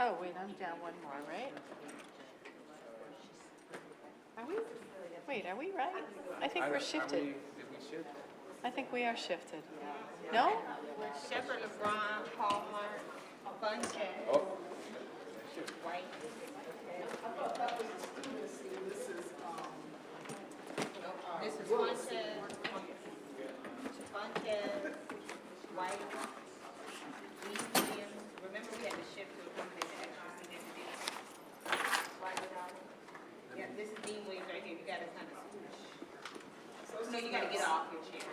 Oh, wait, I'm down one more, right? Are we? Wait, are we right? I think we're shifted. Did we shift? I think we are shifted. No? Shepherd, LeBron, Hallmark, Bunche, Oh, White. This is Bunche, White, Williams. Remember we had to shift to accommodate the extra significant. Yeah, this is Dean Williams right here. You gotta kind of swoosh. No, you gotta get off your chair.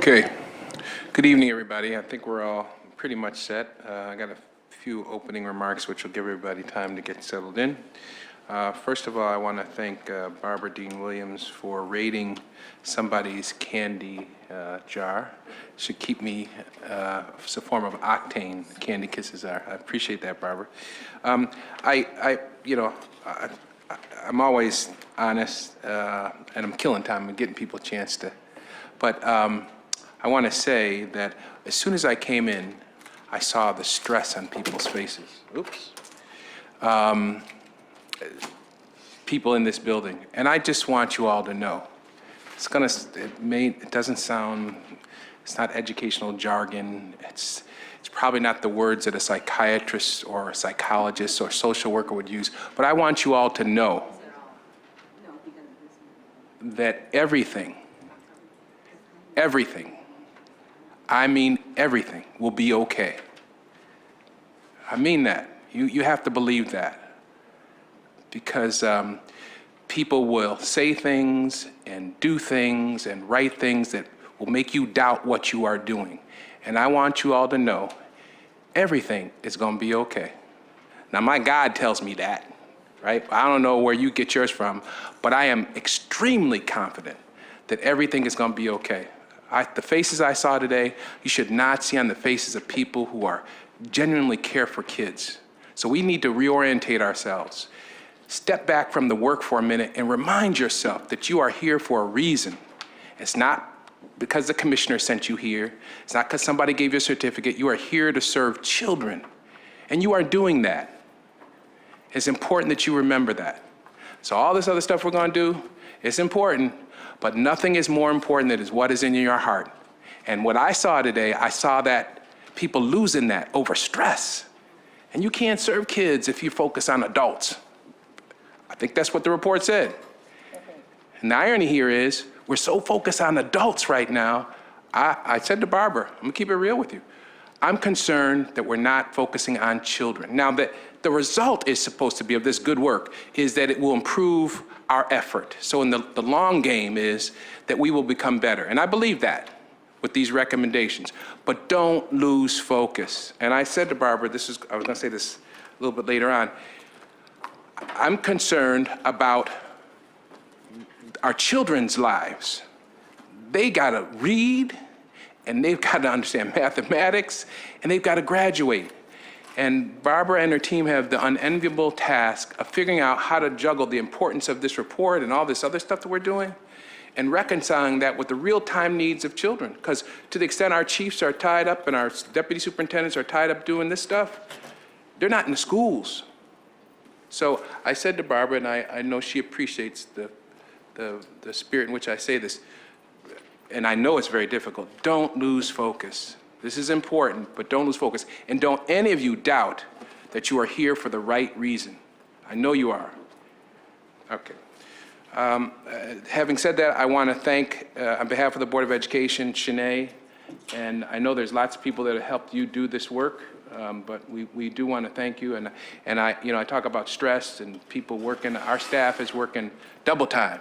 Okay. Good evening, everybody. I think we're all pretty much set. I got a few opening remarks which will give everybody time to get settled in. First of all, I want to thank Barbara Dean Williams for rating somebody's candy jar. Should keep me, it's a form of octane, candy kisses are. I appreciate that, Barbara. I'm always honest, and I'm killing time and getting people a chance to, but I want to say that as soon as I came in, I saw the stress on people's faces. Oops. People in this building, and I just want you all to know, it doesn't sound, it's not educational jargon, it's probably not the words that a psychiatrist or a psychologist or social worker would use, but I want you all to know that everything, I mean everything, will be okay. I mean that. You have to believe that. Because people will say things and do things and write things that will make you doubt what you are doing. And I want you all to know everything is going to be okay. Now, my God tells me that, right? I don't know where you get yours from, but I am extremely confident that everything is going to be okay. The faces I saw today, you should not see on the faces of people who are genuinely care for kids. So we need to reorientate ourselves. Step back from the work for a minute and remind yourself that you are here for a reason. It's not because the commissioner sent you here. It's not because somebody gave you a certificate. You are here to serve children, and you are doing that. It's important that you remember that. So all this other stuff we're going to do, it's important, but nothing is more important than is what is in your heart. And what I saw today, I saw that people losing that over stress. And you can't serve kids if you focus on adults. I think that's what the report said. And the irony here is, we're so focused on adults right now. I said to Barbara, I'm gonna keep it real with you. I'm concerned that we're not focusing on children. Now, the result is supposed to be of this good work is that it will improve our effort. So in the long game is that we will become better. And I believe that with these recommendations, but don't lose focus. And I said to Barbara, I was gonna say this a little bit later on, I'm concerned about our children's lives. They gotta read, and they've got to understand mathematics, and they've got to graduate. And Barbara and her team have the unenviable task of figuring out how to juggle the importance of this report and all this other stuff that we're doing, and reconciling that with the real-time needs of children. Because to the extent our chiefs are tied up and our deputy superintendents are tied up doing this stuff, they're not in the schools. So I said to Barbara, and I know she appreciates the spirit in which I say this, and I know it's very difficult, don't lose focus. This is important, but don't lose focus. And don't any of you doubt that you are here for the right reason. I know you are. Okay. Having said that, I want to thank, on behalf of the Board of Education, Shanae, and I know there's lots of people that have helped you do this work, but we do want to thank you. And I talk about stress and people working, our staff is working double time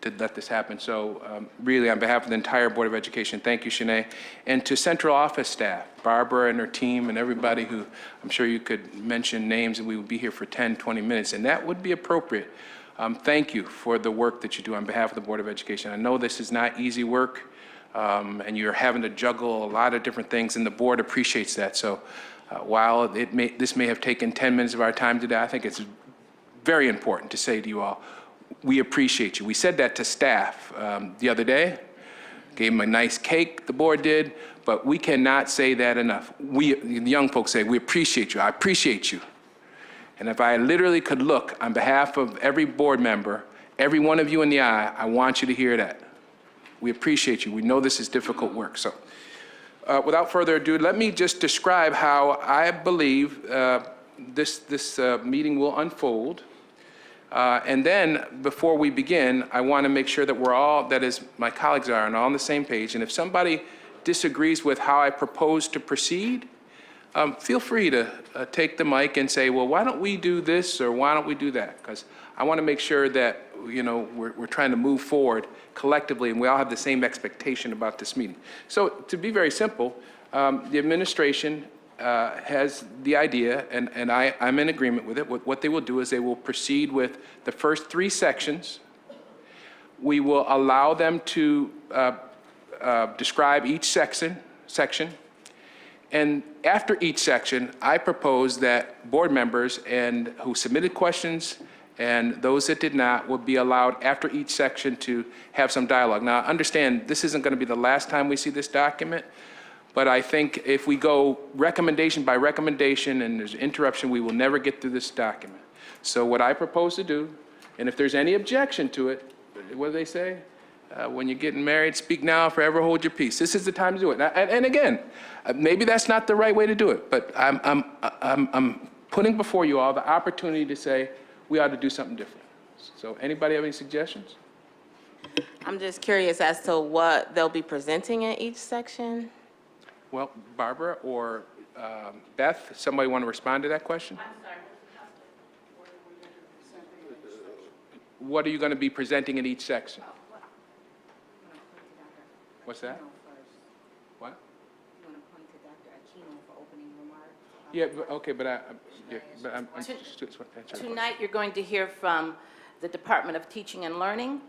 to let this happen. So really, on behalf of the entire Board of Education, thank you, Shanae. And to central office staff, Barbara and her team and everybody who, I'm sure you could mention names and we would be here for 10, 20 minutes, and that would be appropriate. Thank you for the work that you do on behalf of the Board of Education. I know this is not easy work, and you're having to juggle a lot of different things, and the board appreciates that. So while this may have taken 10 minutes of our time today, I think it's very important to say to you all, we appreciate you. We said that to staff the other day, gave them a nice cake, the board did, but we cannot say that enough. We, the young folks, say, we appreciate you, I appreciate you. And if I literally could look on behalf of every board member, every one of you in the eye, I want you to hear that. We appreciate you. We know this is difficult work. So without further ado, let me just describe how I believe this meeting will unfold. And then before we begin, I want to make sure that we're all, that is, my colleagues are, and all on the same page. And if somebody disagrees with how I propose to proceed, feel free to take the mic and say, well, why don't we do this or why don't we do that? Because I want to make sure that, we're trying to move forward collectively and we all have the same expectation about this meeting. So to be very simple, the administration has the idea, and I'm in agreement with it. What they will do is they will proceed with the first 3 sections. We will allow them to describe each section. And after each section, I propose that board members who submitted questions and those that did not will be allowed after each section to have some dialogue. Now, understand, this isn't going to be the last time we see this document, but I think if we go recommendation by recommendation and there's interruption, we will never get through this document. So what I propose to do, and if there's any objection to it, what do they say? When you're getting married, speak now, forever hold your peace. This is the time to do it. And again, maybe that's not the right way to do it, but I'm putting before you all the opportunity to say we ought to do something different. So anybody have any suggestions? I'm just curious as to what they'll be presenting in each section. Well, Barbara or Beth, somebody want to respond to that question? I'm sorry. What are you going to be presenting in each section? What's that? What? You want to point to Dr. Aquino for opening remarks? Yeah, okay, but I'm just answer the Tonight, you're going to hear from the Department of Teaching and Learning,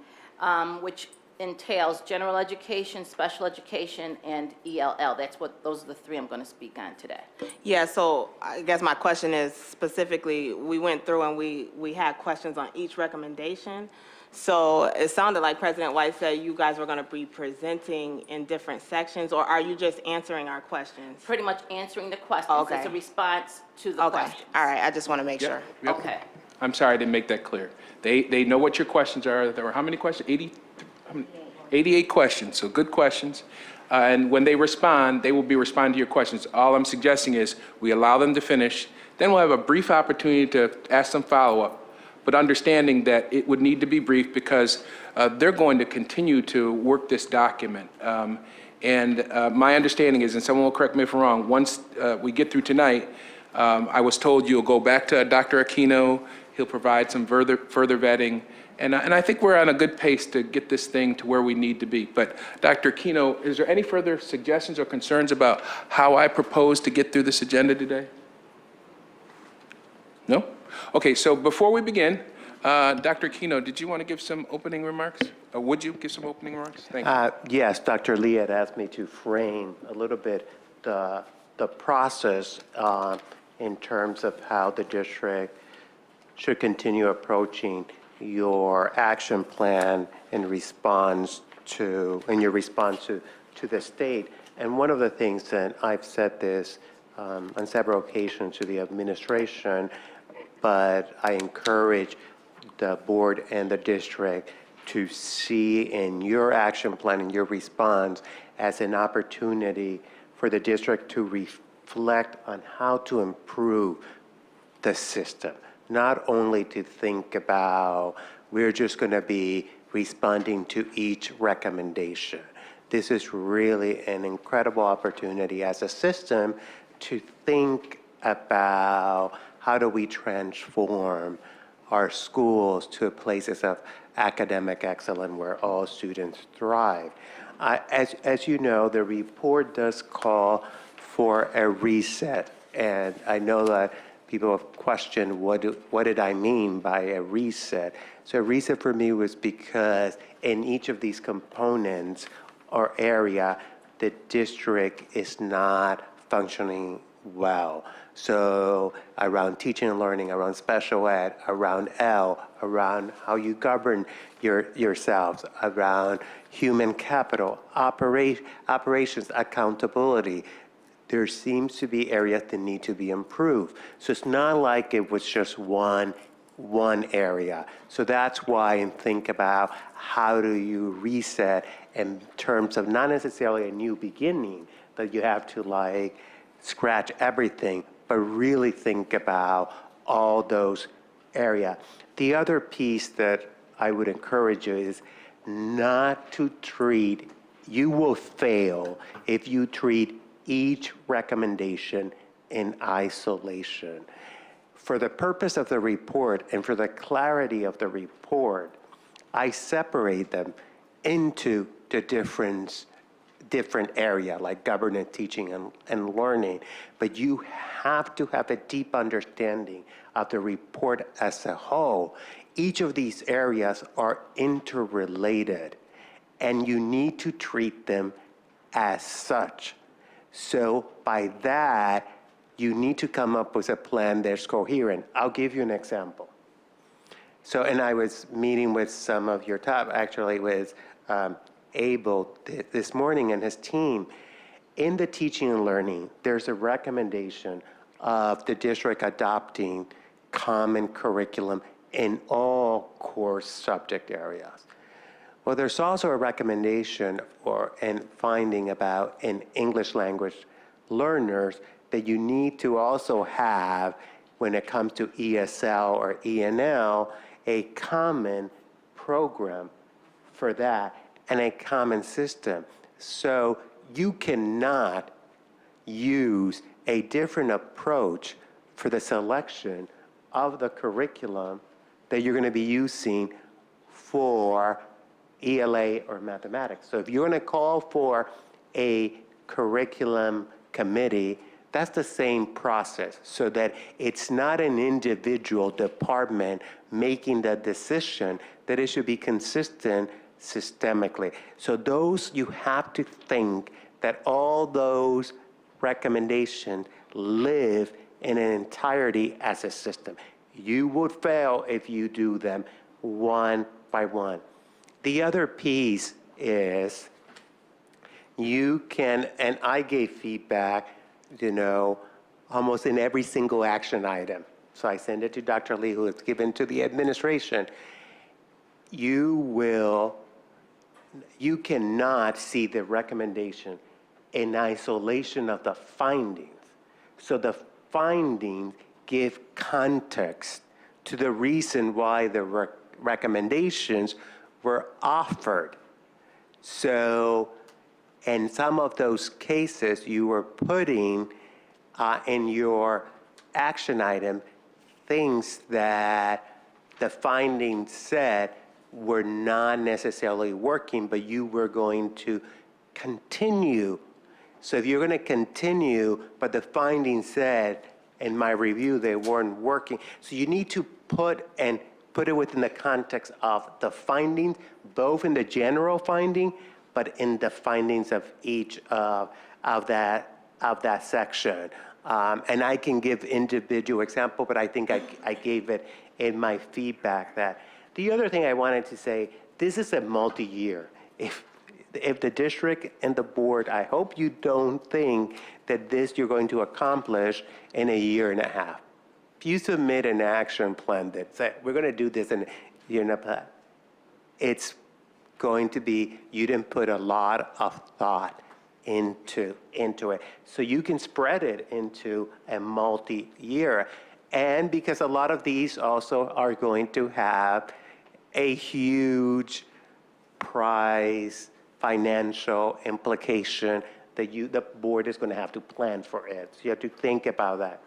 which entails general education, special education, and ELL. Those are the 3 I'm going to speak on today. Yeah, so I guess my question is specifically, we went through and we had questions on each recommendation. So it sounded like President White said you guys were going to be presenting in different sections, or are you just answering our questions? Pretty much answering the questions. Okay. It's a response to the questions. All right, I just want to make sure. Yep. Okay. I'm sorry I didn't make that clear. They know what your questions are. There were how many questions? 88 questions, so good questions. And when they respond, they will be responding to your questions. All I'm suggesting is we allow them to finish, then we'll have a brief opportunity to ask some follow-up, but understanding that it would need to be brief because they're going to continue to work this document. My understanding is, and someone will correct me if I'm wrong, once we get through tonight, I was told you'll go back to Dr. Aquino, he'll provide some further vetting, and I think we're on a good pace to get this thing to where we need to be. But Dr. Aquino, is there any further suggestions or concerns about how I propose to get through this agenda today? No? Okay, so before we begin, Dr. Aquino, did you want to give some opening remarks? Or would you give some opening remarks? Thank you. Yes, Dr. Lee had asked me to frame a little bit the process in terms of how the district should continue approaching your action plan in your response to the state. And one of the things that I've said this on several occasions to the administration, but I encourage the board and the district to see in your action plan and your response as an opportunity for the district to reflect on how to improve the system. Not only to think about we're just going to be responding to each recommendation. This is really an incredible opportunity as a system to think about how do we transform our schools to places of academic excellence where all students thrive. As you know, the report does call for a reset, and I know that people have questioned what did I mean by a reset. So a reset for me was because in each of these components or area, the district is not functioning well. So around teaching and learning, around special ed, around L, around how you govern yourselves, around human capital, operations, accountability, there seems to be areas that need to be improved. So it's not like it was just one area. So that's why I think about how do you reset in terms of not necessarily a new beginning, that you have to like scratch everything, but really think about all those areas. The other piece that I would encourage you is not to treat, you will fail if you treat each recommendation in isolation. For the purpose of the report and for the clarity of the report, I separate them into the different area, like governance, teaching, and learning. But you have to have a deep understanding of the report as a whole. Each of these areas are interrelated, and you need to treat them as such. So by that, you need to come up with a plan that's coherent. I'll give you an example. So, and I was meeting with some of your top, actually with Abel this morning and his team. In the teaching and learning, there's a recommendation of the district adopting common curriculum in all core subject areas. Well, there's also a recommendation and finding about in English language learners that you need to also have, when it comes to ESL or ENL, a common program for that and a common system. So you cannot use a different approach for the selection of the curriculum that you're going to be using for ELA or mathematics. So if you're going to call for a curriculum committee, that's the same process, so that it's not an individual department making the decision, that it should be consistent systemically. So those, you have to think that all those recommendations live in an entirety as a system. You would fail if you do them one by one. The other piece is you can, and I gave feedback, almost in every single action item. So I send it to Dr. Lee, who is given to the administration. You cannot see the recommendation in isolation of the findings. So the findings give context to the reason why the recommendations were offered. So in some of those cases, you were putting in your action item things that the findings said were not necessarily working, but you were going to continue. So if you're going to continue, but the findings said, in my review, they weren't working. So you need to put it within the context of the findings, both in the general finding, but in the findings of each of that section. And I can give individual example, but I think I gave it in my feedback. That the other thing I wanted to say, this is a multi-year. If the district and the board, I hope you don't think that this you're going to accomplish in a year and a half. If you submit an action plan that says, we're going to do this in a year and a half, it's going to be, you didn't put a lot of thought into it. So you can spread it into a multi-year. And because a lot of these also are going to have a huge prize financial implication that the board is going to have to plan for it. So you have to think about that.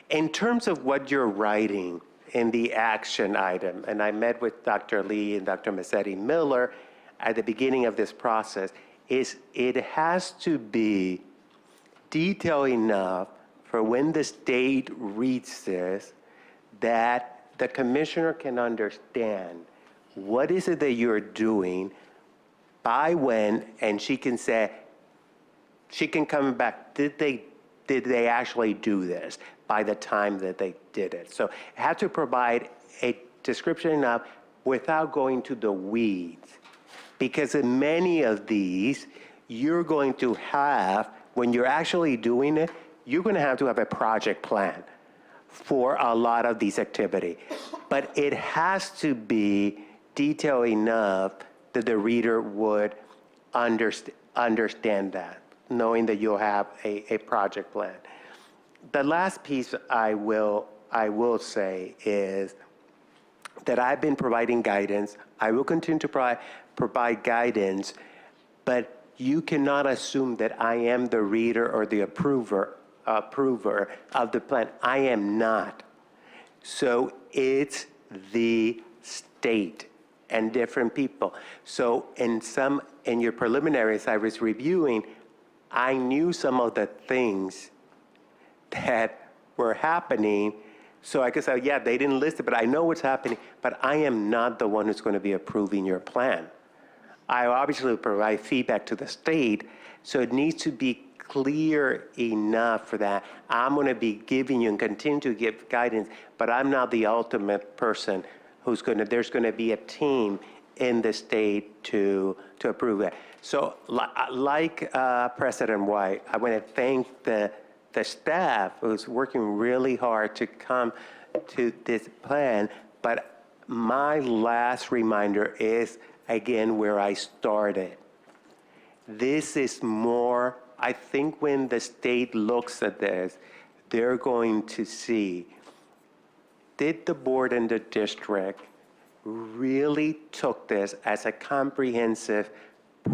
In terms of what you're writing in the action item, and I met with Dr. Lee and Dr. Massetti Miller at the beginning of this process, is it has to be detailed enough for when the state reads this that the commissioner can understand what is it that you're doing, by when, and she can say, she can come back, did they actually do this by the time that they did it? So it had to provide a description enough without going to the weeds. Because in many of these, you're going to have, when you're actually doing it, you're going to have a project plan for a lot of these activities. But it has to be detailed enough that the reader would understand that, knowing that you'll have a project plan. The last piece I will say is that I've been providing guidance. I will continue to provide guidance, but you cannot assume that I am the reader or the approver approver of the plan. I am not. So it's the state and different people. So in your preliminaries I was reviewing, I knew some of the things that were happening. So I could say, yeah, they didn't list it, but I know what's happening, but I am not the one who's going to be approving your plan. I obviously provide feedback to the state, so it needs to be clear enough for that. I'm going to be giving you and continue to give guidance, but I'm not the ultimate person who's going to, there's going to be a team in the state to approve it. So like President White, I want to thank the staff who's working really hard to come to this plan, but my last reminder is, again, where I started. This is more, I think when the state looks at this, they're going to see, did the board and the district really took this as a comprehensive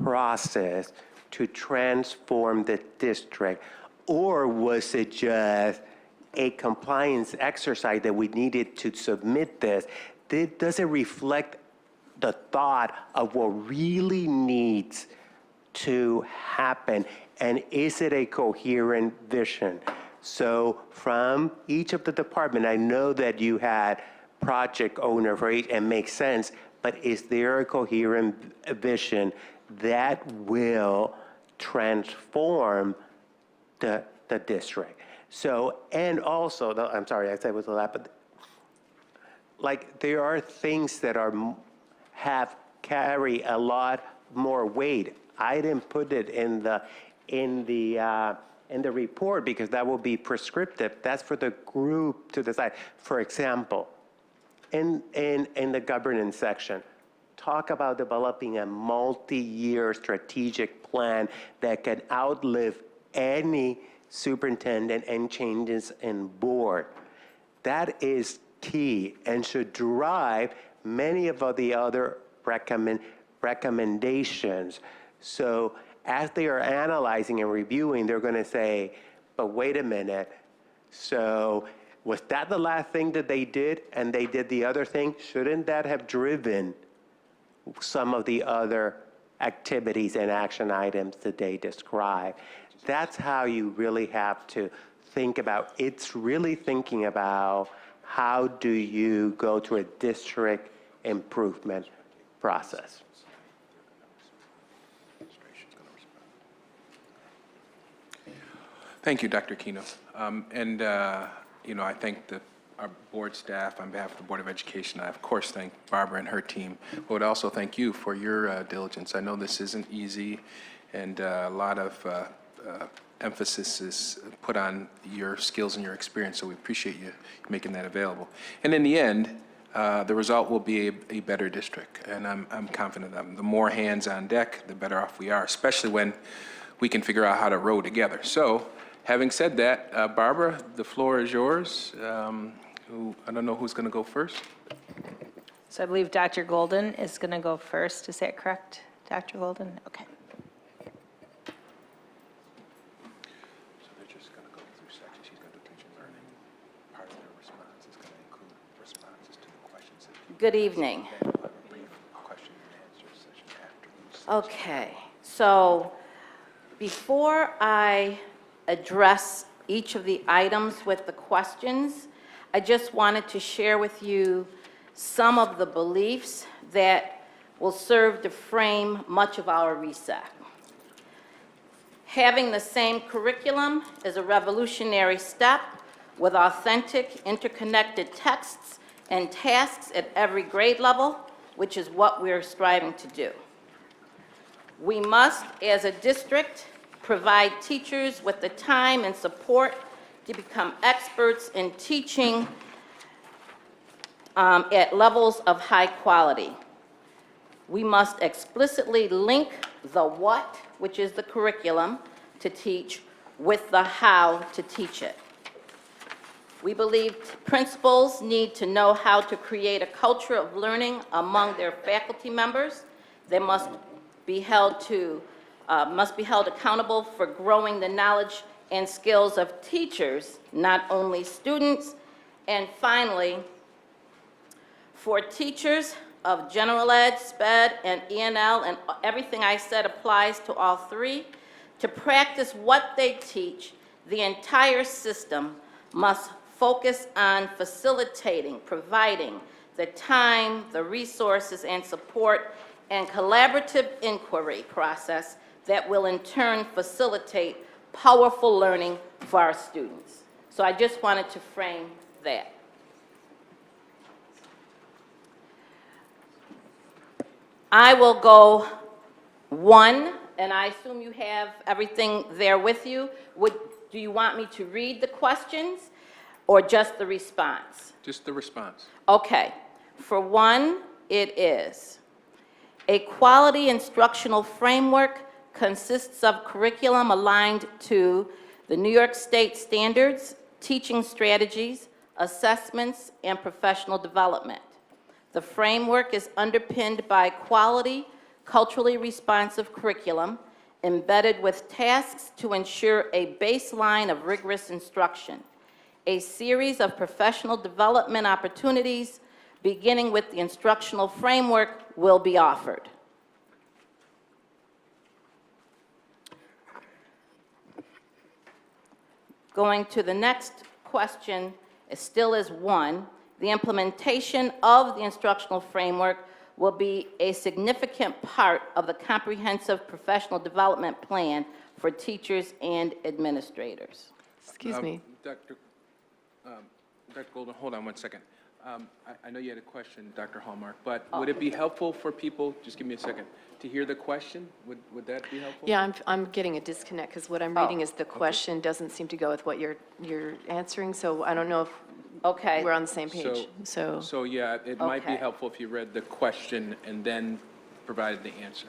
process to transform the district? Or was it just a compliance exercise that we needed to submit this? Does it reflect the thought of what really needs to happen? And is it a coherent vision? So from each of the department, I know that you had project owner for each, and makes sense, but is there a coherent vision that will transform the district? So, and also, I'm sorry, I said it was a lot, but like there are things that carry a lot more weight. I didn't put it in the report because that will be prescriptive. That's for the group to decide. For example, in the governance section, talk about developing a multi-year strategic plan that can outlive any superintendent and changes in board. That is key and should drive many of the other recommendations. So as they are analyzing and reviewing, they're going to say, but wait a minute, so was that the last thing that they did and they did the other thing? Shouldn't that have driven some of the other activities and action items that they describe? That's how you really have to think about. It's really thinking about how do you go to a district improvement process. Thank you, Dr. Kino. I thank our board staff on behalf of the Board of Education. I, of course, thank Barbara and her team. I would also thank you for your diligence. I know this isn't easy, and a lot of emphasis is put on your skills and your experience, so we appreciate you making that available. And in the end, the result will be a better district, and I'm confident that the more hands on deck, the better off we are, especially when we can figure out how to row together. So, having said that, Barbara, the floor is yours. I don't know who's going to go first. So I believe Dr. Golden is going to go first. Is that correct, Dr. Golden? Okay. So they're just going to go through sections. She's going to do teaching learning. Part of their response is going to include responses to the questions. Good evening. Brief question and answer session afterwards. Okay, so before I address each of the items with the questions, I just wanted to share with you some of the beliefs that will serve to frame much of our reset. Having the same curriculum is a revolutionary step with authentic, interconnected texts and tasks at every grade level, which is what we're striving to do. We must, as a district, provide teachers with the time and support to become experts in teaching at levels of high quality. We must explicitly link the what, which is the curriculum to teach, with the how to teach it. We believe principals need to know how to create a culture of learning among their faculty members. They must be held accountable for growing the knowledge and skills of teachers, not only students. And finally, for teachers of general ed, SPED, and ENL, and everything I said applies to all three, to practice what they teach, the entire system must focus on facilitating, providing the time, the resources, and support, and collaborative inquiry process that will in turn facilitate powerful learning for our students. So I just wanted to frame that. I will go one, and I assume you have everything there with you. Do you want me to read the questions or just the response? Just the response. Okay. For one, it is, a quality instructional framework consists of curriculum aligned to the New York State standards, teaching strategies, assessments, and professional development. The framework is underpinned by quality, culturally responsive curriculum embedded with tasks to ensure a baseline of rigorous instruction, a series of professional development opportunities beginning with the instructional framework will be offered. Going to the next question, it still is one. The implementation of the instructional framework will be a significant part of the comprehensive professional development plan for teachers and administrators. Excuse me. Dr. Golden, hold on one second. I know you had a question, Dr. Hallmark, but would it be helpful for people, just give me a second, to hear the question? Would that be helpful? Yeah, I'm getting a disconnect because what I'm reading is the question doesn't seem to go with what you're answering, so I don't know if Okay. we're on the same page. So, yeah, it might be Okay. helpful if you read the question and then provided the answer.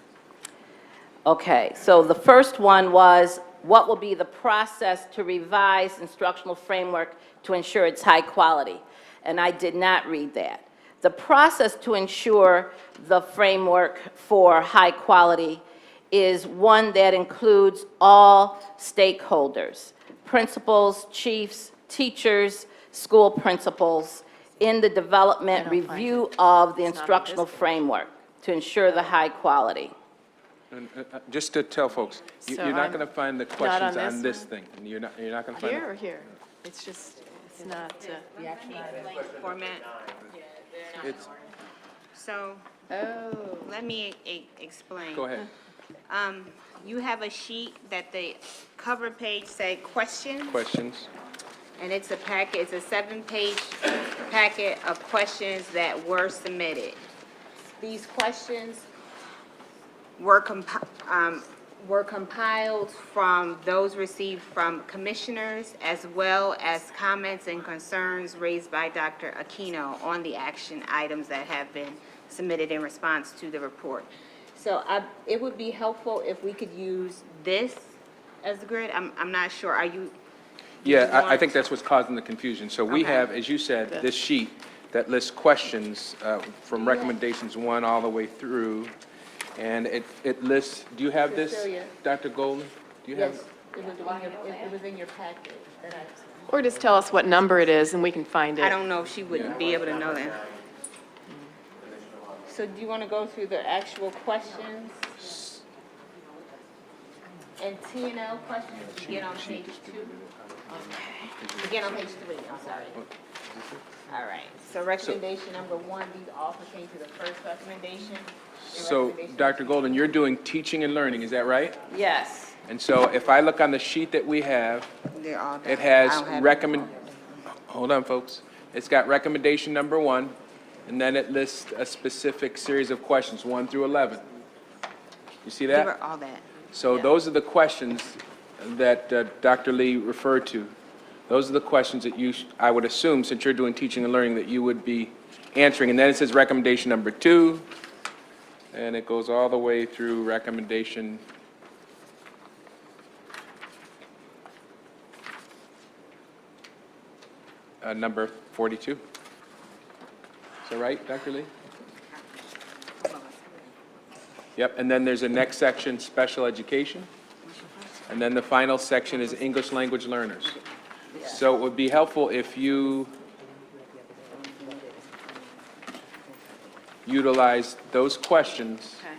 Okay, so the first one was, what will be the process to revise instructional framework to ensure it's high quality? And I did not read that. The process to ensure the framework for high quality is one that includes all stakeholders, principals, chiefs, teachers, school principals, in the development review of the instructional framework to ensure the high quality. And, just to tell folks, So you're not I'm going to find the not on questions this on this one? thing. You're not going to find Here or here? It's just, it's not, Format. It's, So, let me explain. go ahead. You have a sheet that the cover page say questions, Questions? and it's a packet, it's a 7-page packet of questions that were submitted. These questions were compiled from those received from commissioners, as well as comments and concerns raised by Dr. Aquino on the action items that have been submitted in response to the report. So it would be helpful if we could use this as the grid. I'm not sure, are you? Yeah, I want- think that's what's causing the confusion. So we Okay. have, as you said, this sheet that lists questions from recommendations 1 all the way through, and it lists, do you have this, Cecilia. Dr. Golden? Do you have? It was in your packet that or just tell us what number it is and we can find it. I don't know if she would be able to know that. So do you want to go through the actual questions? And T and L questions, begin on page 2. Begin on page 3, I'm sorry. All right, so recommendation number 1, these all pertain to the first recommendation. And So, recommendation- Dr. Golden, you're doing teaching and learning, is that right? Yes. And so if I look on the sheet that we have, They're all done. it has I don't have hold on, folks. It's got recommendation number 1, and then it lists a specific series of questions, 1 through 11. You see Give that? her all that. So those are the questions that Dr. Lee referred to. Those are the questions that I would assume, since you're doing teaching and learning, that you would be answering. And then it says recommendation number 2, and it goes all the way through recommendation number 42. Is that right, Dr. Lee? Yep, and then there's a next section, special education. And then the final section is English language learners. So it would be helpful if you utilize those questions. Okay.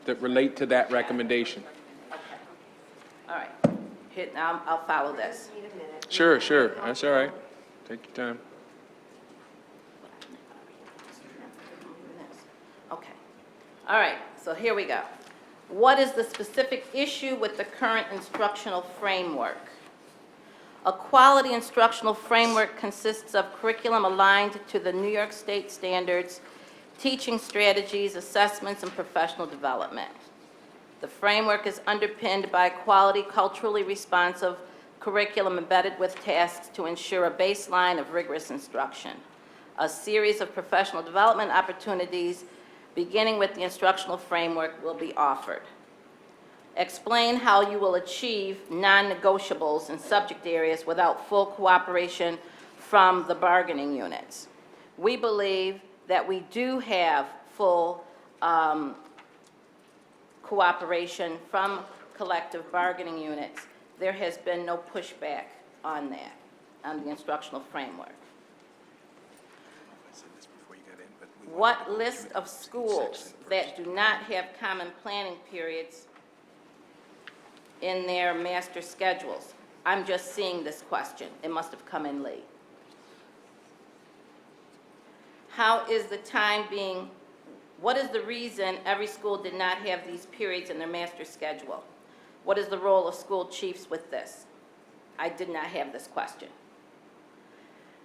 That relate to that recommendation. All right. Now I'll follow this. Sure, sure, that's all right. Take your time. Okay. All right, so here we go. What is the specific issue with the current instructional framework? A quality instructional framework consists of curriculum aligned to the New York State standards, teaching strategies, assessments, and professional development. The framework is underpinned by quality, culturally responsive curriculum embedded with tasks to ensure a baseline of rigorous instruction. A series of professional development opportunities, beginning with the instructional framework, will be offered. Explain how you will achieve non-negotiables in subject areas without full cooperation from the bargaining units. We believe that we do have full cooperation from collective bargaining units. There has been no pushback on that, on the instructional framework. What list of schools that do not have common planning periods in their master schedules? I'm just seeing this question. It must have come in late. How is the time being, what is the reason every school did not have these periods in their master schedule? What is the role of school chiefs with this? I did not have this question.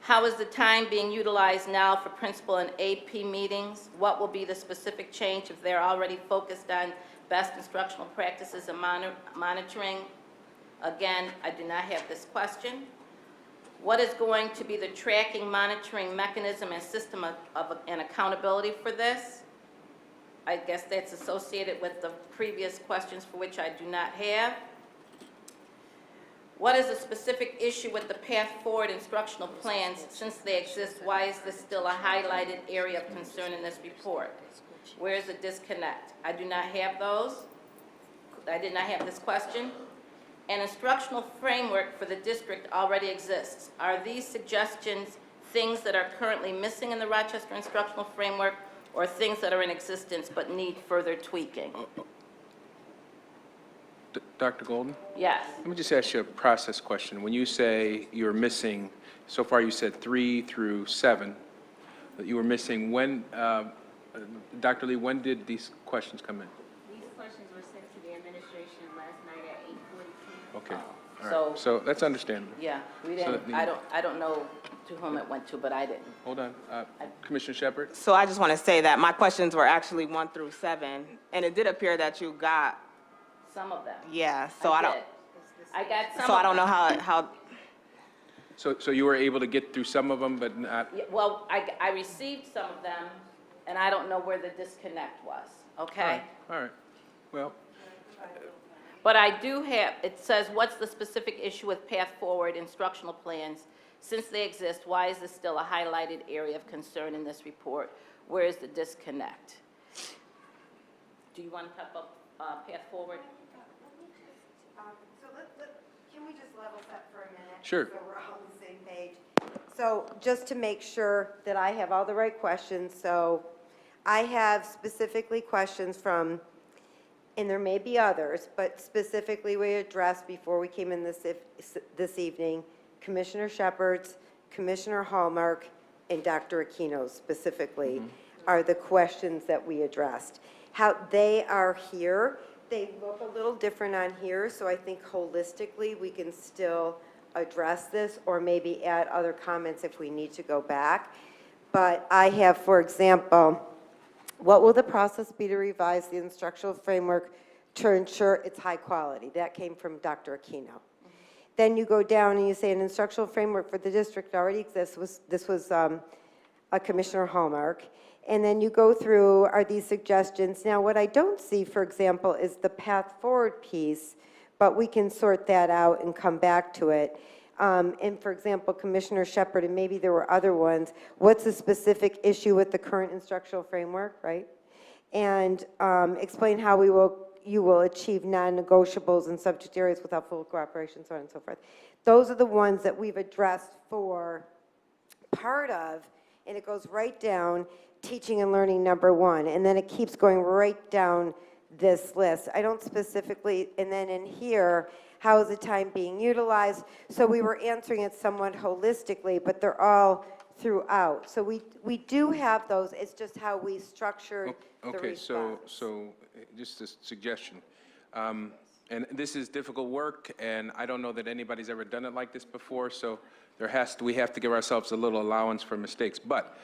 How is the time being utilized now for principal and AP meetings? What will be the specific change if they're already focused on best instructional practices and monitoring? Again, I do not have this question. What is going to be the tracking, monitoring mechanism and system and accountability for this? I guess that's associated with the previous questions for which I do not have. What is the specific issue with the path forward instructional plans? Since they exist, why is this still a highlighted area of concern in this report? Where is the disconnect? I do not have those. I did not have this question. An instructional framework for the district already exists. Are these suggestions things that are currently missing in the Rochester instructional framework, or things that are in existence but need further tweaking? Dr. Golden? Yes. Let me just ask you a process question. When you say you're missing, so far you said 3 through 7, that you were missing, when, Dr. Lee, when did these questions come in? These questions were sent to the administration last night at 8:42. Okay, all So- right. So that's understandable. Yeah, we So didn't, that I don't know to whom it went to, but I didn't. Hold on. Commissioner Shepard? So I just want to say that my questions were actually 1 through 7, and it did appear that you got, Some of them. yeah, so I don't, did. I got some of them. so I don't know how, So you were able to get through some of them, but not, Yeah, well, I received some of them, and I don't know where the disconnect was, okay? all right. Well, But I do have, it says, what's the specific issue with path forward instructional plans? Since they exist, why is this still a highlighted area of concern in this report? Where is the disconnect? Do you want to talk about path forward? So can we just level set for a minute? Sure. So we're all on the same page. So just to make sure that I have all the right questions, so I have specifically questions from, and there may be others, but specifically we addressed before we came in this evening, Commissioner Shepard's, Commissioner Hallmark, and Dr. Aquino specifically are the questions that we addressed. How they are here, they look a little different on here, so I think holistically we can still address this or maybe add other comments if we need to go back. But I have, for example, what will the process be to revise the instructional framework to ensure it's high quality? That came from Dr. Aquino. Then you go down and you say an instructional framework for the district already exists. This was a Commissioner Hallmark. And then you go through, are these suggestions? Now, what I don't see, for example, is the path forward piece, but we can sort that out and come back to it. And for example, Commissioner Shepard, and maybe there were other ones, what's the specific issue with the current instructional framework, right? And explain how you will achieve non-negotiables in subject areas without full cooperation, so on and so forth. Those are the ones that we've addressed for part of, and it goes right down, teaching and learning number 1, and then it keeps going right down this list. I don't specifically, and then in here, how is the time being utilized? So we were answering it somewhat holistically, but they're all throughout. So we do have those, it's just how we structured the Okay, response. so just a suggestion. And this is difficult work, and I don't know that anybody's ever done it like this before, so we have to give ourselves a little allowance for mistakes. But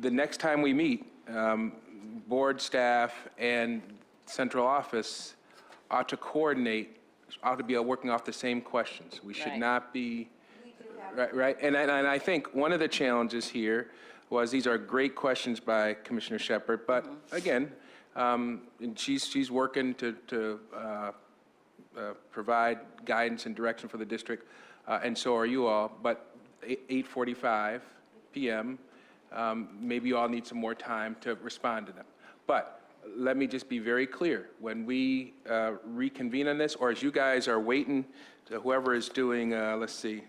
the next time we meet, board staff and central office ought to coordinate, ought to be working off the same questions. We should Right. not be, right? And I think one of the challenges here was these are great questions by Commissioner Shepard, but again, and she's working to provide guidance and direction for the district, and so are you all. But 8:45 p.m., maybe you all need some more time to respond to them. But let me just be very clear. When we reconvene on this, or as you guys are waiting to whoever is doing, let's see,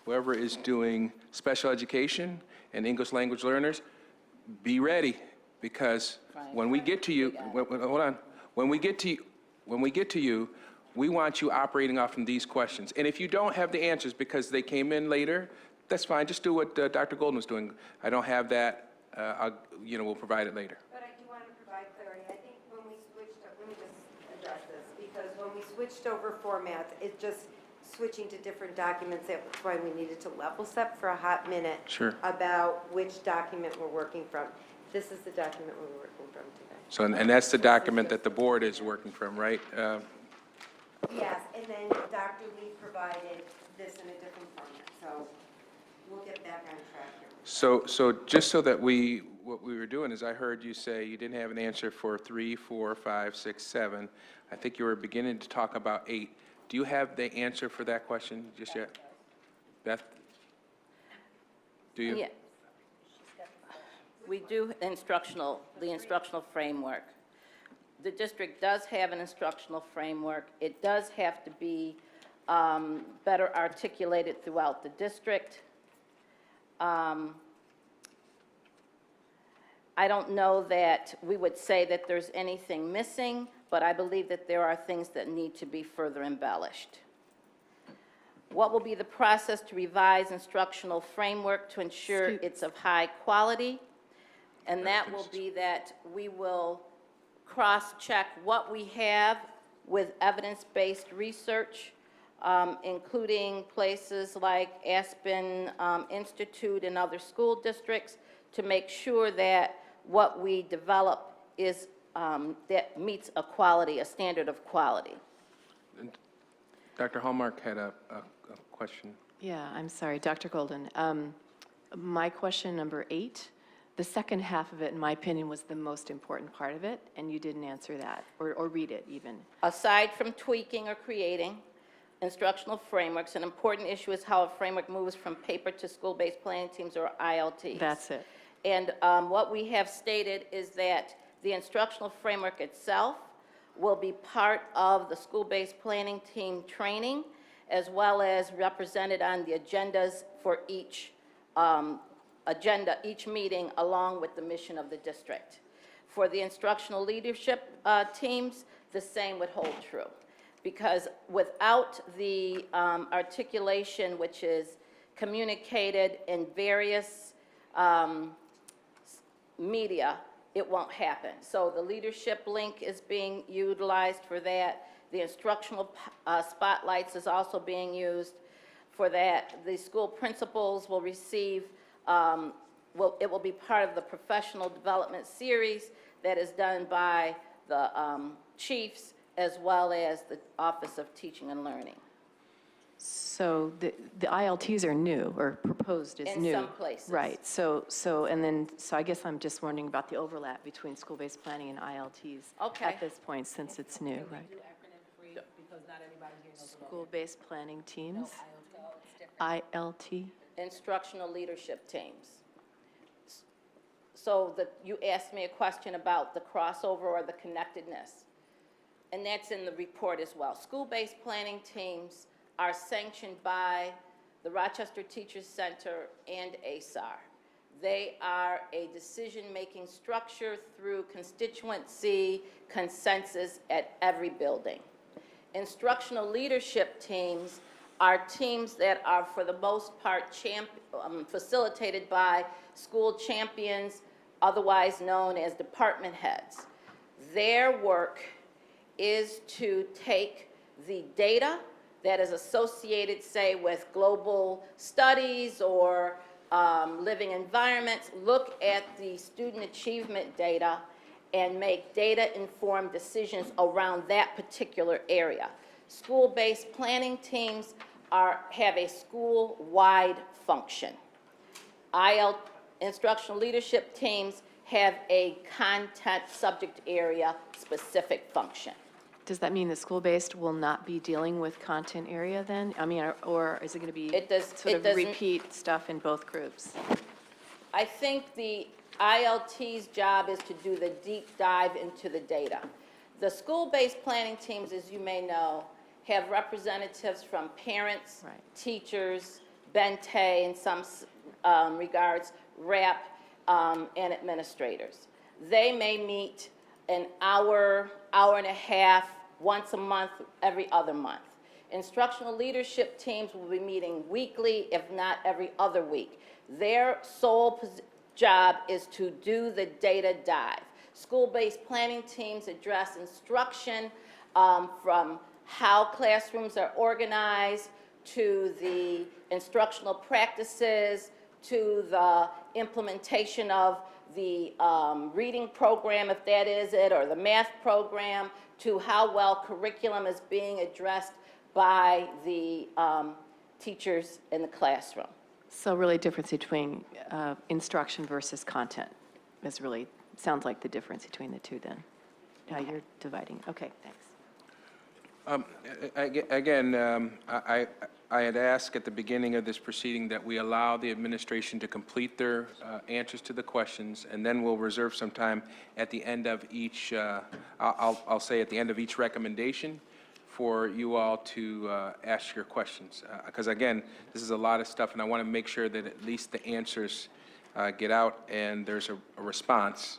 whoever is doing special education and English language learners, be ready, because when we get to you, hold on, when we get to you, we want you operating off from these questions. And if you don't have the answers because they came in later, that's fine. Just do what Dr. Golden was doing. I don't have that. We'll provide it later. But I do want to provide clarity. I think when we switched, let me just address this, because when we switched over formats, it just switching to different documents, that's why we needed to level set for a hot minute. Sure. About which document we're working from. This is the document we're working from today. So, and that's the document that the board is working from, right? Yes, and then Dr. Lee provided this in a different format, so we'll get back on track here. So just so that what we were doing is I heard you say you didn't have an answer for 3, 4, 5, 6, 7. I think you were beginning to talk about 8. Do you have the answer for that question just yet? Beth? Do you? Yeah. We do the instructional framework. The district does have an instructional framework. It does have to be better articulated throughout the district. I don't know that we would say that there's anything missing, but I believe that there are things that need to be further embellished. What will be the process to revise instructional framework to ensure it's of high quality? And that will be that we will cross-check what we have with evidence-based research, including places like Aspen Institute and other school districts, to make sure that what we develop is, that meets a standard of quality. Dr. Hallmark had a question. Yeah, I'm sorry, Dr. Golden. My question number 8, the second half of it, in my opinion, was the most important part of it, and you didn't answer that, or read it even. Aside from tweaking or creating instructional frameworks, an important issue is how a framework moves from paper to school-based planning teams or ILTs. That's it. And what we have stated is that the instructional framework itself will be part of the school-based planning team training, as well as represented on the agendas for each each meeting, along with the mission of the district. For the instructional leadership teams, the same would hold true. Because without the articulation, which is communicated in various media, it won't happen. So the leadership link is being utilized for that. The instructional spotlights is also being used for that. The school principals will receive, it will be part of the professional development series that is done by the chiefs as well as the Office of Teaching and Learning. So the ILTs are new, or proposed as new? In some places. Right, so I guess I'm just wondering about the overlap between school-based planning and ILTs Okay. at this point, since it's new, right? School-based planning teams? ILT? Instructional leadership teams. So you asked me a question about the crossover or the connectedness, and that's in the report as well. School-based planning teams are sanctioned by the Rochester Teachers Center and ASAR. They are a decision-making structure through constituency consensus at every building. Instructional leadership teams are teams that are, for the most part, facilitated by school champions, otherwise known as department heads. Their work is to take the data that is associated, say, with global studies or living environments, look at the student achievement data and make data-informed decisions around that particular area. School-based planning teams have a school-wide function. Instructional leadership teams have a content subject area specific function. Does that mean the school-based will not be dealing with content area then? I mean, or is it going to be sort of repeat stuff in both groups? I think the ILT's job is to do the deep dive into the data. The school-based planning teams, as you may know, have representatives from parents, Right. teachers, Bente in some regards, RAP, and administrators. They may meet an hour, hour and a half, once a month, every other month. Instructional leadership teams will be meeting weekly, if not every other week. Their sole job is to do the data dive. School-based planning teams address instruction from how classrooms are organized, to the instructional practices, to the implementation of the reading program, if that is it, or the math program, to how well curriculum is being addressed by the teachers in the classroom. So really difference between instruction versus content is really, sounds like the difference between the two then. How you're dividing. Okay, thanks. Again, I had asked at the beginning of this proceeding that we allow the administration to complete their answers to the questions, and then we'll reserve some time at the end of each, I'll say at the end of each recommendation for you all to ask your questions. Because again, this is a lot of stuff, and I want to make sure that at least the answers get out and there's a response.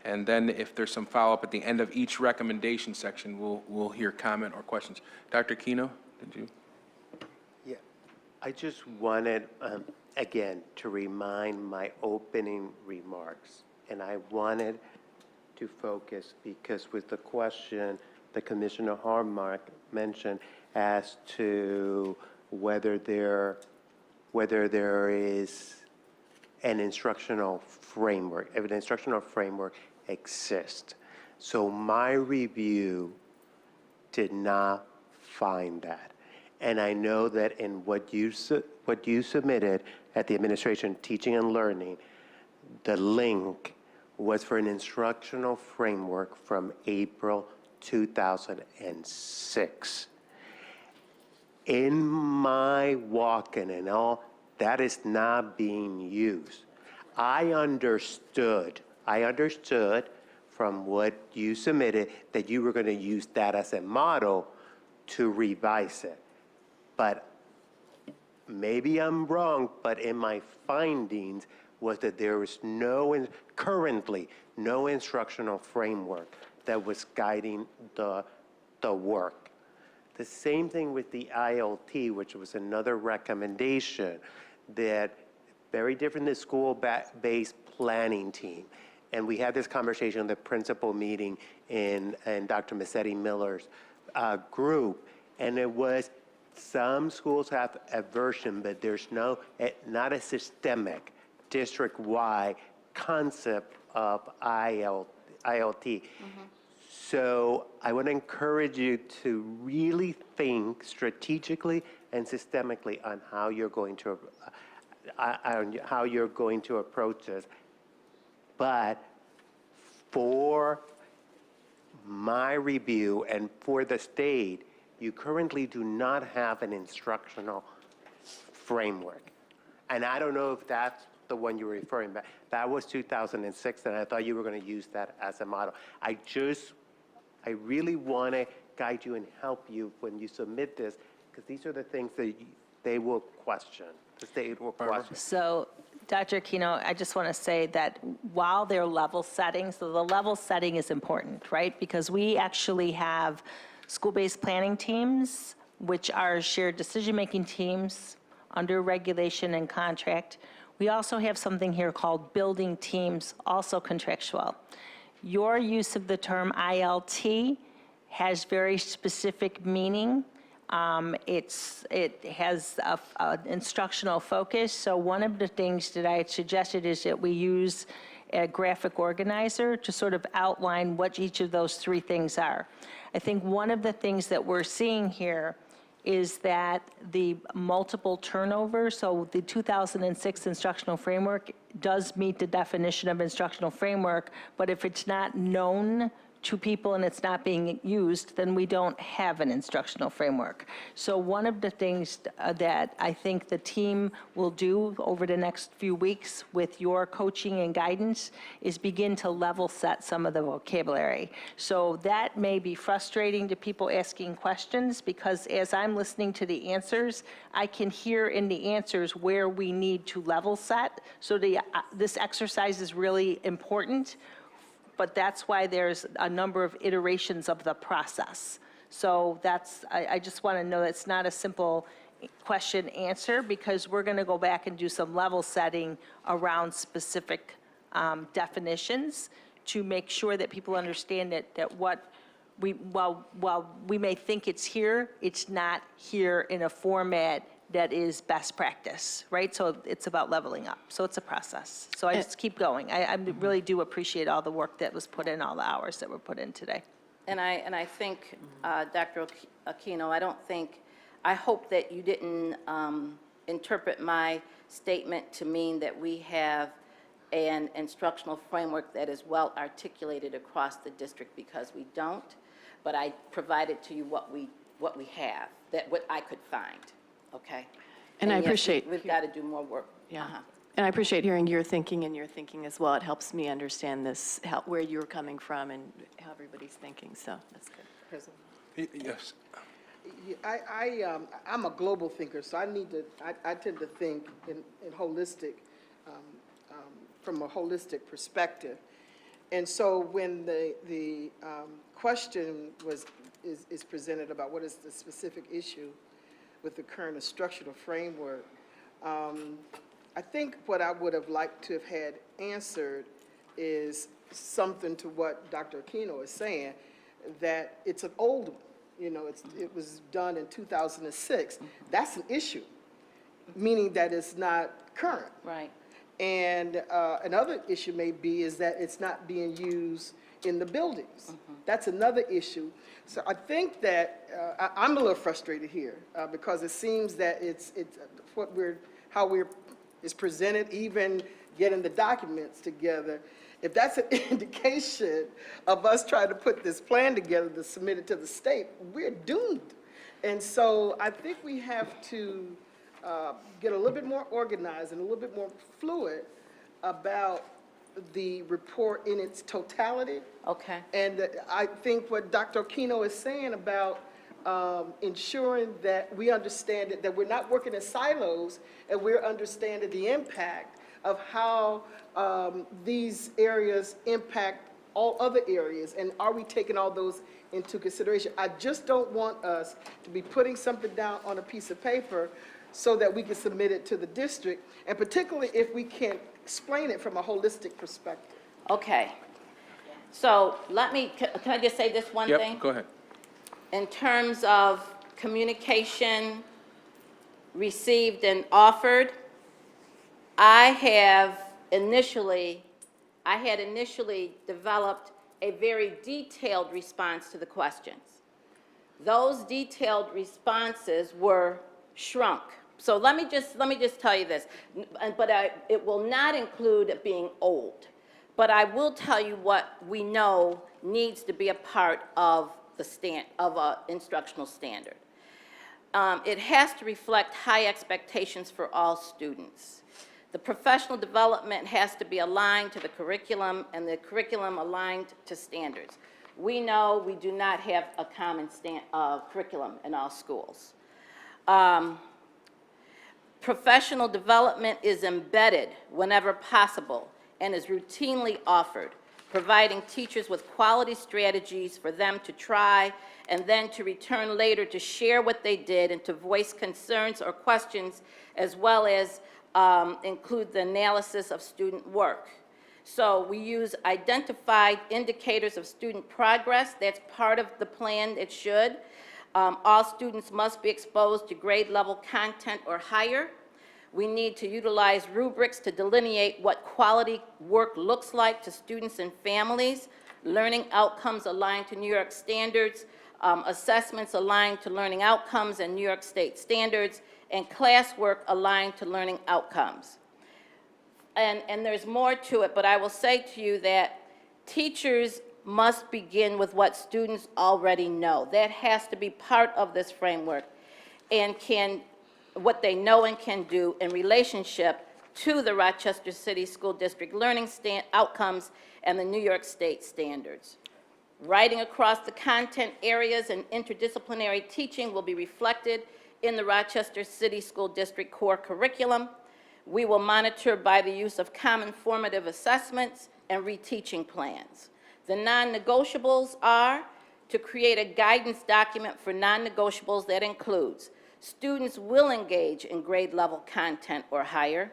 And then if there's some follow-up at the end of each recommendation section, we'll hear comment or questions. Dr. Kino, did you? Yeah, I just wanted, again, to remind my opening remarks. And I wanted to focus because with the question that Commissioner Hallmark mentioned as to whether there is an instructional framework, if an instructional framework exists. So my review did not find that. And I know that in what you submitted at the Administration Teaching and Learning, the link was for an instructional framework from April 2006. In my walk-in and all, that is not being used. I understood from what you submitted that you were going to use that as a model to revise it. But maybe I'm wrong, but in my findings was that there was currently no instructional framework that was guiding the work. The same thing with the ILT, which was another recommendation that very different than school-based planning team. And we had this conversation in the principal meeting in Dr. Massetti Miller's group, and it was some schools have a version, but there's not a systemic district-wide concept of ILT. Mm-hmm. So I would encourage you to really think strategically and systemically on how you're going to approach this. But for my review and for the state, you currently do not have an instructional framework. And I don't know if that's the one you're referring to. That was 2006, and I thought you were going to use that as a model. I really want to guide you and help you when you submit this, because these are the things that they will question, the state will question. So, Dr. Aquino, I just want to say that while they're level setting, so the level setting is important, right? Because we actually have school-based planning teams, which are shared decision-making teams under regulation and contract. We also have something here called building teams, also contractual. Your use of the term ILT has very specific meaning. It has an instructional focus. So one of the things that I had suggested is that we use a graphic organizer to sort of outline what each of those three things are. I think one of the things that we're seeing here is that the multiple turnover, so the 2006 instructional framework does meet the definition of instructional framework, but if it's not known to people and it's not being used, then we don't have an instructional framework. So one of the things that I think the team will do over the next few weeks with your coaching and guidance is begin to level set some of the vocabulary. So that may be frustrating to people asking questions, because as I'm listening to the answers, I can hear in the answers where we need to level set. So this exercise is really important, but that's why there's a number of iterations of the process. So I just want to know it's not a simple question answer, because we're going to go back and do some level setting around specific definitions to make sure that people understand that what while we may think it's here, it's not here in a format that is best practice, right? So it's about leveling up. So it's a process. So I just keep going. I really do appreciate all the work that was put in, all the hours that were put in today. And I think, Dr. Aquino, I hope that you didn't interpret my statement to mean that we have an instructional framework that is well articulated across the district, because we don't. But I provided to you what we have, what I could find. Okay. And I yes, appreciate. We've got to do more work. Yeah. And I appreciate hearing your thinking and your thinking as well. It helps me understand this, where you're coming from and how everybody's thinking, so that's good. President. Yes. I'm a global thinker, so I tend to think in holistic, from a holistic perspective. And so when the question is presented about what is the specific issue with the current instructional framework, I think what I would have liked to have had answered is something to what Dr. Aquino is saying, that it's an old one. You know, it was done in 2006. That's an issue, meaning that it's not current. Right. And another issue may be is that it's not being used in the buildings. That's another issue. So I think that I'm a little frustrated here because it seems that it's how it's presented, even getting the documents together. If that's an indication of us trying to put this plan together to submit it to the state, we're doomed. And so I think we have to get a little bit more organized and a little bit more fluid about the report in its totality. Okay. And I think what Dr. Aquino is saying about ensuring that we understand that we're not working in silos, and we're understanding the impact of how these areas impact all other areas, and are we taking all those into consideration? I just don't want us to be putting something down on a piece of paper so that we can submit it to the district, and particularly if we can't explain it from a holistic perspective. Okay. So can I just say this one thing? Yep, go ahead. In terms of communication received and offered, I had initially developed a very detailed response to the questions. Those detailed responses were shrunk. So let me just tell you this, but it will not include it being old. But I will tell you what we know needs to be a part of of an instructional standard. It has to reflect high expectations for all students. The professional development has to be aligned to the curriculum, and the curriculum aligned to standards. We know we do not have a common curriculum in all schools. Professional development is embedded whenever possible and is routinely offered, providing teachers with quality strategies for them to try and then to return later to share what they did and to voice concerns or questions, as well as include the analysis of student work. So we use identified indicators of student progress. That's part of the plan. It should. All students must be exposed to grade level content or higher. We need to utilize rubrics to delineate what quality work looks like to students and families, learning outcomes aligned to New York standards, assessments aligned to learning outcomes and New York State standards, and classwork aligned to learning outcomes. And there's more to it, but I will say to you that teachers must begin with what students already know. That has to be part of this framework, and what they know and can do in relationship to the Rochester City School District learning outcomes and the New York State standards. Writing across the content areas and interdisciplinary teaching will be reflected in the Rochester City School District core curriculum. We will monitor by the use of common formative assessments and reteaching plans. The non-negotiables are to create a guidance document for non-negotiables that includes students will engage in grade level content or higher.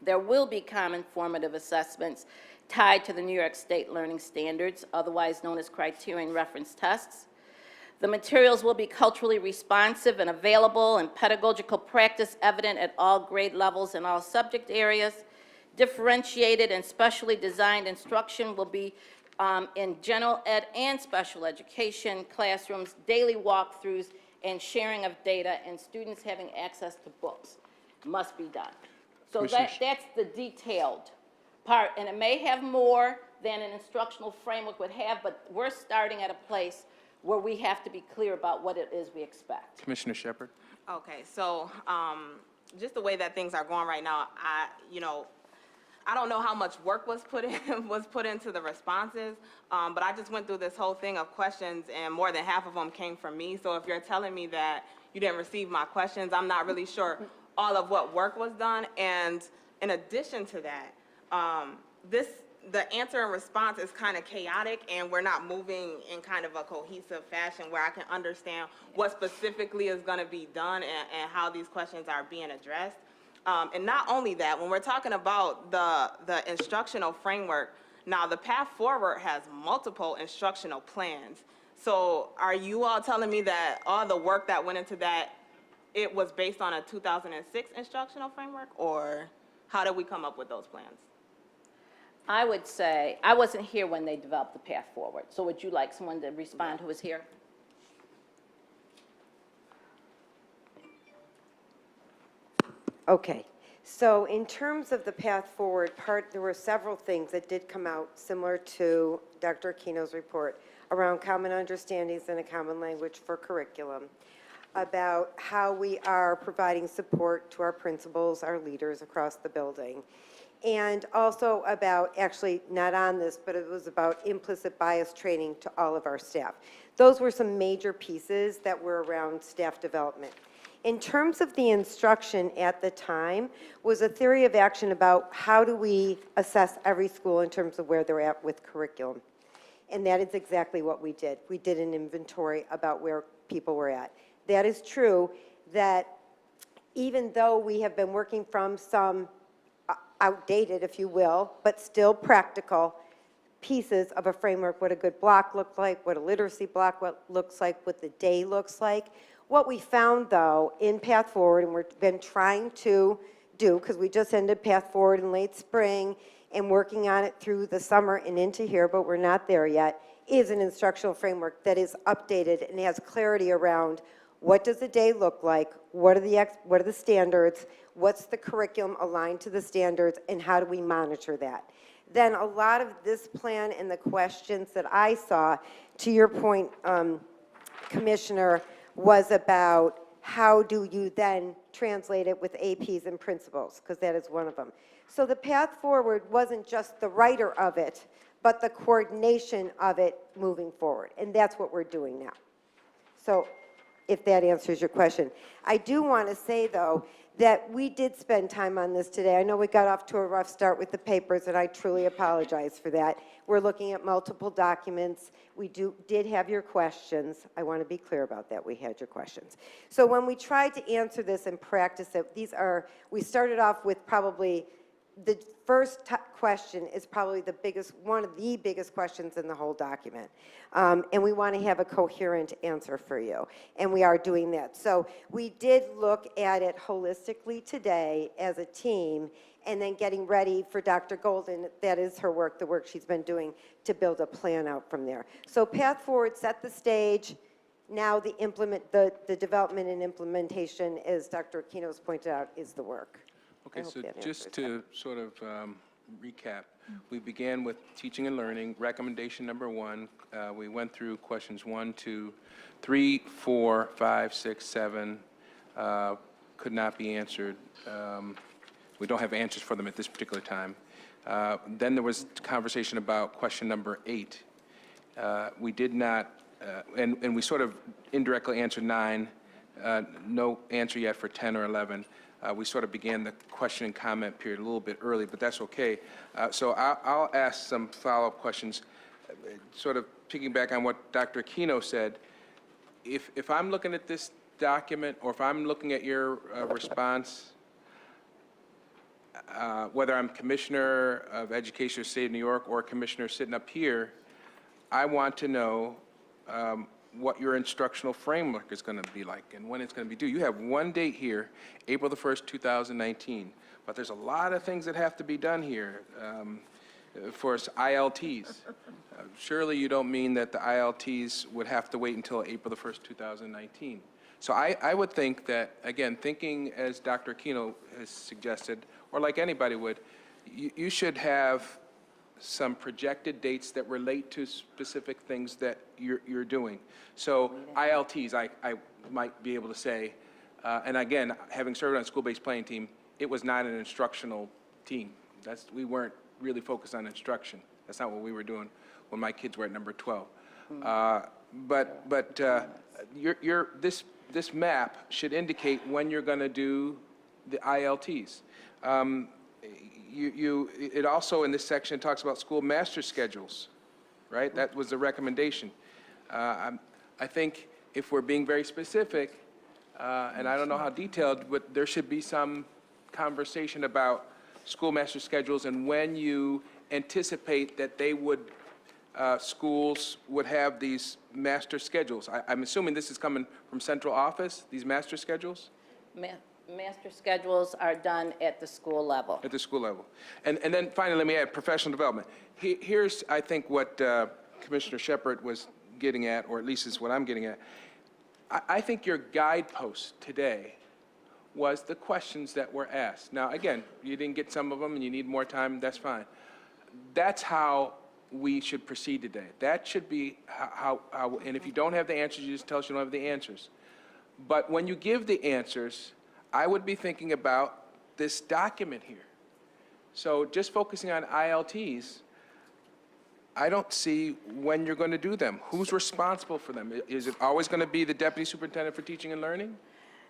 There will be common formative assessments tied to the New York State learning standards, otherwise known as criterion reference tests. The materials will be culturally responsive and available, and pedagogical practice evident at all grade levels and all subject areas. Differentiated and specially designed instruction will be in general ed and special education classrooms, daily walkthroughs, and sharing of data, and students having access to books must be done. So that's the detailed part, and it may have more than an instructional framework would have, but we're starting at a place where we have to be clear about what it is we expect. Commissioner Shepard? Okay, so just the way that things are going right now, I don't know how much work was put into the responses, but I just went through this whole thing of questions, and more than half of them came from me. So if you're telling me that you didn't receive my questions, I'm not really sure all of what work was done. And in addition to that, the answer and response is kind of chaotic, and we're not moving in kind of a cohesive fashion where I can understand what specifically is going to be done and how these questions are being addressed. And not only that, when we're talking about the instructional framework, now the path forward has multiple instructional plans. So are you all telling me that all the work that went into that, it was based on a 2006 instructional framework, or how did we come up with those plans? I would say, I wasn't here when they developed the path forward, so would you like someone to respond who was here? Okay, so in terms of the path forward there were several things that did come out similar to Dr. Aquino's report around common understandings and a common language for curriculum, about how we are providing support to our principals, our leaders across the building, and also about, actually not on this, but it was about implicit bias training to all of our staff. Those were some major pieces that were around staff development. In terms of the instruction at the time, was a theory of action about how do we assess every school in terms of where they're at with curriculum. And that is exactly what we did. We did an inventory about where people were at. That is true that even though we have been working from some outdated, if you will, but still practical pieces of a framework, what a good block looks like, what a literacy block looks like, what the day looks like. What we found, though, in Path Forward, and we've been trying to do, because we just ended Path Forward in late spring and working on it through the summer and into here, but we're not there yet, is an instructional framework that is updated and has clarity around what does a day look like, what are the standards, what's the curriculum aligned to the standards, and how do we monitor that. then a lot of this plan and the questions that I saw, to your point, Commissioner, was about how do you then translate it with APs and principals, because that is one of them. So the path forward wasn't just the writer of it, but the coordination of it moving forward, and that's what we're doing now. So if that answers your question. I do want to say, though, that we did spend time on this today. I know we got off to a rough start with the papers, and I truly apologize for that. We're looking at multiple documents. We did have your questions. I want to be clear about that. We had your questions. So when we tried to answer this and practice it, we started off with probably the first question is probably one of the biggest questions in the whole document. And we want to have a coherent answer for you. And we are doing that. So we did look at it holistically today as a team, and then getting ready for Dr. Golden, that is her work, the work she's been doing, to build a plan out from there. So path forward, set the stage. Now the development and implementation, as Dr. Aquino's pointed out, is the work. Okay, so just to sort of recap, we began with teaching and learning, recommendation number 1. We went through questions 1, 2, 3, 4, 5, 6, 7, could not be answered. We don't have answers for them at this particular time. Then there was conversation about question number 8. We did not, and we sort of indirectly answered 9, no answer yet for 10 or 11. We sort of began the question and comment period a little bit early, but that's okay. So I'll ask some follow-up questions, sort of piggyback on what Dr. Aquino said. If I'm looking at this document, or if I'm looking at your response, whether I'm Commissioner of Education of the State of New York or Commissioner sitting up here, I want to know what your instructional framework is going to be like and when it's going to be due. You have one date here, April the 1st, 2019, but there's a lot of things that have to be done here for ILTs. Surely you don't mean that the ILTs would have to wait until April the 1st, 2019. So I would think that, again, thinking as Dr. Aquino has suggested, or like anybody would, you should have some projected dates that relate to specific things that you're doing. So ILTs, I might be able to say, and again, having served on a school-based planning team, it was not an instructional team. We weren't really focused on instruction. That's not what we were doing when my kids were at number 12. This map should indicate when you're going to do the ILTs. It also, in this section, talks about school master schedules, right? That was the recommendation. I think if we're being very specific, and I don't know how detailed, but there should be some conversation about school master schedules and when you anticipate that schools would have these master schedules. I'm assuming this is coming from central office, these master schedules? Master schedules are done at the school level. At the school level. And then finally, let me add professional development. Here's, I think, what Commissioner Shepard was getting at, or at least is what I'm getting at. I think your guidepost today was the questions that were asked. Now, again, you didn't get some of them and you need more time, that's fine. That's how we should proceed today. That should be how, and if you don't have the answers, you just tell us you don't have the answers. But when you give the answers, I would be thinking about this document here. So just focusing on ILTs, I don't see when you're going to do them. Who's responsible for them? Is it always going to be the Deputy Superintendent for Teaching and Learning?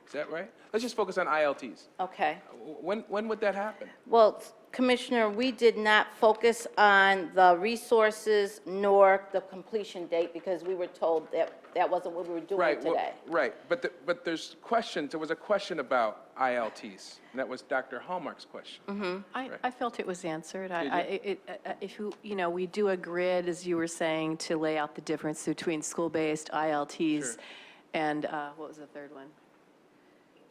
Is that right? Let's just focus on ILTs. Okay. When would that happen? Well, Commissioner, we did not focus on the resources nor the completion date because we were told that that wasn't what we were doing today. Right, but there's questions. There was a question about ILTs, and that was Dr. Hallmark's question. I felt it was answered. Did you? We do a grid, as you were saying, to lay out the difference between school-based ILTs Sure. and, what was the third one?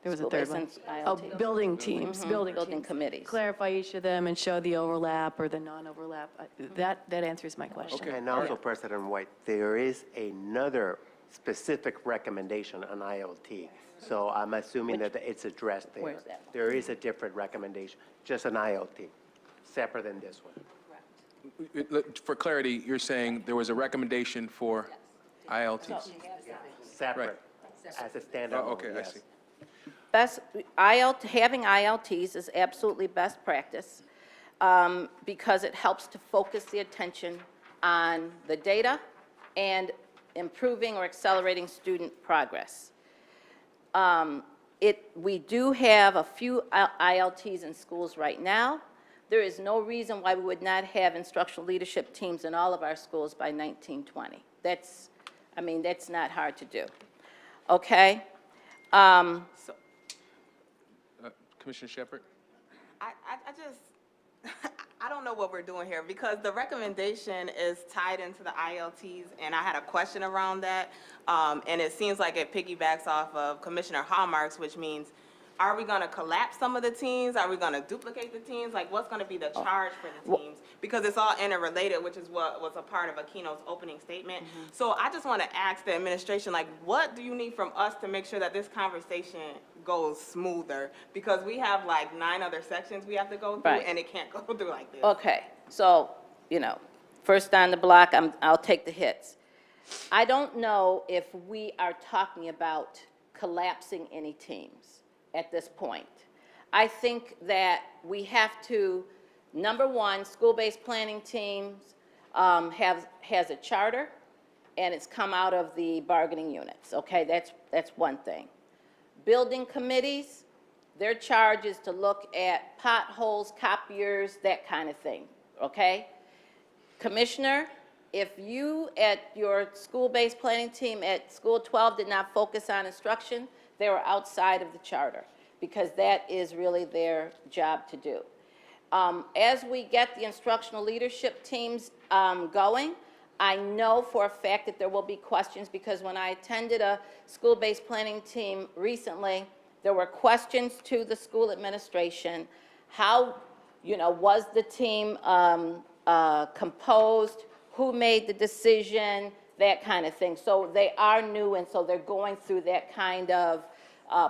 There was a third one. School-based Oh, ILT. building teams, building Building teams. committees. Clarify each of them and show the overlap or the non-overlap. That answers my question. Okay. And also, President White, there is another specific recommendation on ILT. So I'm assuming that it's addressed there. Where's that one? There is a different recommendation, just an ILT, separate than this one. for clarity, you're saying there was a recommendation for ILTs? Separate, as a standalone, Oh, okay, I yes. see. Having ILTs is absolutely best practice because it helps to focus the attention on the data and improving or accelerating student progress. We do have a few ILTs in schools right now. There is no reason why we would not have instructional leadership teams in all of our schools by 1920. That's not hard to do. Okay? Commissioner Shepherd? I just, I don't know what we're doing here, because the recommendation is tied into the ILTs, and I had a question around that, and it seems like it piggybacks off of Commissioner Hallmark's, which means, are we gonna collapse some of the teams? Are we gonna duplicate the teams? Like, what's gonna be the charge for the teams? Because it's all interrelated, which is what was a part of Aquino's opening statement. So I just wanna ask the administration, like, what do you need from us to make sure that this conversation goes smoother? Because we have like 9 other sections we have to go through, Right. and it can't go through like this. Okay, so, first on the block, I'll take the hits. I don't know if we are talking about collapsing any teams at this point. I think that we have to, number one, school-based planning teams has a charter, and it's come out of the bargaining units, okay? That's one thing. Building committees, their charge is to look at potholes, copiers, that kind of thing, okay? Commissioner, if you at your school-based planning team at School 12 did not focus on instruction, they were outside of the charter, because that is really their job to do. As we get the instructional leadership teams going, I know for a fact that there will be questions, because when I attended a school-based planning team recently, there were questions to the school administration. How, was the team composed? Who made the decision? That kind of thing. So they are new, and so they're going through that kind of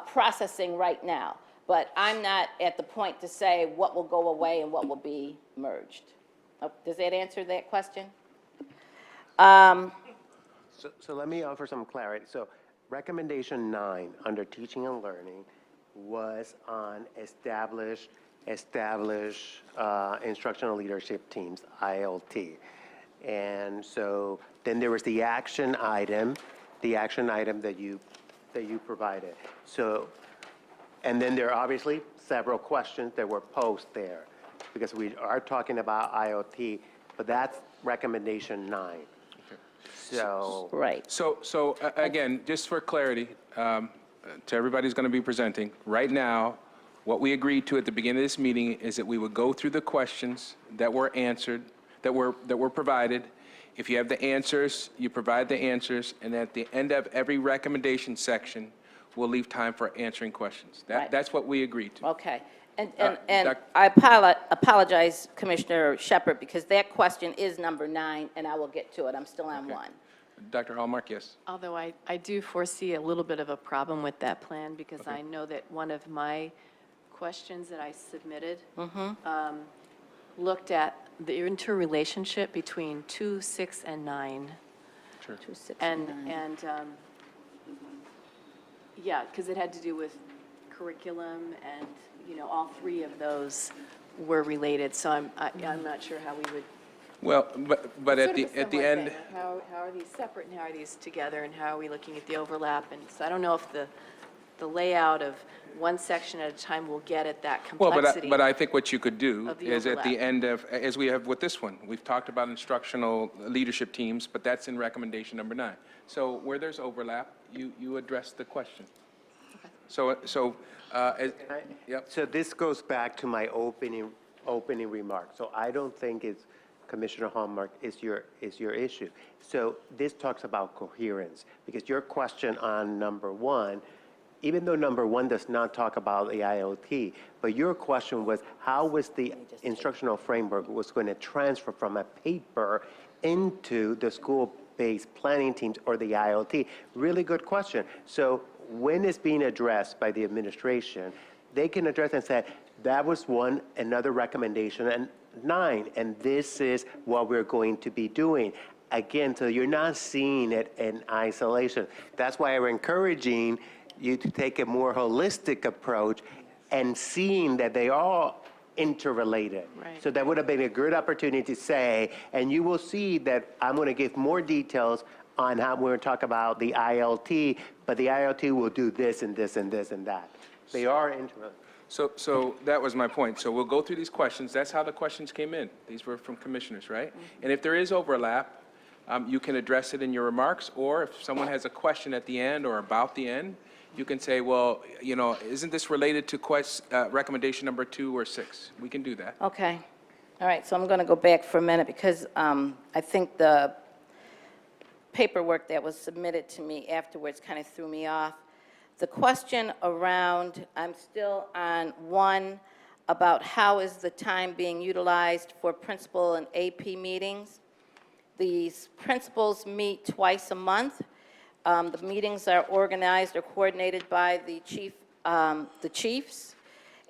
processing right now. But I'm not at the point to say what will go away and what will be merged. Does that answer that question? So let me offer some clarity. So recommendation 9 under teaching and learning was on established instructional leadership teams, ILT. And so then there was the action item that you provided. So, and then there are obviously several questions that were posed there, because we are talking about IoT, but that's recommendation 9. So, Right. So again, just for clarity, to everybody who's going to be presenting, right now, what we agreed to at the beginning of this meeting is that we would go through the questions that were answered, that were provided. If you have the answers, you provide the answers, and at the end of every recommendation section, we'll leave time for answering questions. Right. That's what we agreed to. Okay. And Doc- I apologize, Commissioner Shepherd, because that question is number 9, and I will get to it. I'm still on 1. Dr. Hallmark, yes. Although I do foresee a little bit of a problem with that plan, because I know that one of my questions that I submitted looked at the interrelationship between 2, 6, and 9. Sure. 2, 6, And, 9. yeah, because it had to do with curriculum, and, all 3 of those were related. So I'm not sure how we would. Well, but at Sort the of a at the similar end, thing. How are these separate and how are these together, and how are we looking at the overlap? And so I don't know if the layout of one section at a time will get at that well, complexity. but I think what you could do of the is at the overlap. end of, as we have with this one, we've talked about instructional leadership teams, but that's in recommendation number 9. So where there's overlap, you address the question. So, yep. so this goes back to my opening remark. So I don't think it's Commissioner Hallmark is your issue. So this talks about coherence, because your question on number 1, even though number 1 does not talk about the IoT, but your question was how was the instructional framework was going to transfer from a paper into the school-based planning teams or the IoT? Really good question. So when it's being addressed by the administration, they can address and say, that was another recommendation, and 9, and this is what we're going to be doing. Again, so you're not seeing it in isolation. That's why we're encouraging you to take a more holistic approach and seeing that they are interrelated. Right. So that would have been a good opportunity to say, and you will see that I'm going to give more details on how we're going to talk about the ILT, but the ILT will do this and this and this and that. They are interrelated. So that was my point. So we'll go through these questions. That's how the questions came in. These were from commissioners, right? And if there is overlap, you can address it in your remarks, or if someone has a question at the end or about the end, you can say, well, you know, isn't this related to recommendation number 2 or 6? We can do that. Okay. All right, so I'm going to go back for a minute because I think the paperwork that was submitted to me afterwards kind of threw me off. The question around, I'm still on 1 about how is the time being utilized for principal and AP meetings. These principals meet twice a month. The meetings are organized or coordinated by the chiefs,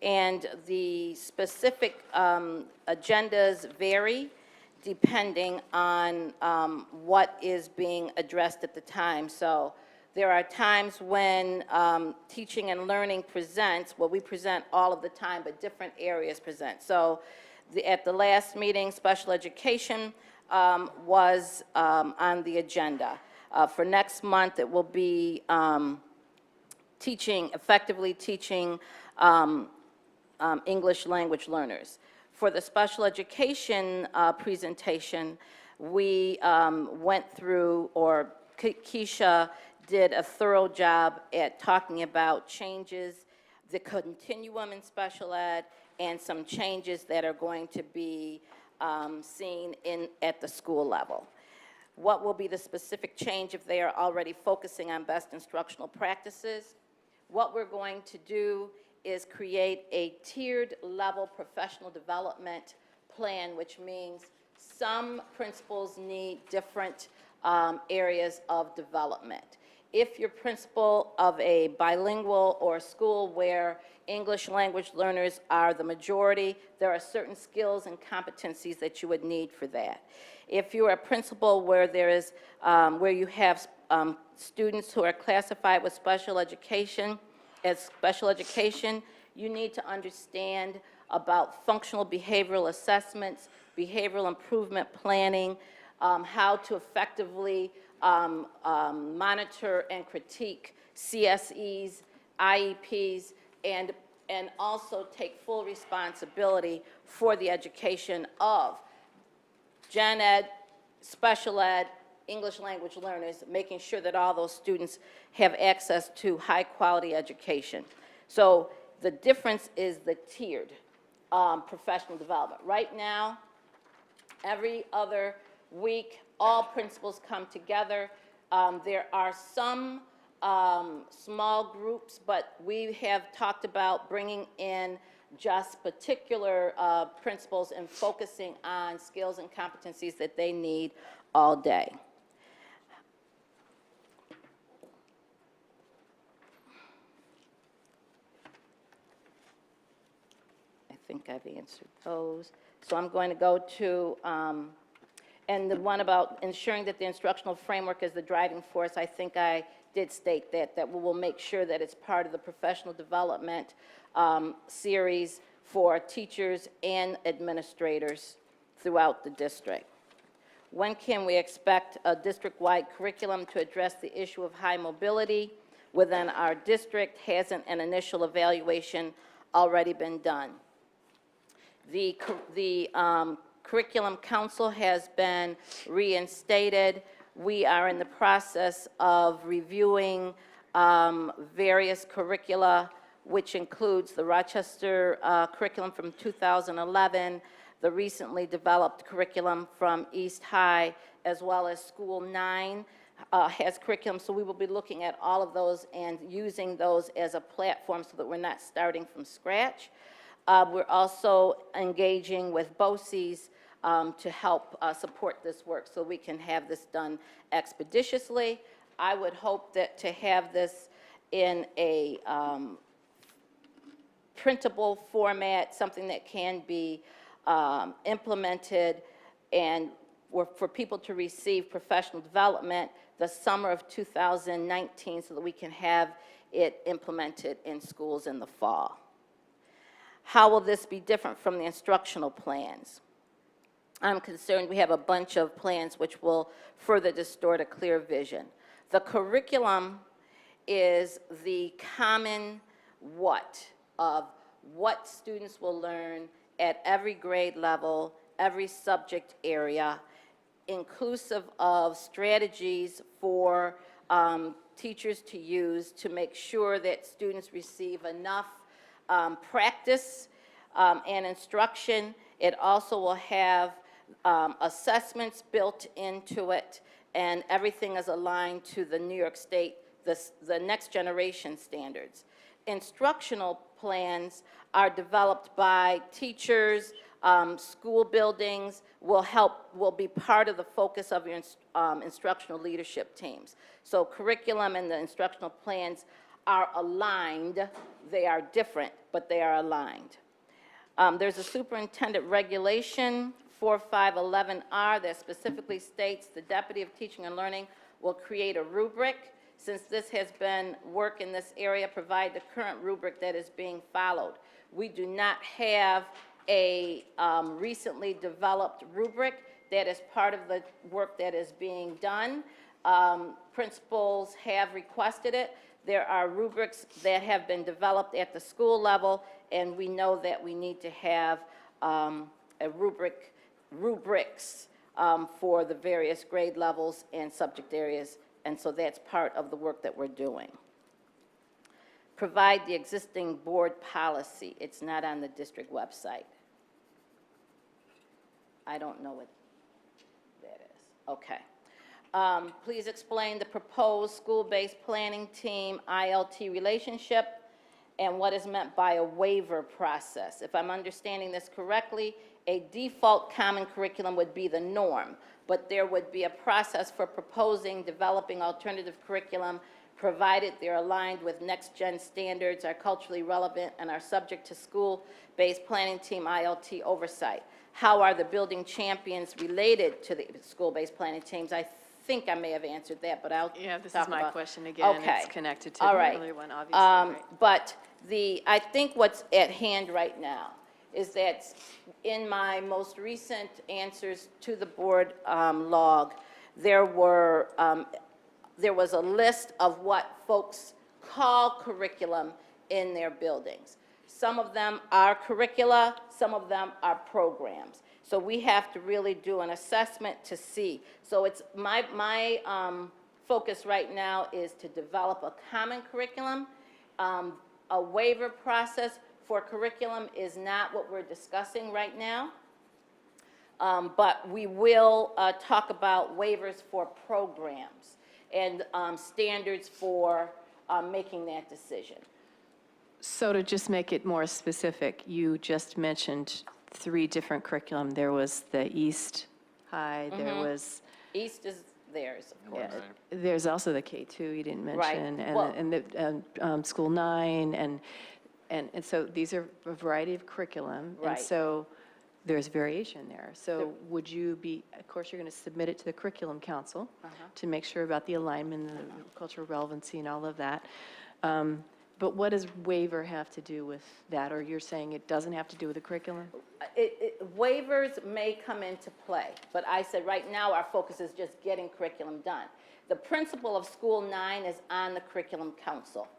and the specific agendas vary depending on what is being addressed at the time. So there are times when teaching and learning presents, well, we present all of the time, but different areas present. So at the last meeting, special education was on the agenda. For next month, it will be effectively teaching English language learners. For the special education presentation, we went through, or Keisha did a thorough job at talking about changes, the continuum in special ed, and some changes that are going to be seen at the school level. What will be the specific change if they are already focusing on best instructional practices? What we're going to do is create a tiered level professional development plan, which means some principals need different areas of development. If you're principal of a bilingual or school where English language learners are the majority, there are certain skills and competencies that you would need for that. If you're a principal where where you have students who are classified with special education, you need to understand about functional behavioral assessments, behavioral improvement planning, how to effectively monitor and critique CSEs, IEPs, and also take full responsibility for the education of gen ed, special ed, English language learners, making sure that all those students have access to high-quality education. So the difference is the tiered professional development. Right now, every other week, all principals come together. There are some small groups, but we have talked about bringing in just particular principals and focusing on skills and competencies that they need all day. I think I've answered those. So I'm going to go to, and the one about ensuring that the instructional framework is the driving force, I think I did state that we will make sure that it's part of the professional development series for teachers and administrators throughout the district. When can we expect a district-wide curriculum to address the issue of high mobility within our district? Hasn't an initial evaluation already been done? The Curriculum Council has been reinstated. We are in the process of reviewing various curricula, which includes the Rochester curriculum from 2011, the recently developed curriculum from East High, as well as School 9 has curriculum. So we will be looking at all of those and using those as a platform so that we're not starting from scratch. We're also engaging with BOCES to help support this work so we can have this done expeditiously. I would hope that to have this in a printable format, something that can be implemented and for people to receive professional development the summer of 2019 so that we can have it implemented in schools in the fall. How will this be different from the instructional plans? I'm concerned we have a bunch of plans which will further distort a clear vision. The curriculum is the common what of what students will learn at every grade level, every subject area, inclusive of strategies for teachers to use to make sure that students receive enough practice and instruction. It also will have assessments built into it, and everything is aligned to the New York State, the next generation standards. Instructional plans are developed by teachers, school buildings, will be part of the focus of your instructional leadership teams. So curriculum and the instructional plans are aligned. They are different, but they are aligned. There's a superintendent regulation 4511R that specifically states the Deputy of Teaching and Learning will create a rubric. Since this has been work in this area, provide the current rubric that is being followed. We do not have a recently developed rubric that is part of the work that is being done. Principals have requested it. There are rubrics that have been developed at the school level, and we know that we need to have a rubrics for the various grade levels and subject areas, and so that's part of the work that we're doing. Provide the existing board policy. It's not on the district website. I don't know what that is. Okay. Please explain the proposed school-based planning team ILT relationship and what is meant by a waiver process. If I'm understanding this correctly, a default common curriculum would be the norm, but there would be a process for proposing, developing alternative curriculum, provided they're aligned with next-gen standards, are culturally relevant, and are subject to school-based planning team ILT oversight. How are the building champions related to the school-based planning teams? I think I may have answered that, but I'll talk about. Yeah, this is my question again. Okay. It's connected to All the right. earlier one, obviously. Right. But I think what's at hand right now is that in my most recent answers to the board log, there was a list of what folks call curriculum in their buildings. Some of them are curricula, some of them are programs. So we have to really do an assessment to see. So it's my focus right now is to develop a common curriculum. A waiver process for curriculum is not what we're discussing right now. But we will talk about waivers for programs and standards for making that decision. So to just make it more specific, you just mentioned 3 different curriculum. There was the East High, there was... East is theirs, of course. There's also the K2 you didn't Right. mention, Well- and the School 9, and so these are a variety of curriculum. Right. And so there's variation there. So would you be, of course, you're going to submit it to the Curriculum Council to make sure about the alignment and the cultural relevancy and all of that. But what does waiver have to do with that? Or you're saying it doesn't have to do with the curriculum? Waivers may come into play, but I said right now our focus is just getting curriculum done. The principal of School 9 is on the Curriculum Council.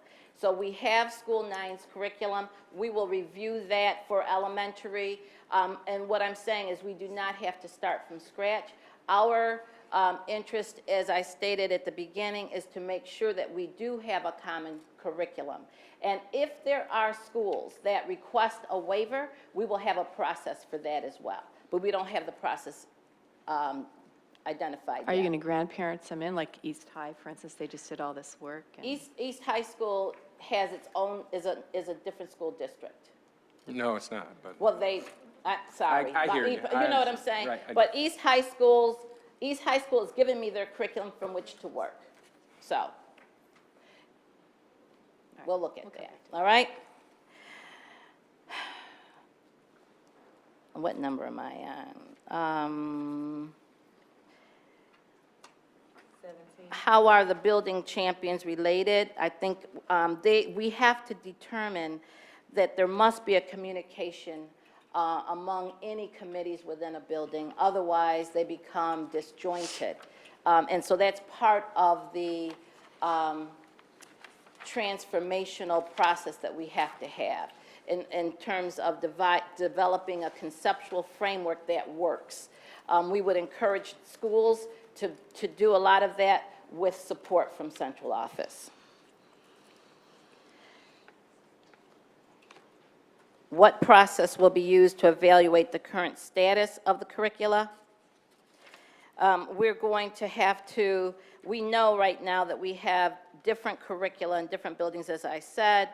So we have School 9's curriculum. We will review that for elementary. And what I'm saying is we do not have to start from scratch. Our interest, as I stated at the beginning, is to make sure that we do have a common curriculum. And if there are schools that request a waiver, we will have a process for that as well. But we don't have the process identified yet. Are you going to grandparent them in, like East High, for instance? They just did all this work. And East High School has its own, is a different school district. No, it's not, but Well, sorry. I hear you. You know what I'm saying? Right, But East High School is giving me their curriculum from which to work. So, we'll look at that, all right? what number am I on? 17. How are the building champions related? I think we have to determine that there must be a communication among any committees within a building, otherwise they become disjointed. And so that's part of the transformational process that we have to have in terms of developing a conceptual framework that works. We would encourage schools to do a lot of that with support from central office. What process will be used to evaluate the current status of the curricula? We're going to have to, we know right now that we have different curricula in different buildings, as I said,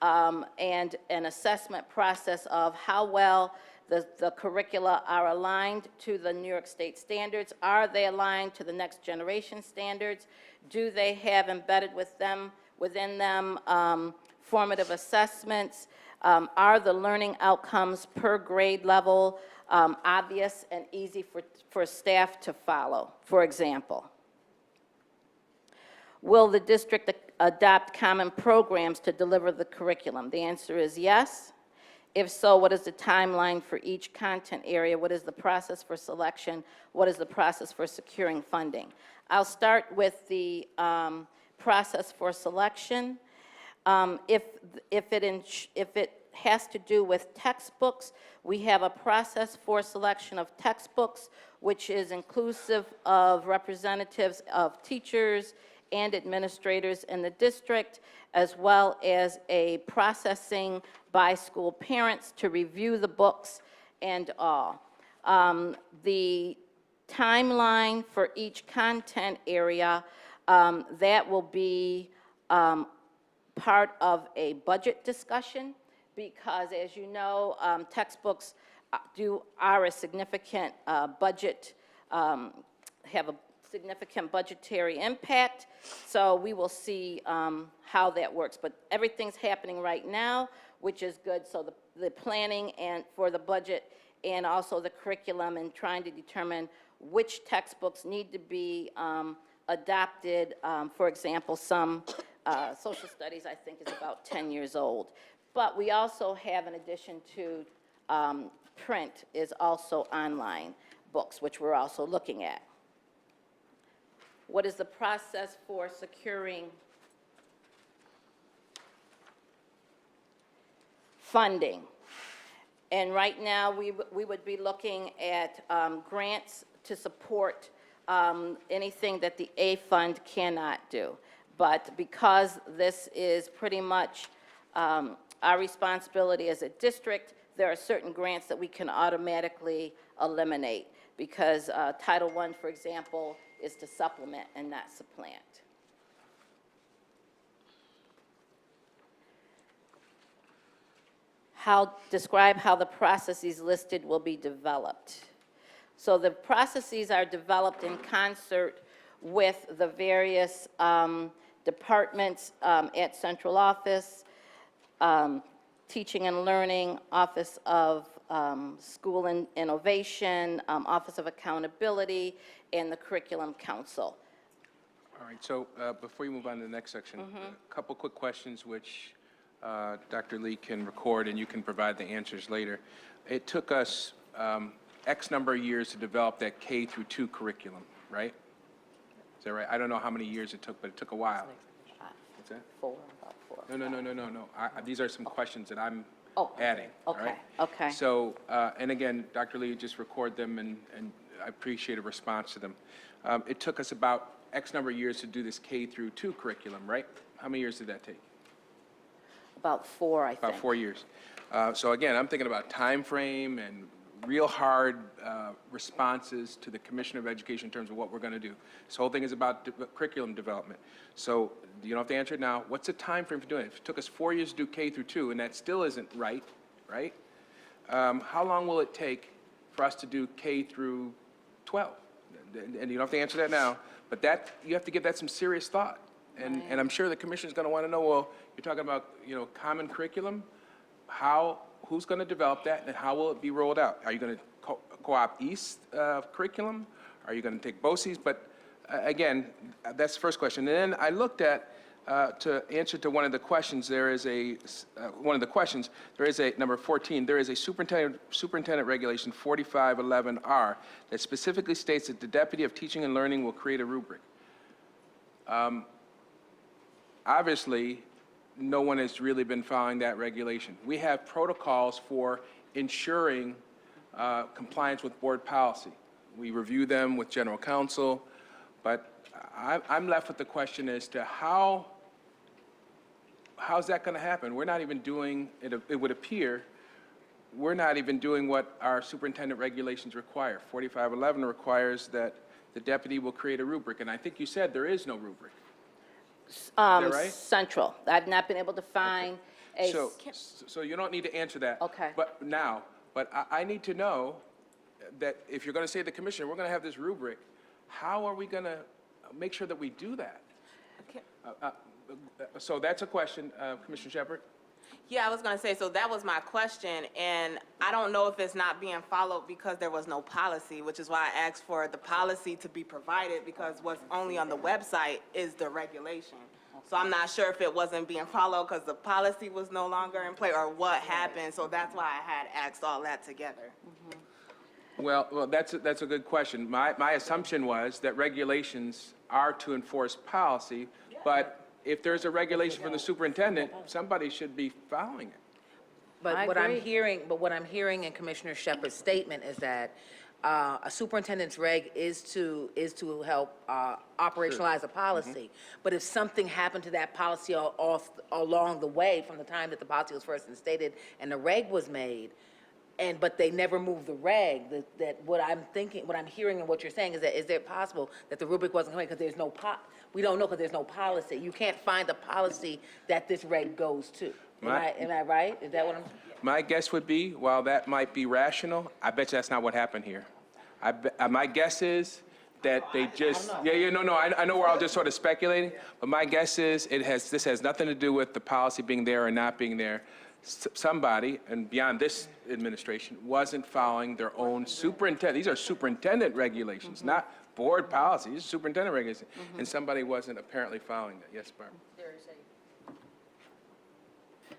and an assessment process of how well the curricula are aligned to the New York State standards. Are they aligned to the next generation standards? Do they have embedded within them formative assessments? Are the learning outcomes per grade level obvious and easy for staff to follow, for example? Will the district adopt common programs to deliver the curriculum? The answer is yes. If so, what is the timeline for each content area? What is the process for selection? What is the process for securing funding? I'll start with the process for selection. If it has to do with textbooks, we have a process for selection of textbooks, which is inclusive of representatives of teachers and administrators in the district, as well as a processing by school parents to review the books and all. The timeline for each content area, that will be part of a budget discussion, because as you know, textbooks are a significant budget, have a significant budgetary impact, so we will see how that works. But everything's happening right now, which is good, so the planning and for the budget and also the curriculum and trying to determine which textbooks need to be adopted. For example, some social studies, I think, is about 10 years old. But we also have, in addition to print, is also online books, which we're also looking at. What is the process for securing funding? And right now, we would be looking at grants to support anything that the A fund cannot do. But because this is pretty much our responsibility as a district, there are certain grants that we can automatically eliminate, because Title I, for example, is to supplement and not supplant. Describe how the processes listed will be developed. So the processes are developed in concert with the various departments at central office, teaching and learning, Office of School and Innovation, Office of Accountability, and the Curriculum Council. All right, so before you move on to the next section, a couple quick questions which Dr. Lee can record and you can provide the answers later. It took us X number of years to develop that K through 2 curriculum, right? Is that right? I don't know how many years it took, but it took a while. What's that? About four. No. These are some questions that I'm Oh, adding, all okay, right? okay. So, and again, Dr. Lee, just record them, and I appreciate a response to them. It took us about X number of years to do this K through 2 curriculum, right? How many years did that take? About 4, I think. About 4 years. So again, I'm thinking about time frame and real hard responses to the Commissioner of Education in terms of what we're going to do. This whole thing is about curriculum development. So you don't have to answer it now. What's the time frame for doing it? If it took us 4 years to do K through 2, and that still isn't right? How long will it take for us to do K through 12? And you don't have to answer that now, but that, you have to give that some serious thought. And I'm sure the Commissioner's going to want to know, well, you're talking about, common curriculum. How who's going to develop that, and how will it be rolled out? Are you going to co-opt East curriculum? Are you going to take BOCES? But again, that's the first question. And then I looked at, to answer to one of the questions, there is a, number 14, there is a superintendent regulation 4511R that specifically states that the Deputy of Teaching and Learning will create a rubric. Obviously, no one has really been following that regulation. We have protocols for ensuring compliance with board policy. We review them with general counsel, but I'm left with the question as to how's that going to happen? We're not even doing, it would appear, we're not even doing what our superintendent regulations require. 4511 requires that the deputy will create a rubric, and I think you said there is no rubric. Is that right? Central. I've not been able to find a. So you don't need to answer that. Okay. But I need to know that if you're going to say to the commissioner, we're going to have this rubric, how are we going to make sure that we do that? So that's a question, Commissioner Shepard. Yeah, I was going to say, so that was my question, and I don't know if it's not being followed because there was no policy, which is why I asked for the policy to be provided, because what's only on the website is the regulation. So I'm not sure if it wasn't being followed because the policy was no longer in play or what happened, so that's why I had asked all that together. Well, that's a good question. My assumption was that regulations are to enforce policy, but if there's a regulation from the superintendent, somebody should be following it. But what I'm hearing in Commissioner Shepard's statement is that a superintendent's reg is to help operationalize a policy. But if something happened to that policy along the way from the time that the policy was first instated and the reg was made, but they never moved the reg, that what I'm hearing and what you're saying is that, is it possible that the rubric wasn't coming because there's no we don't know because there's no policy. You can't find the policy that this reg goes to. Am I right? Is that what I'm? My guess would be, while that might be rational, I bet you that's not what happened here. My guess is that they just, I know we're all just sort of speculating, but my guess is this has nothing to do with the policy being there or not being there. Somebody, and beyond this administration, wasn't following their own superintendent. These are superintendent regulations, not board policies. These are superintendent regulations. And somebody wasn't apparently following that. Yes, Barbara?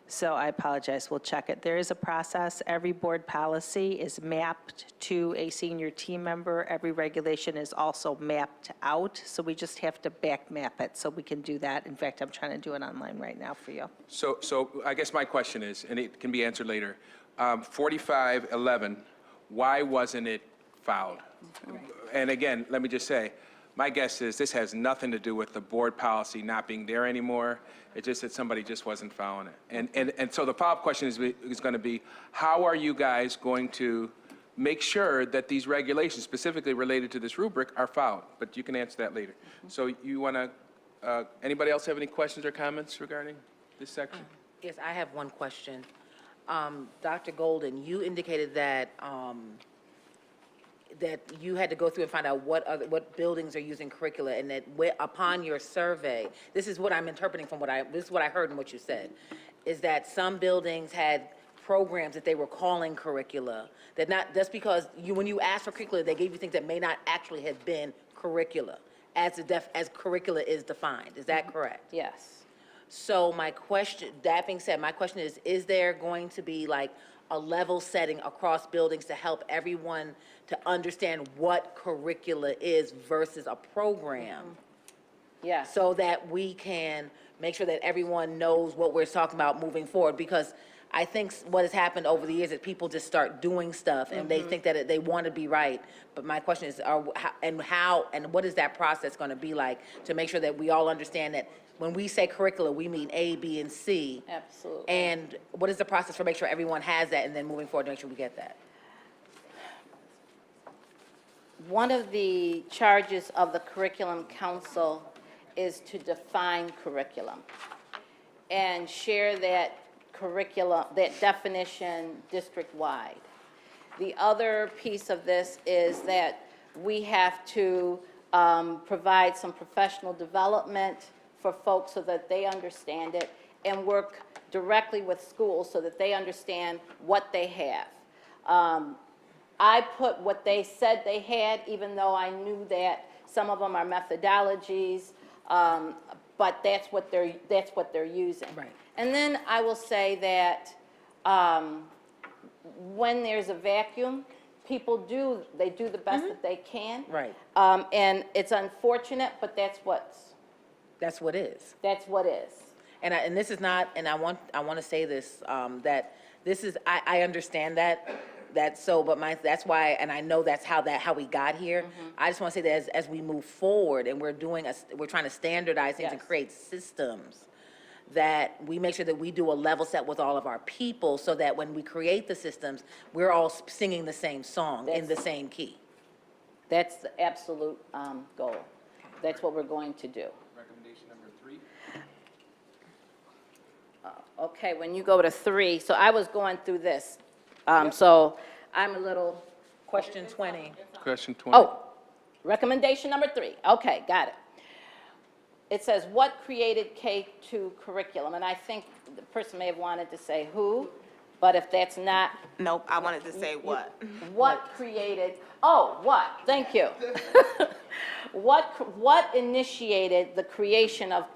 So I apologize, we'll check it. There is a process. Every board policy is mapped to a senior team member. Every regulation is also mapped out, so we just have to back map it, so we can do that. In fact, I'm trying to do it online right now for you. So I guess my question is, and it can be answered later, 4511, why wasn't it followed? And again, let me just say, my guess is this has nothing to do with the board policy not being there anymore. It's just that somebody just wasn't following it. And so the follow-up question is going to be, how are you guys going to make sure that these regulations specifically related to this rubric are followed? But you can answer that later. So you want to, anybody else have any questions or comments regarding this section? Yes, I have one question. Dr. Golden, you indicated that that you had to go through and find out what buildings are using curricula, and that upon your survey, this is what I'm interpreting from this is what I heard and what you said, is that some buildings had programs that they were calling curricula, that not just because when you asked for curricula, they gave you things that may not actually have been curricula, as curricula is defined. Is that correct? Yes. So that being said, my question is there going to be like a level setting across buildings to help everyone to understand what curricula is versus a program? Yeah. So that we can make sure that everyone knows what we're talking about moving forward? Because I think what has happened over the years is people just start doing stuff and they think that they want to be right. But my question is, what is that process going to be like to make sure that we all understand that when we say curricula, we mean A, B, and C? Absolutely. And what is the process for make sure everyone has that, and then moving forward to make sure we get that? One of the charges of the Curriculum Council is to define curriculum and share that curriculum, that definition district-wide. The other piece of this is that we have to provide some professional development for folks so that they understand it and work directly with schools so that they understand what they have. I put what they said they had, even though I knew that some of them are methodologies, but that's what they're using. Right. And then I will say that when there's a vacuum, people do the best that they can. Right. And it's unfortunate, but that's what is. And this is not, and I want to say this, that this is, I understand that so, but that's why, and I know that's how we got here. I just want to say that as we move forward and we're trying to standardize things and Yes. create systems, that we make sure that we do a level set with all of our people so that when we create the systems, we're all singing the same song in the same key. That's the absolute goal. That's what we're going to do. Recommendation number 3. Okay, when you go to 3, so I was going through this. So I'm a little, Question 20. Question 20. oh, recommendation number 3. Okay, got it. It says, what created K-2 curriculum? And I think the person may have wanted to say who, but if that's not, Nope, I wanted to say what. what created, what, thank you. What initiated the creation of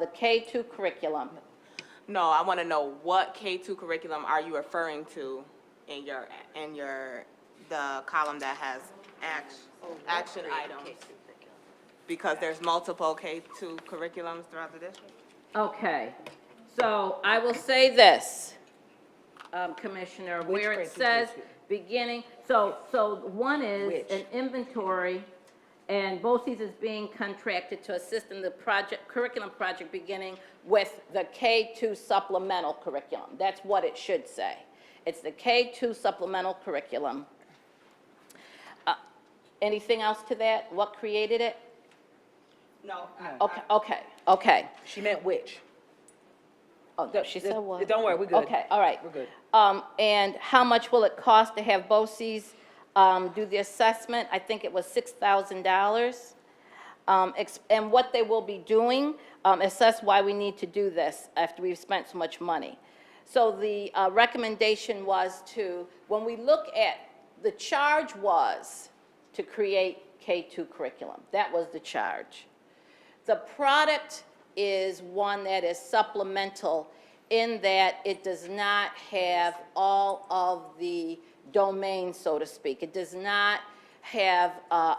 the K-2 curriculum? No, I want to know what K-2 curriculum are you referring to in the column that has action items? Because there's multiple K-2 curriculums throughout the district? Okay, so I will say this, Commissioner, where it grade says teachers? beginning, so one is Which? an inventory, and BOCES is being contracted to assist in the curriculum project beginning with the K-2 supplemental curriculum. That's what it should say. It's the K-2 supplemental curriculum. Anything else to that? What created it? No. Okay. She meant which? Oh, she said what? Don't worry, we're good. Okay, all right. We're good. And how much will it cost to have BOCES do the assessment? I think it was $6,000. And what they will be doing, assess why we need to do this after we've spent so much money. So the recommendation was when we look at, the charge was to create K-2 curriculum. That was the charge. The product is one that is supplemental in that it does not have all of the domains, so to speak. It does not have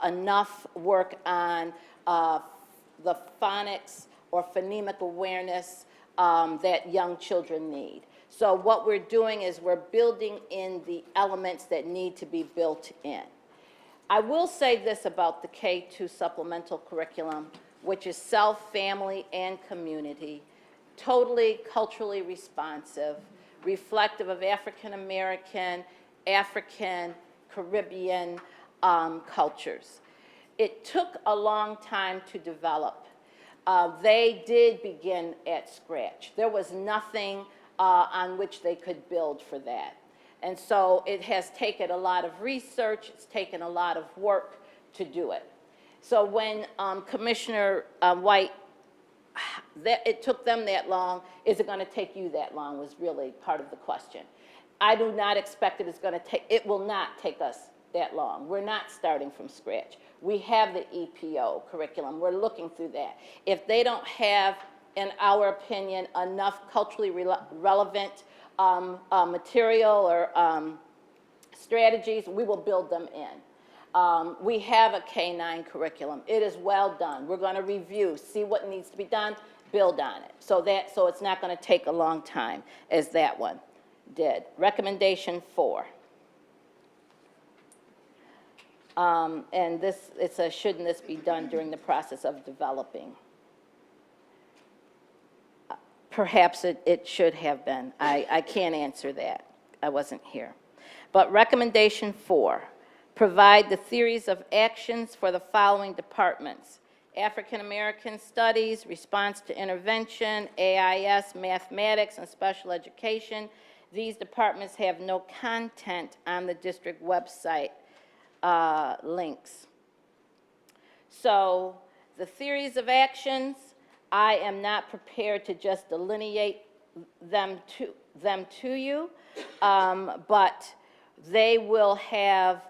enough work on the phonics or phonemic awareness that young children need. So what we're doing is we're building in the elements that need to be built in. I will say this about the K-2 supplemental curriculum, which is self, family, and community, totally culturally responsive, reflective of African American, African, Caribbean cultures. It took a long time to develop. They did begin at scratch. There was nothing on which they could build for that. And so it has taken a lot of research, it's taken a lot of work to do it. So when Commissioner White, it took them that long, is it going to take you that long was really part of the question. I do not expect it will not take us that long. We're not starting from scratch. We have the EPO curriculum. We're looking through that. If they don't have, in our opinion, enough culturally relevant material or strategies, we will build them in. We have a K-9 curriculum. It is well done. We're going to review, see what needs to be done, build on it. So it's not going to take a long time as that one did. Recommendation 4. And it says, shouldn't this be done during the process of developing? Perhaps it should have been. I can't answer that. I wasn't here. But recommendation 4, provide the theories of actions for the following departments: African American Studies, Response to Intervention, AIS, Mathematics, and Special Education. These departments have no content on the district website links. So the theories of actions, I am not prepared to just delineate them to you, but they will have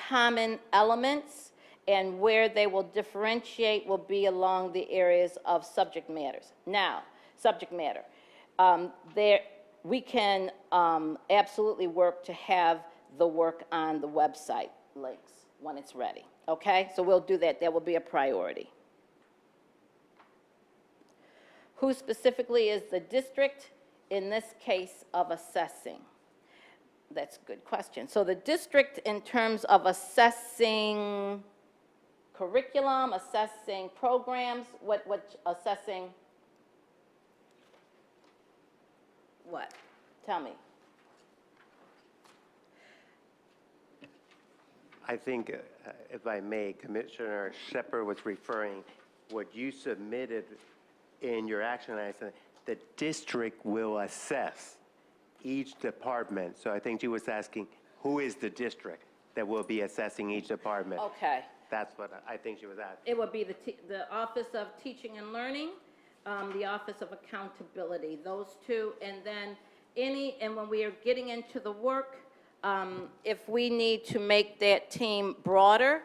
common elements, and where they will differentiate will be along the areas of subject matters. Now, subject matter. We can absolutely work to have the work on the website links when it's ready, okay? So we'll do that. That will be a priority. Who specifically is the district in this case of assessing? That's a good question. So the district in terms of assessing curriculum, assessing programs, what assessing what? Tell me. I think, if I may, Commissioner Shepherd was referring, what you submitted in your action item, the district will assess each department. So I think she was asking, who is the district that will be assessing each department? Okay. That's what I think she was asking. It would be the Office of Teaching and Learning, the Office of Accountability, those two, and then and when we are getting into the work, if we need to make that team broader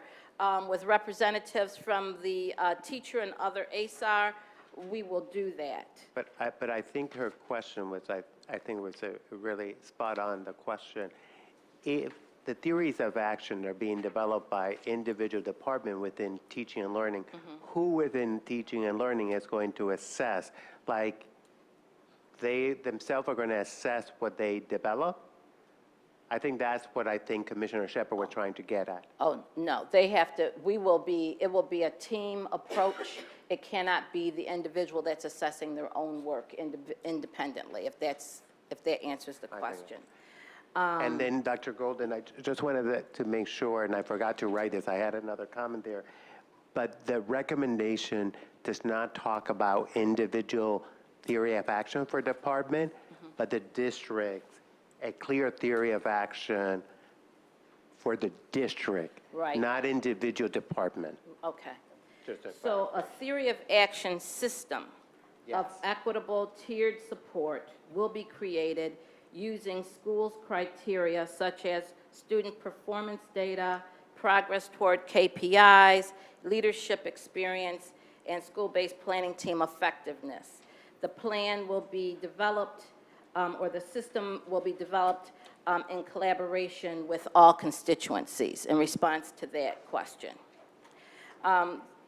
with representatives from the teacher and other ASAR, we will do that. But I think her question was, I think was a really spot on the question. If the theories of action are being developed by individual department within teaching and learning, who within teaching and learning is going to assess? Like, they themselves are going to assess what they develop? I think that's what I think Commissioner Shepherd was trying to get at. Oh, no, they have to, it will be a team approach. It cannot be the individual that's assessing their own work independently, if that answers the question. And then, Dr. Golden, I just wanted to make sure, and I forgot to write this, I had another comment there, but the recommendation does not talk about individual theory of action for department, but the district, a clear theory of action for the district, Right. not individual department. Okay. Just a- So a theory of action system of Yes. equitable tiered support will be created using schools' criteria such as student performance data, progress toward KPIs, leadership experience, and school-based planning team effectiveness. The plan will be developed, or the system will be developed in collaboration with all constituencies in response to that question.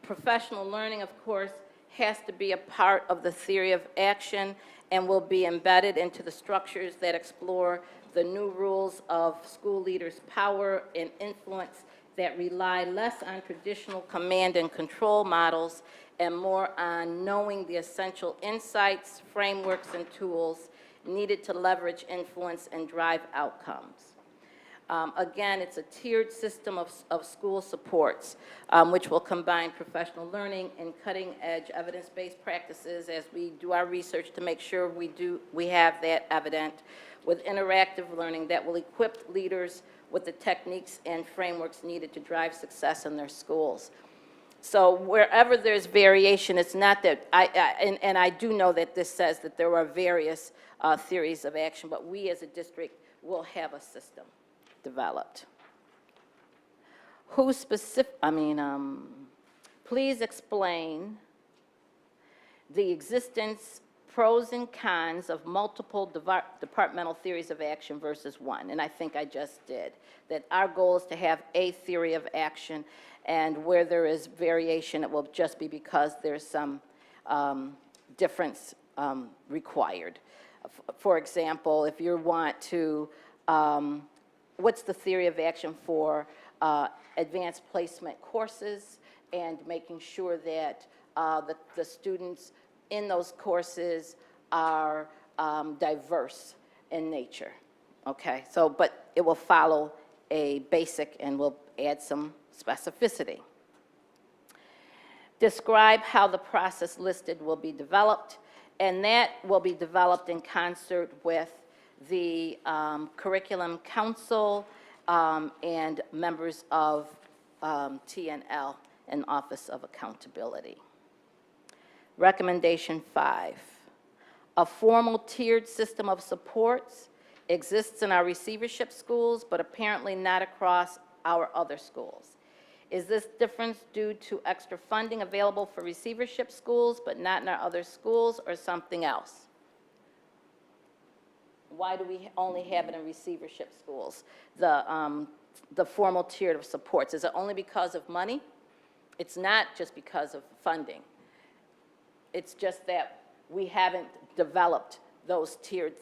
Professional learning, of course, has to be a part of the theory of action and will be embedded into the structures that explore the new rules of school leaders' power and influence that rely less on traditional command and control models and more on knowing the essential insights, frameworks, and tools needed to leverage influence and drive outcomes. Again, it's a tiered system of school supports, which will combine professional learning and cutting-edge evidence-based practices as we do our research to make sure we have that evident, with interactive learning that will equip leaders with the techniques and frameworks needed to drive success in their schools. So wherever there's variation, it's not that, and I do know that this says that there are various theories of action, but we as a district will have a system developed. Please explain the existence, pros and cons of multiple departmental theories of action versus one. And I think I just did. That our goal is to have a theory of action, and where there is variation, it will just be because there's some difference required. For example, if you want to, what's the theory of action for advanced placement courses and making sure that the students in those courses are diverse in nature, okay? So, but it will follow a basic and will add some specificity. Describe how the process listed will be developed, and that will be developed in concert with the Curriculum Council and members of TNL and Office of Accountability. Recommendation 5, A formal tiered system of supports exists in our receivership schools, but apparently not across our other schools. Is this difference due to extra funding available for receivership schools, but not in our other schools, or something else? Why do we only have it in receivership schools, the formal tier of supports? Is it only because of money? It's not just because of funding. It's just that we haven't developed those tiered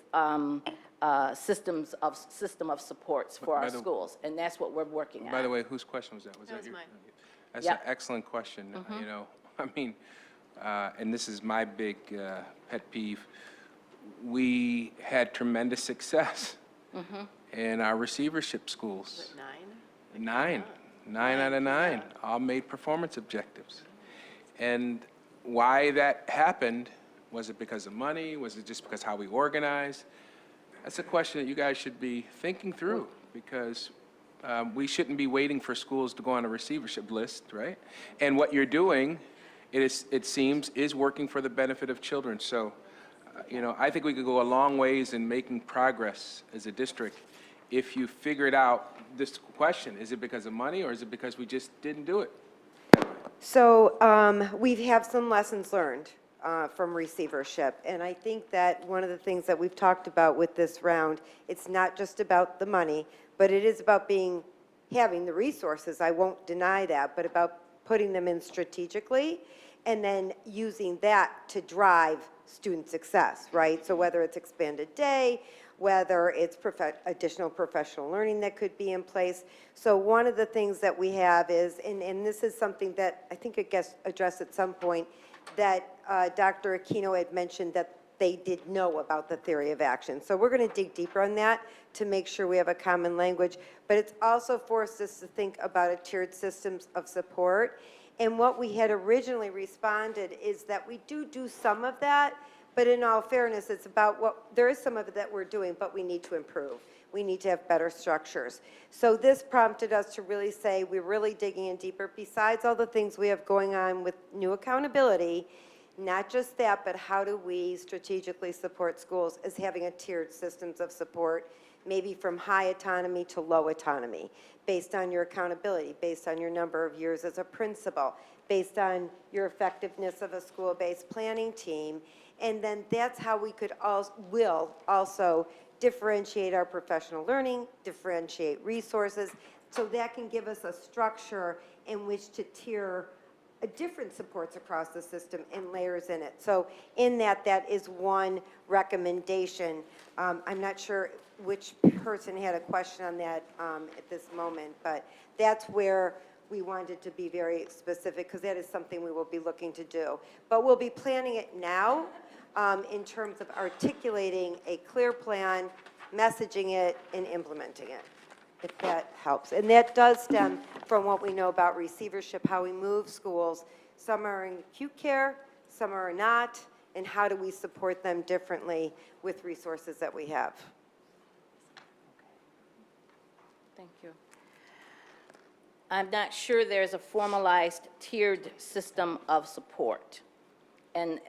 system of supports for our schools, and that's what we're working on. By the way, whose question was that? Was that was your? mine. That's an Yep. excellent question, you know. I mean, and this is my big pet peeve. We had tremendous success in our receivership schools. 9 out of 9, all made performance objectives. And why that happened, was it because of money? Was it just because how we organized? That's a question that you guys should be thinking through, because we shouldn't be waiting for schools to go on a receivership list, right? And what you're doing, it seems, is working for the benefit of children. So, you know, I think we could go a long ways in making progress as a district if you figured out this question. Is it because of money, or is it because we just didn't do it? So we have some lessons learned from receivership, and I think that one of the things that we've talked about with this round, it's not just about the money, but it is about having the resources, I won't deny that, but about putting them in strategically, and then using that to drive student success, right? So whether it's expanded day, whether it's additional professional learning that could be in place. So one of the things that we have is, and this is something that I think it gets addressed at some point, that Dr. Aquino had mentioned that they did know about the theory of action. So we're going to dig deeper on that to make sure we have a common language. But it's also forced us to think about a tiered systems of support. And what we had originally responded is that we do some of that, but in all fairness, it's about there is some of it that we're doing, but we need to improve. We need to have better structures. So this prompted us to really say we're really digging in deeper. Besides all the things we have going on with new accountability, not just that, but how do we strategically support schools as having a tiered systems of support, maybe from high autonomy to low autonomy, based on your accountability, based on your number of years as a principal, based on your effectiveness of a school-based planning team. And then that's how we will also differentiate our professional learning, differentiate resources, so that can give us a structure in which to tier different supports across the system and layers in it. So in that is one recommendation. I'm not sure which person had a question on that at this moment, but that's where we wanted to be very specific, because that is something we will be looking to do. But we'll be planning it now in terms of articulating a clear plan, messaging it, and implementing it, if that helps. And that does stem from what we know about receivership, how we move schools. Some are in acute care, some are not, and how do we support them differently with resources that we have. Thank you. I'm not sure there's a formalized tiered system of support. And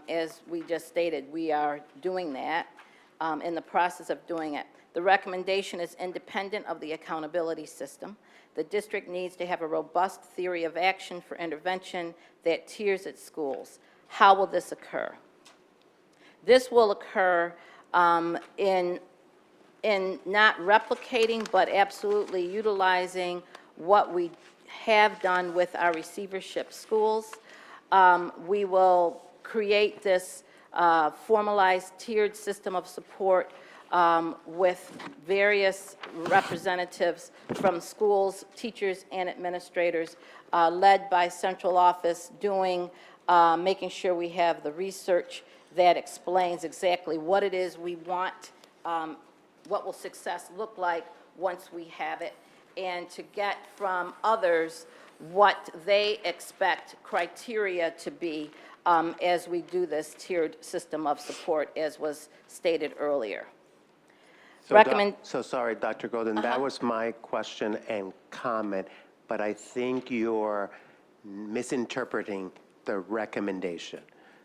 as we just stated, we are doing that, in the process of doing it. The recommendation is independent of the accountability system. The district needs to have a robust theory of action for intervention that tiers its schools. How will this occur? This will occur in not replicating, but absolutely utilizing what we have done with our receivership schools. We will create this formalized tiered system of support with various representatives from schools, teachers, and administrators, led by central office, making sure we have the research that explains exactly what it is we want, what will success look like once we have it, and to get from others what they expect criteria to be as we do this tiered system of support, as was stated earlier. So sorry, Dr. Golden, that was my question and comment, but I think you're misinterpreting the recommendation.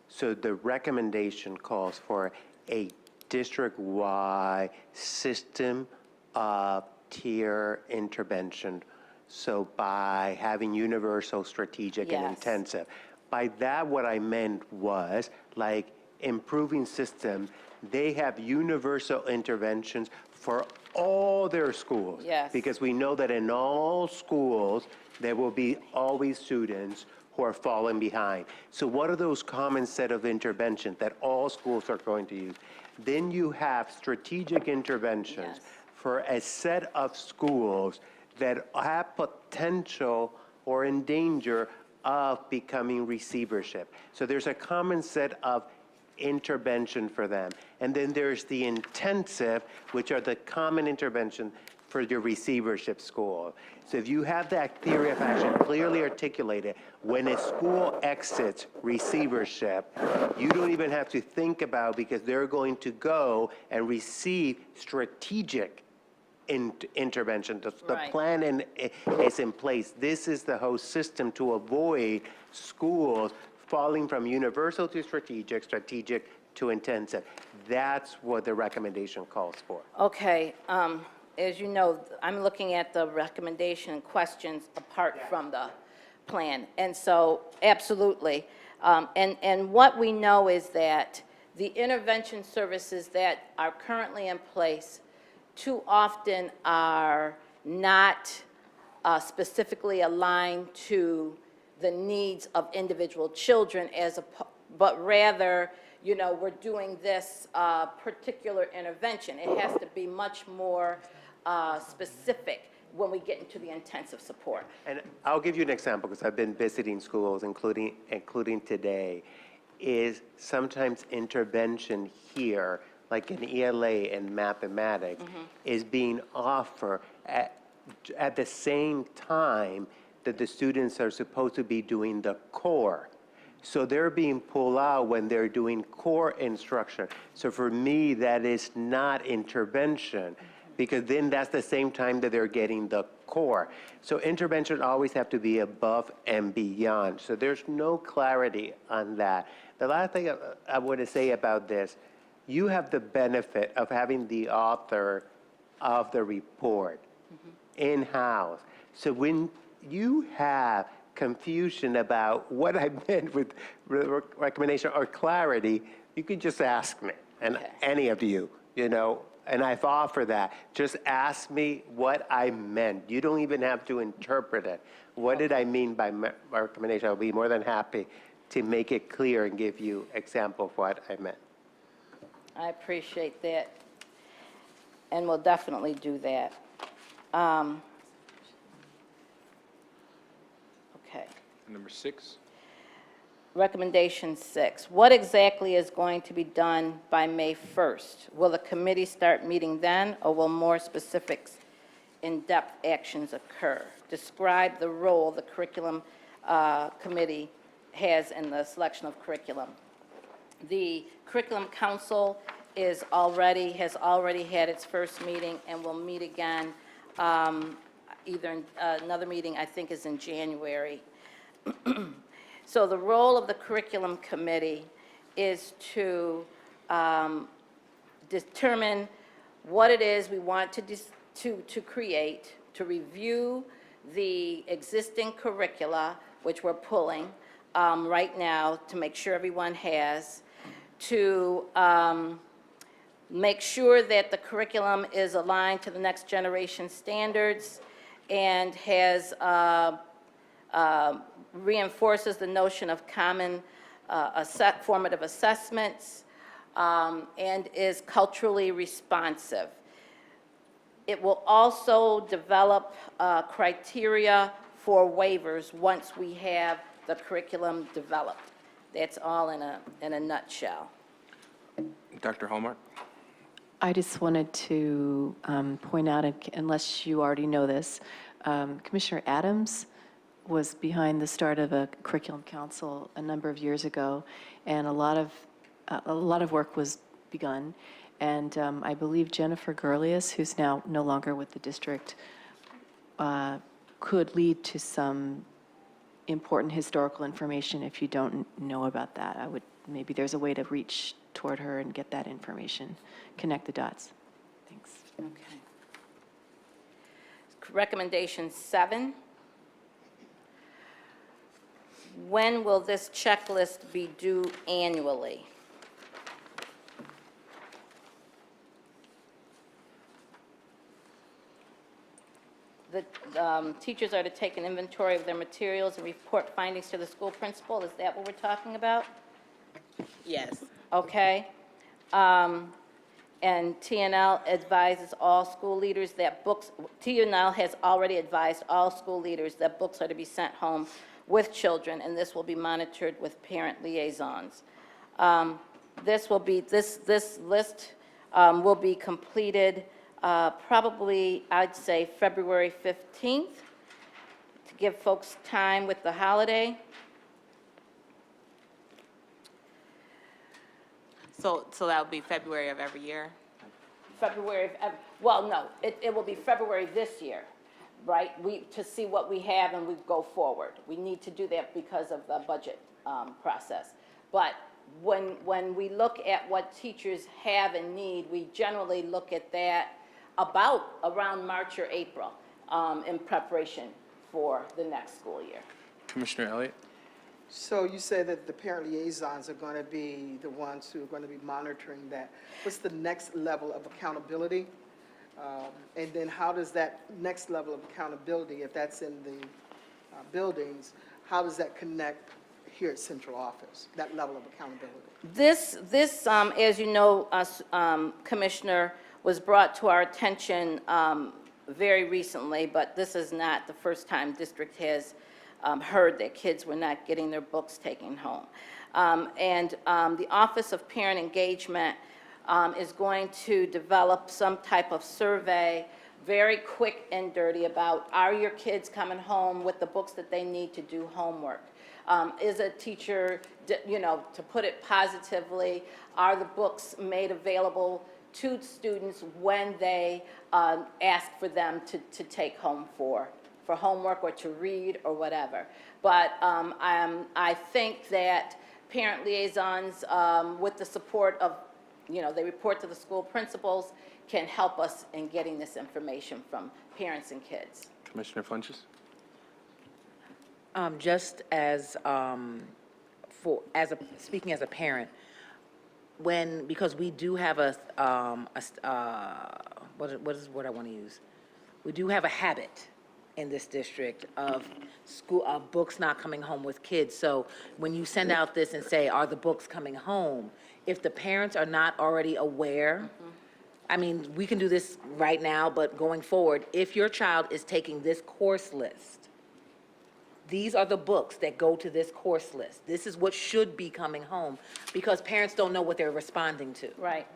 So the recommendation calls for a district-wide system of tier intervention. So by having universal, strategic, and Yes. intensive. By that, what I meant was like improving system, they have universal interventions for all their schools. Yes. Because we know that in all schools, there will be always students who are falling behind. So what are those common set of interventions that all schools are going to use? Then you have strategic interventions Yes. for a set of schools that have potential or in danger of becoming receivership. So there's a common set of intervention for them. And then there's the intensive, which are the common intervention for your receivership school. So if you have that theory of action clearly articulated, when a school exits receivership, you don't even have to think about, because they're going to go and receive strategic intervention. The Right. plan is in place. This is the whole system to avoid schools falling from universal to strategic, strategic to intensive. That's what the recommendation calls for. Okay, as you know, I'm looking at the recommendation and questions apart from the plan. And so, absolutely. And what we know is that the intervention services that are currently in place too often are not specifically aligned to the needs of individual children but rather, you know, we're doing this particular intervention. It has to be much more specific when we get into the intensive support. And I'll give you an example, because I've been visiting schools, including today, is sometimes intervention here, like in ELA and mathematics, is being offered at the same time that the students are supposed to be doing the core. So they're being pulled out when they're doing core instruction. So for me, that is not intervention, because then that's the same time that they're getting the core. So intervention always have to be above and beyond. So there's no clarity on that. The last thing I want to say about this, you have the benefit of having the author of the report in-house. So when you have confusion about what I meant with recommendation or clarity, you could just ask me, and Okay. any of you, you know, and I've offered that. Just ask me what I meant. You don't even have to interpret it. What did I mean by recommendation? I'll be more than happy to make it clear and give you example of what I meant. I appreciate that, and we'll definitely do that. Okay. Number 6. Recommendation 6, what exactly is going to be done by May 1st? Will the committee start meeting then, or will more specifics, in-depth actions occur? Describe the role the curriculum committee has in the selection of curriculum. The Curriculum Council has already had its first meeting and will meet again, another meeting I think is in January. So the role of the Curriculum Committee is to determine what it is we want to create, to review the existing curricula, which we're pulling right now to make sure everyone has, to make sure that the curriculum is aligned to the next generation standards and has reinforces the notion of common formative assessments and is culturally responsive. It will also develop criteria for waivers once we have the curriculum developed. That's all in a nutshell. Dr. Hallmark? I just wanted to point out, unless you already know this, Commissioner Adams was behind the start of a curriculum council a number of years ago, and a lot of work was begun. And I believe Jennifer Gerlius, who's now no longer with the district, could lead to some important historical information. If you don't know about that, I would maybe there's a way to reach toward her and get that information, connect the dots. Thanks. Okay. Recommendation 7. When will this checklist be due annually? The teachers are to take an inventory of their materials and report findings to the school principal. Is that what we're talking about? Yes. Okay. And TNL advises all school leaders that books, TNL has already advised all school leaders that books are to be sent home with children, and this will be monitored with parent liaisons. This will be, this list will be completed probably, I'd say, February 15th, to give folks time with the holiday. So that would be February of every year? February, well, no, it will be February this year, right? To see what we have and we go forward. We need to do that because of the budget process. But when we look at what teachers have and need, we generally look at that about around March or April in preparation for the next school year. Commissioner Elliott? So you say that the parent liaisons are going to be the ones who are going to be monitoring that. What's the next level of accountability? And then how does that next level of accountability, if that's in the buildings, how does that connect here at central office, that level of accountability? This, as you know, Commissioner, was brought to our attention very recently, but this is not the first time district has heard that kids were not getting their books taken home. The Office of Parent Engagement is going to develop some type of survey, very quick and dirty, about are your kids coming home with the books that they need to do homework? Is a teacher, to put it positively, are the books made available to students when they ask for them to take home for homework or to read or whatever. But I think that parent liaisons, with the support of, they report to the school principals, can help us in getting this information from parents and kids. Commissioner Funches? Just as, speaking as a parent, because we do have what is the word I want to use? We do have a habit in this district of books not coming home with kids. So when you send out this and say, are the books coming home? If the parents are not already aware, I mean, we can do this right now, but going forward, if your child is taking this course list, these are the books that go to this course list. This is what should be coming home, because parents don't know what they're responding to. Right,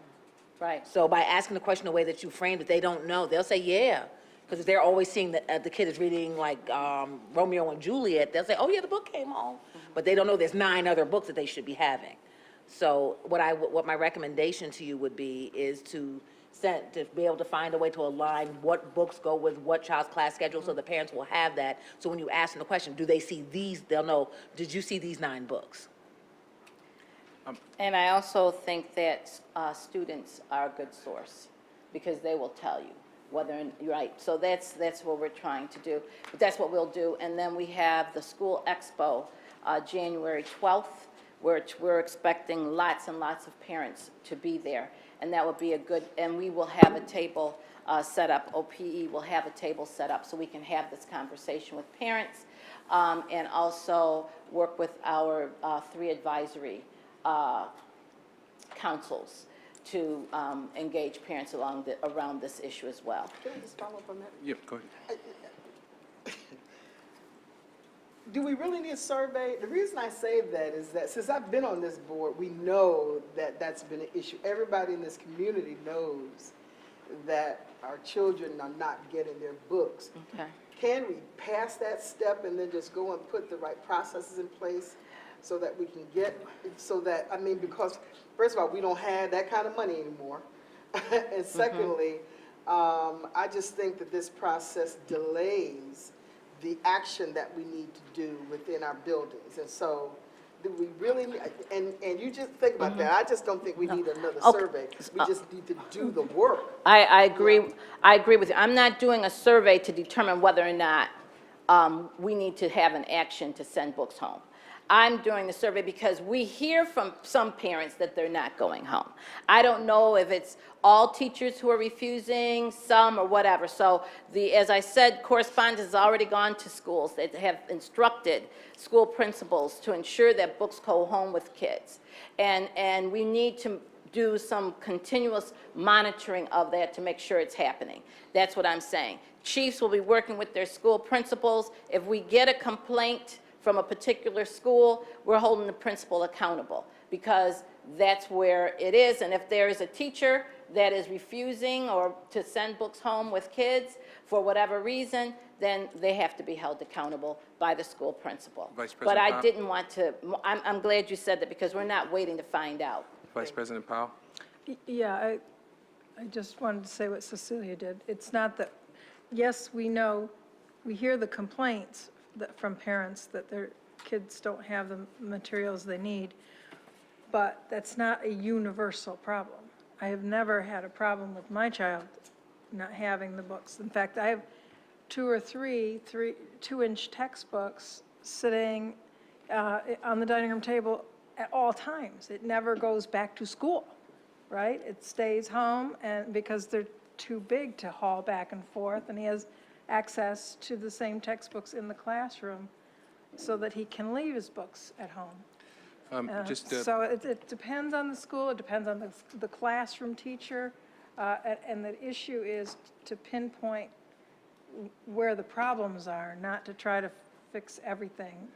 right. So by asking the question the way that you framed it, they don't know. They'll say, yeah, because they're always seeing that the kid is reading like Romeo and Juliet. They'll say, oh yeah, the book came home. But they don't know there's 9 other books that they should be having. So what my recommendation to you would be is to be able to find a way to align what books go with what child's class schedule, so the parents will have that. So when you ask them the question, do they see these, they'll know, did you see these 9 books? And I also think that students are a good source, because they will tell you whether you're right. So that's what we're trying to do. But that's what we'll do. And then we have the school expo, January 12th, which we're expecting lots and lots of parents to be there. And that would be a good, and we will have a table set up, OPE will have a table set up so we can have this conversation with parents, and also work with our 3 advisory councils to engage parents around this issue as well. Can I just follow up on that? Yep, go ahead. Do we really need a survey? The reason I say that is that since I've been on this board, we know that that's been an issue. Everybody in this community knows that our children are not getting their books. Okay. Can we pass that step and then just go and put the right processes in place so that we can because first of all, we don't have that kind of money anymore. And secondly, I just think that this process delays the action that we need to do within our buildings. And so Do we really, and you just think about that, I just don't think we need another Okay. survey. We just need to do the work. I agree, I agree with you. I'm not doing a survey to determine whether or not we need to have an action to send books home. I'm doing the survey because we hear from some parents that they're not going home. I don't know if it's all teachers who are refusing, some or whatever. So as I said, correspondence has already gone to schools that have instructed school principals to ensure that books go home with kids. And we need to do some continuous monitoring of that to make sure it's happening. That's what I'm saying. Chiefs will be working with their school principals. If we get a complaint from a particular school, we're holding the principal accountable because that's where it is. And if there is a teacher that is refusing or to send books home with kids for whatever reason, then they have to be held accountable by the school principal. Vice But President I Powell? didn't want to, I'm glad you said that because we're not waiting to find out. Vice President Powell? Yeah, I just wanted to say what Cecilia did. It's not that, yes, we know, we hear the complaints from parents that their kids don't have the materials they need, but that's not a universal problem. I have never had a problem with my child not having the books. In fact, I have 2 or 3 2-inch textbooks sitting on the dining room table at all times. It never goes back to school, right? It stays home, and because they're too big to haul back and forth, and he has access to the same textbooks in the classroom so that he can leave his books at home. So it depends on the school, it depends on the classroom teacher, and the issue is to pinpoint where the problems are, not to try to fix everything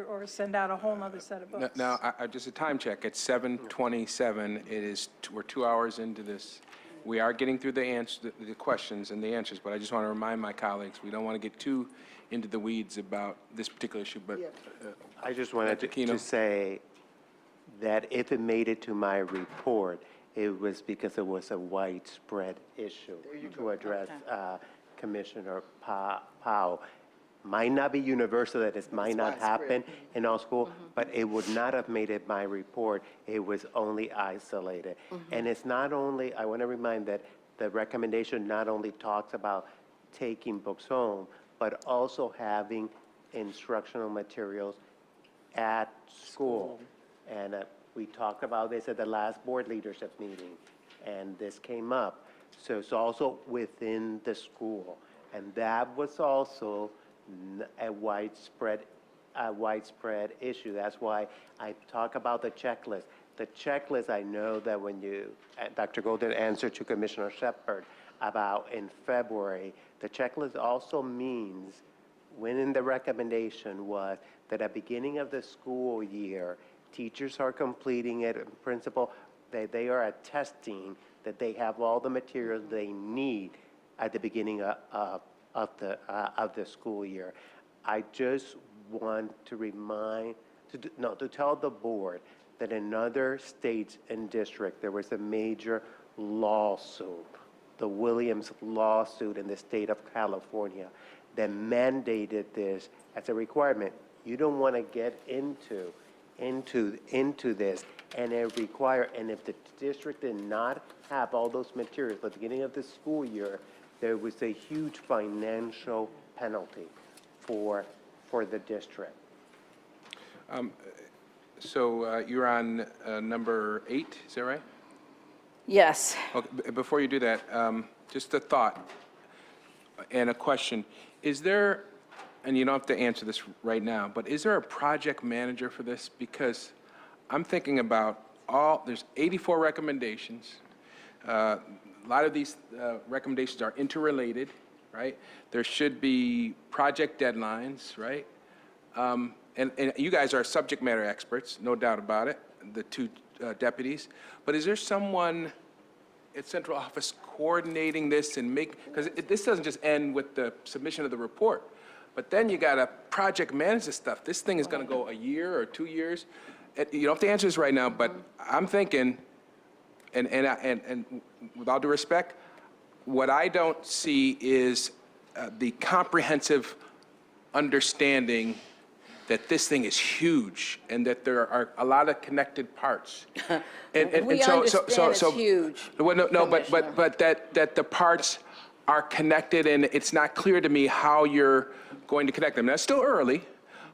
or send out a whole nother set of books. Now, just a time check, it's 7:27, we're 2 hours into this. We are getting through the questions and the answers, but I just want to remind my colleagues, we don't want to get too into the weeds about this particular issue, but. I just wanted Dr. Keno? to say that if it made it to my report, it was because it was a widespread issue to address Commissioner Powell. Might not be universal, that it might not happen in all school, but it would not have made it my report. It was only isolated. And it's not only, I want to remind that the recommendation not only talks about taking books home, but also having instructional materials at school. And we talked about this at the last board leadership meeting, and this came up. So it's also within the school. And that was also a widespread issue. That's why I talk about the checklist. The checklist, I know that when Dr. Golden answered to Commissioner Shepard about in February, the checklist also means, when in the recommendation was that at the beginning of the school year, teachers are completing it, and principal, they are attesting that they have all the materials they need at the beginning of the school year. I just want to tell the board that in other states and districts, there was a major lawsuit, the Williams lawsuit in the state of California, that mandated this as a requirement. You don't want to get into this, and and if the district did not have all those materials at the beginning of the school year, there was a huge financial penalty for the district. So you're on number 8, is that right? Yes. Okay, before you do that, just a thought and a question. Is there, and you don't have to answer this right now, but is there a project manager for this? Because I'm thinking about there's 84 recommendations. A lot of these recommendations are interrelated, right? There should be project deadlines, right? And you guys are subject matter experts, no doubt about it, the 2 deputies. But is there someone at central office coordinating this and because this doesn't just end with the submission of the report, but then you got to project manage this stuff. This thing is going to go a year or 2 years. You don't have to answer this right now, but I'm thinking, and with all due respect, what I don't see is the comprehensive understanding that this thing is huge and that there are a lot of connected parts. And We so- understand it's huge, Well, no, but Commissioner. that the parts are connected, and it's not clear to me how you're going to connect them. That's still early,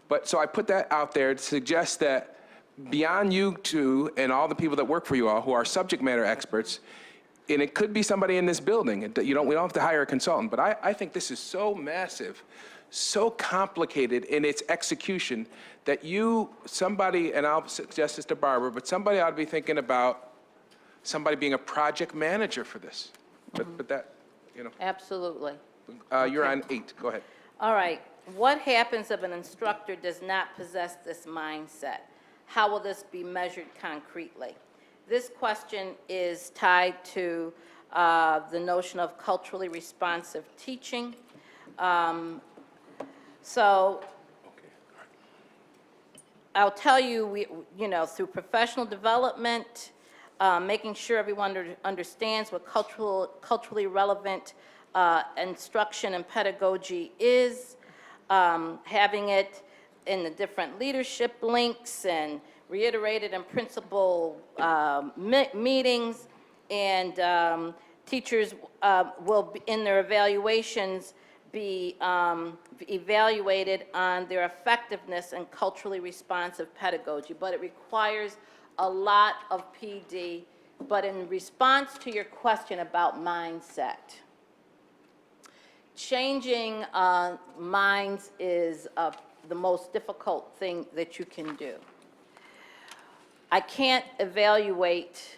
but so I put that out there to suggest that beyond you two and all the people that work for you all, who are subject matter experts, and it could be somebody in this building. We don't have to hire a consultant, but I think this is so massive, so complicated in its execution that somebody, and I'll suggest this to Barbara, but somebody ought to be thinking about somebody being a project manager for this. But that, Absolutely. you're on 8, go ahead. All right, what happens if an instructor does not possess this mindset? How will this be measured concretely? This question is tied to the notion of culturally responsive teaching. So I'll tell you, through professional development, making sure everyone understands what culturally relevant instruction and pedagogy is, having it in the different leadership links and reiterated in principal meetings, and teachers will, in their evaluations, be evaluated on their effectiveness in culturally responsive pedagogy. But it requires a lot of PD. But in response to your question about mindset, changing minds is the most difficult thing that you can do. I can't evaluate,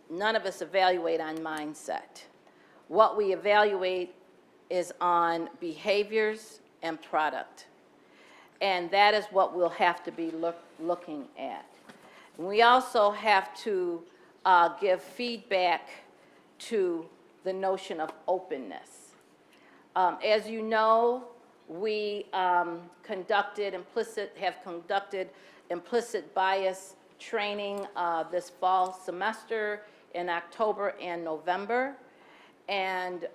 none of us evaluate on mindset. What we evaluate is on behaviors and product. And that is what we'll have to be looking at. We also have to give feedback to the notion of openness. As you know, we have conducted implicit bias training this fall semester in October and November. And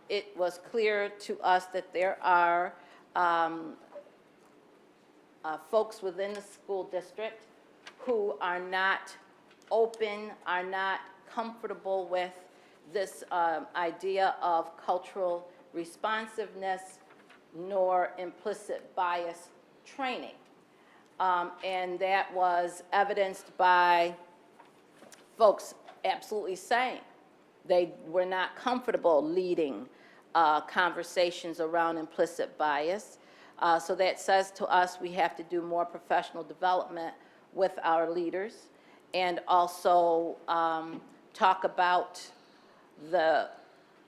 it was clear to us that there are folks within the school district who are not open, are not comfortable with this idea of cultural responsiveness nor implicit bias training. And that was evidenced by folks absolutely saying they were not comfortable leading conversations around implicit bias. So that says to us we have to do more professional development with our leaders, and also talk about the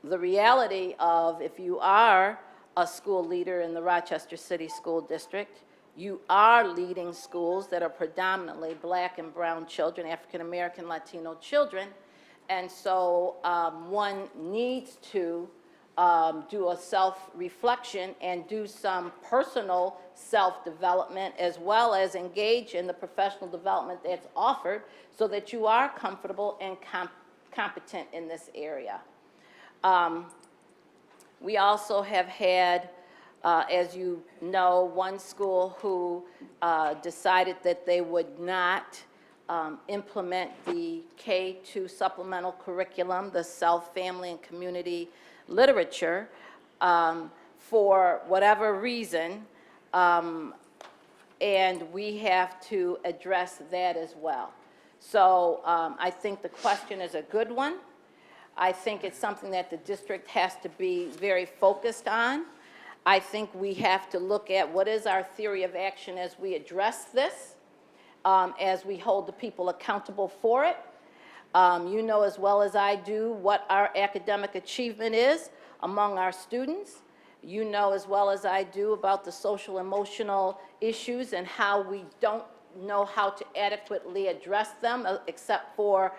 reality of, if you are a school leader in the Rochester City School District, you are leading schools that are predominantly black and brown children, African American, Latino children. And so one needs to do a self-reflection and do some personal self-development, as well as engage in the professional development that's offered, so that you are comfortable and competent in this area. We also have had, as you know, one school who decided that they would not implement the K-2 supplemental curriculum, the self, family, and community literature, for whatever reason, and we have to address that as well. So I think the question is a good one. I think it's something that the district has to be very focused on. I think we have to look at what is our theory of action as we address this, as we hold the people accountable for it. You know as well as I do what our academic achievement is among our students. You know as well as I do about the social emotional issues and how we don't know how to adequately address them except for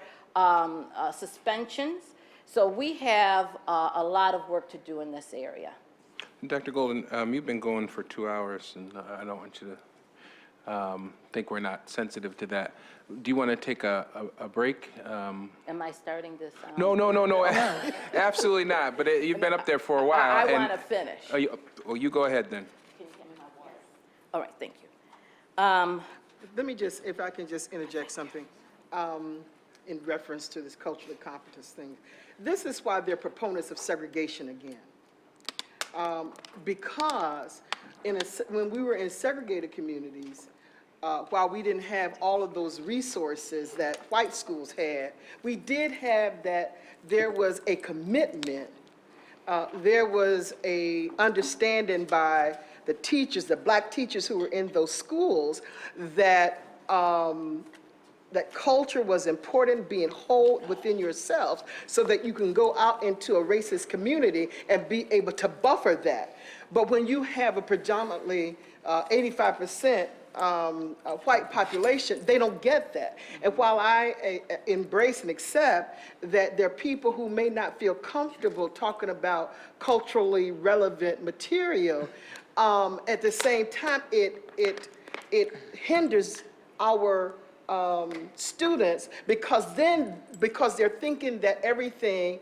suspensions. So we have a lot of work to do in this area. Dr. Golden, you've been going for 2 hours, and I don't want you to think we're not sensitive to that. Do you want to take a break? Am I starting this? No, absolutely not. But you've been up there for a while. I want to finish. Well, you go ahead then. Can you give me my water? All right, thank you. Let me just, if I can just interject something in reference to this cultural competence thing. This is why they're proponents of segregation again. Because when we were in segregated communities, while we didn't have all of those resources that white schools had, we did have that there was a commitment, there was a understanding by the teachers, the black teachers who were in those schools, that that culture was important, being whole within yourselves, so that you can go out into a racist community and be able to buffer that. But when you have a predominantly 85% white population, they don't get that. And while I embrace and accept that there are people who may not feel comfortable talking about culturally relevant material, at the same time, it hinders our students, because they're thinking that everything,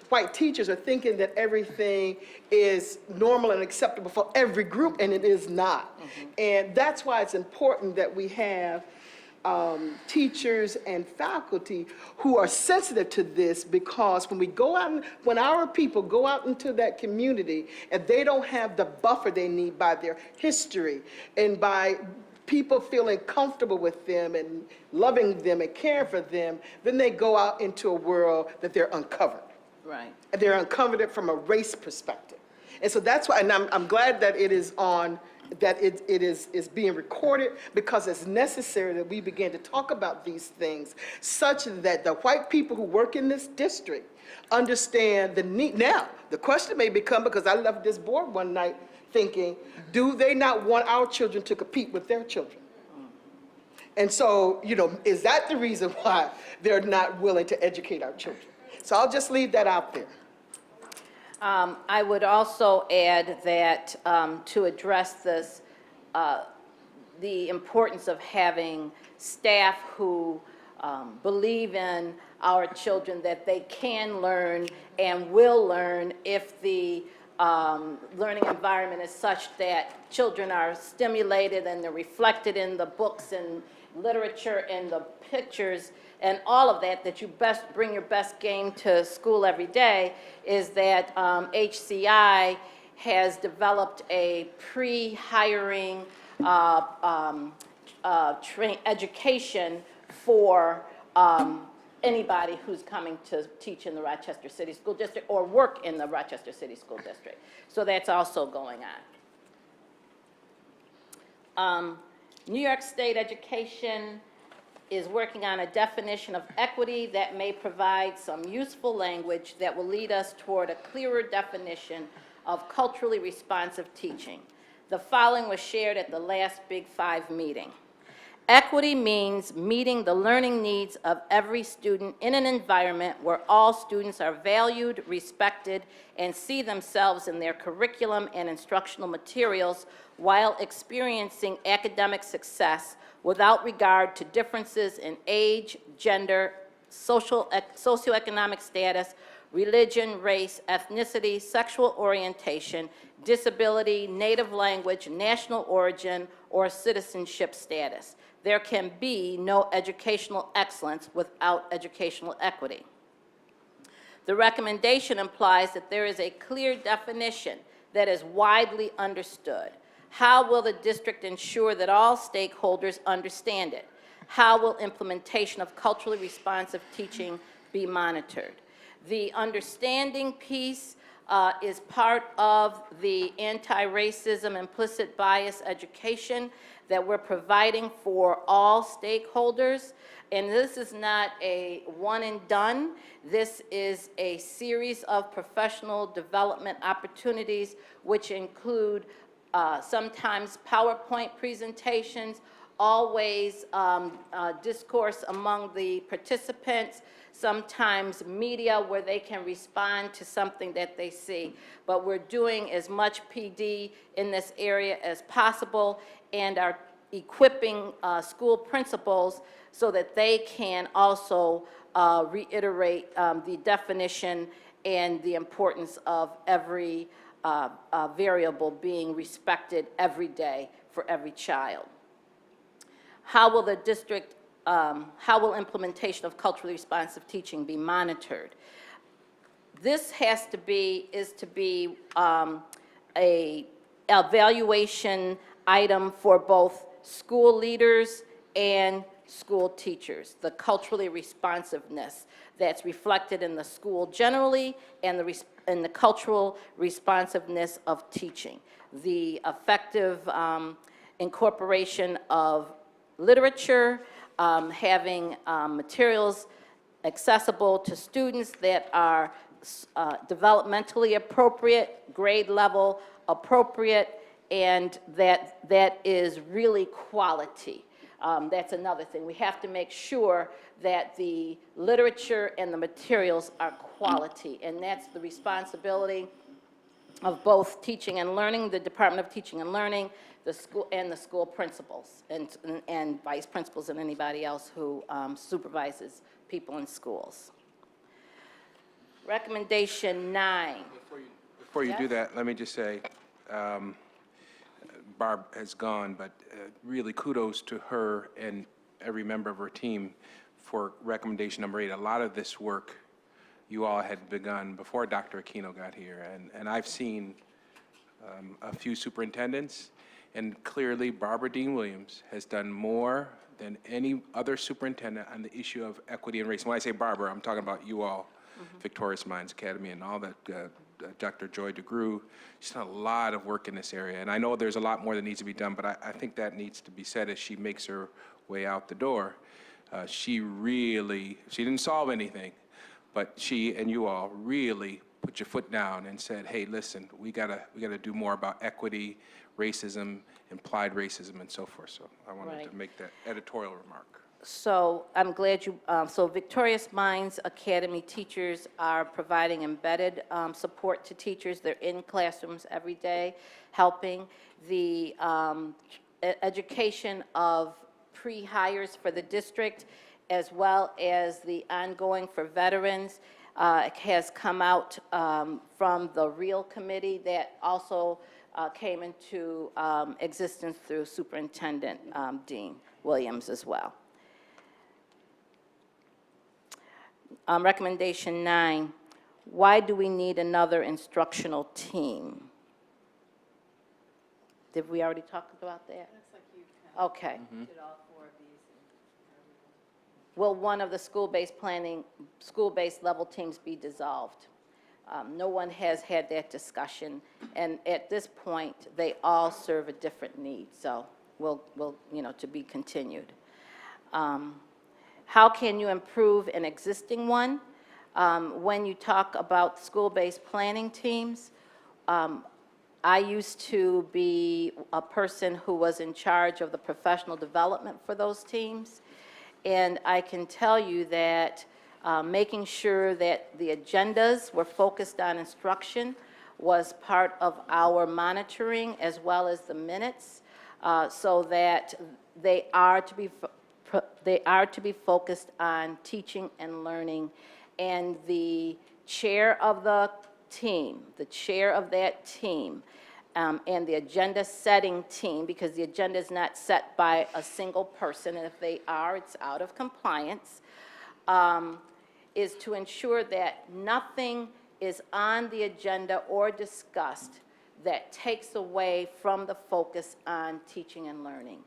white teachers are thinking that everything is normal and acceptable for every group, and it is not. And that's why it's important that we have teachers and faculty who are sensitive to this, because when we go out, when our people go out into that community and they don't have the buffer they need by their history and by people feeling comfortable with them and loving them and caring for them, then they go out into a world that they're uncovered. Right. And they're uncovered it from a race perspective. And so that's why, and I'm glad that it is on, that it is being recorded, because it's necessary that we begin to talk about these things such that the white people who work in this district understand the need. Now, the question may become, because I left this board one night thinking, do they not want our children to compete with their children? And so, you know, is that the reason why they're not willing to educate our children? So I'll just leave that out there. I would also add that to address this, the importance of having staff who believe in our children, that they can learn and will learn if the learning environment is such that children are stimulated and they're reflected in the books and literature and the pictures and all of that, that you best bring your best game to school every day, is that HCI has developed a pre-hiring education for anybody who's coming to teach in the Rochester City School District or work in the Rochester City School District. So that's also going on. New York State Education is working on a definition of equity that may provide some useful language that will lead us toward a clearer definition of culturally responsive teaching. The following was shared at the last Big Five meeting. Equity means meeting the learning needs of every student in an environment where all students are valued, respected, and see themselves in their curriculum and instructional materials while experiencing academic success without regard to differences in age, gender, socioeconomic status, religion, race, ethnicity, sexual orientation, disability, native language, national origin, or citizenship status. There can be no educational excellence without educational equity. The recommendation implies that there is a clear definition that is widely understood. How will the district ensure that all stakeholders understand it? How will implementation of culturally responsive teaching be monitored? The understanding piece is part of the anti-racism implicit bias education that we're providing for all stakeholders. And this is not a one and done. This is a series of professional development opportunities, which include sometimes PowerPoint presentations, always discourse among the participants, sometimes media where they can respond to something that they see. But we're doing as much PD in this area as possible and are equipping school principals so that they can also reiterate the definition and the importance of every variable being respected every day for every child. how will the district, how will implementation of culturally responsive teaching be monitored? This is to be a evaluation item for both school leaders and school teachers, the culturally responsiveness that's reflected in the school generally and the cultural responsiveness of teaching, the effective incorporation of literature, having materials accessible to students that are developmentally appropriate, grade level appropriate, and that is really quality. That's another thing. We have to make sure that the literature and the materials are quality, and that's the responsibility of both teaching and learning, the Department of Teaching and Learning, the school principals, and vice principals, and anybody else who supervises people in schools. Recommendation 9. Before you do Yes? that, let me just say, Barb has gone, but really kudos to her and every member of her team for recommendation number 8. A lot of this work you all had begun before Dr. Aquino got here, and I've seen a few superintendents, and clearly Barbara Dean Williams has done more than any other superintendent on the issue of equity and race. When I say Barbara, I'm talking about you all, Victorious Minds Academy, and all that, Dr. Joy DeGrew. She's done a lot of work in this area, and I know there's a lot more that needs to be done, but I think that needs to be said as she makes her way out the door. She didn't solve anything, but she and you all really put your foot down and said, hey, listen, we gotta do more about equity, racism, implied racism, and so forth. So I wanted Right. to make that editorial remark. So I'm glad you, so Victorious Minds Academy teachers are providing embedded support to teachers. They're in classrooms every day, helping the education of pre-hires for the district, as well as the ongoing for veterans, has come out from the REAL committee that also came into existence through Superintendent Dean Williams as well. Recommendation 9, why do we need another instructional team? Did we already talk about that? Looks like you okay. Did all 4 of these. Will one of the school-based level teams be dissolved? No one has had that discussion, and at this point, they all serve a different need, so we'll to be continued. How can you improve an existing one? When you talk about school-based planning teams, I used to be a person who was in charge of the professional development for those teams, and I can tell you that making sure that the agendas were focused on instruction was part of our monitoring as well as the minutes, so that they are to be focused on teaching and learning, and the chair of the team, and the agenda setting team, because the agenda is not set by a single person, and if they are, it's out of compliance, is to ensure that nothing is on the agenda or discussed that takes away from the focus on teaching and learning.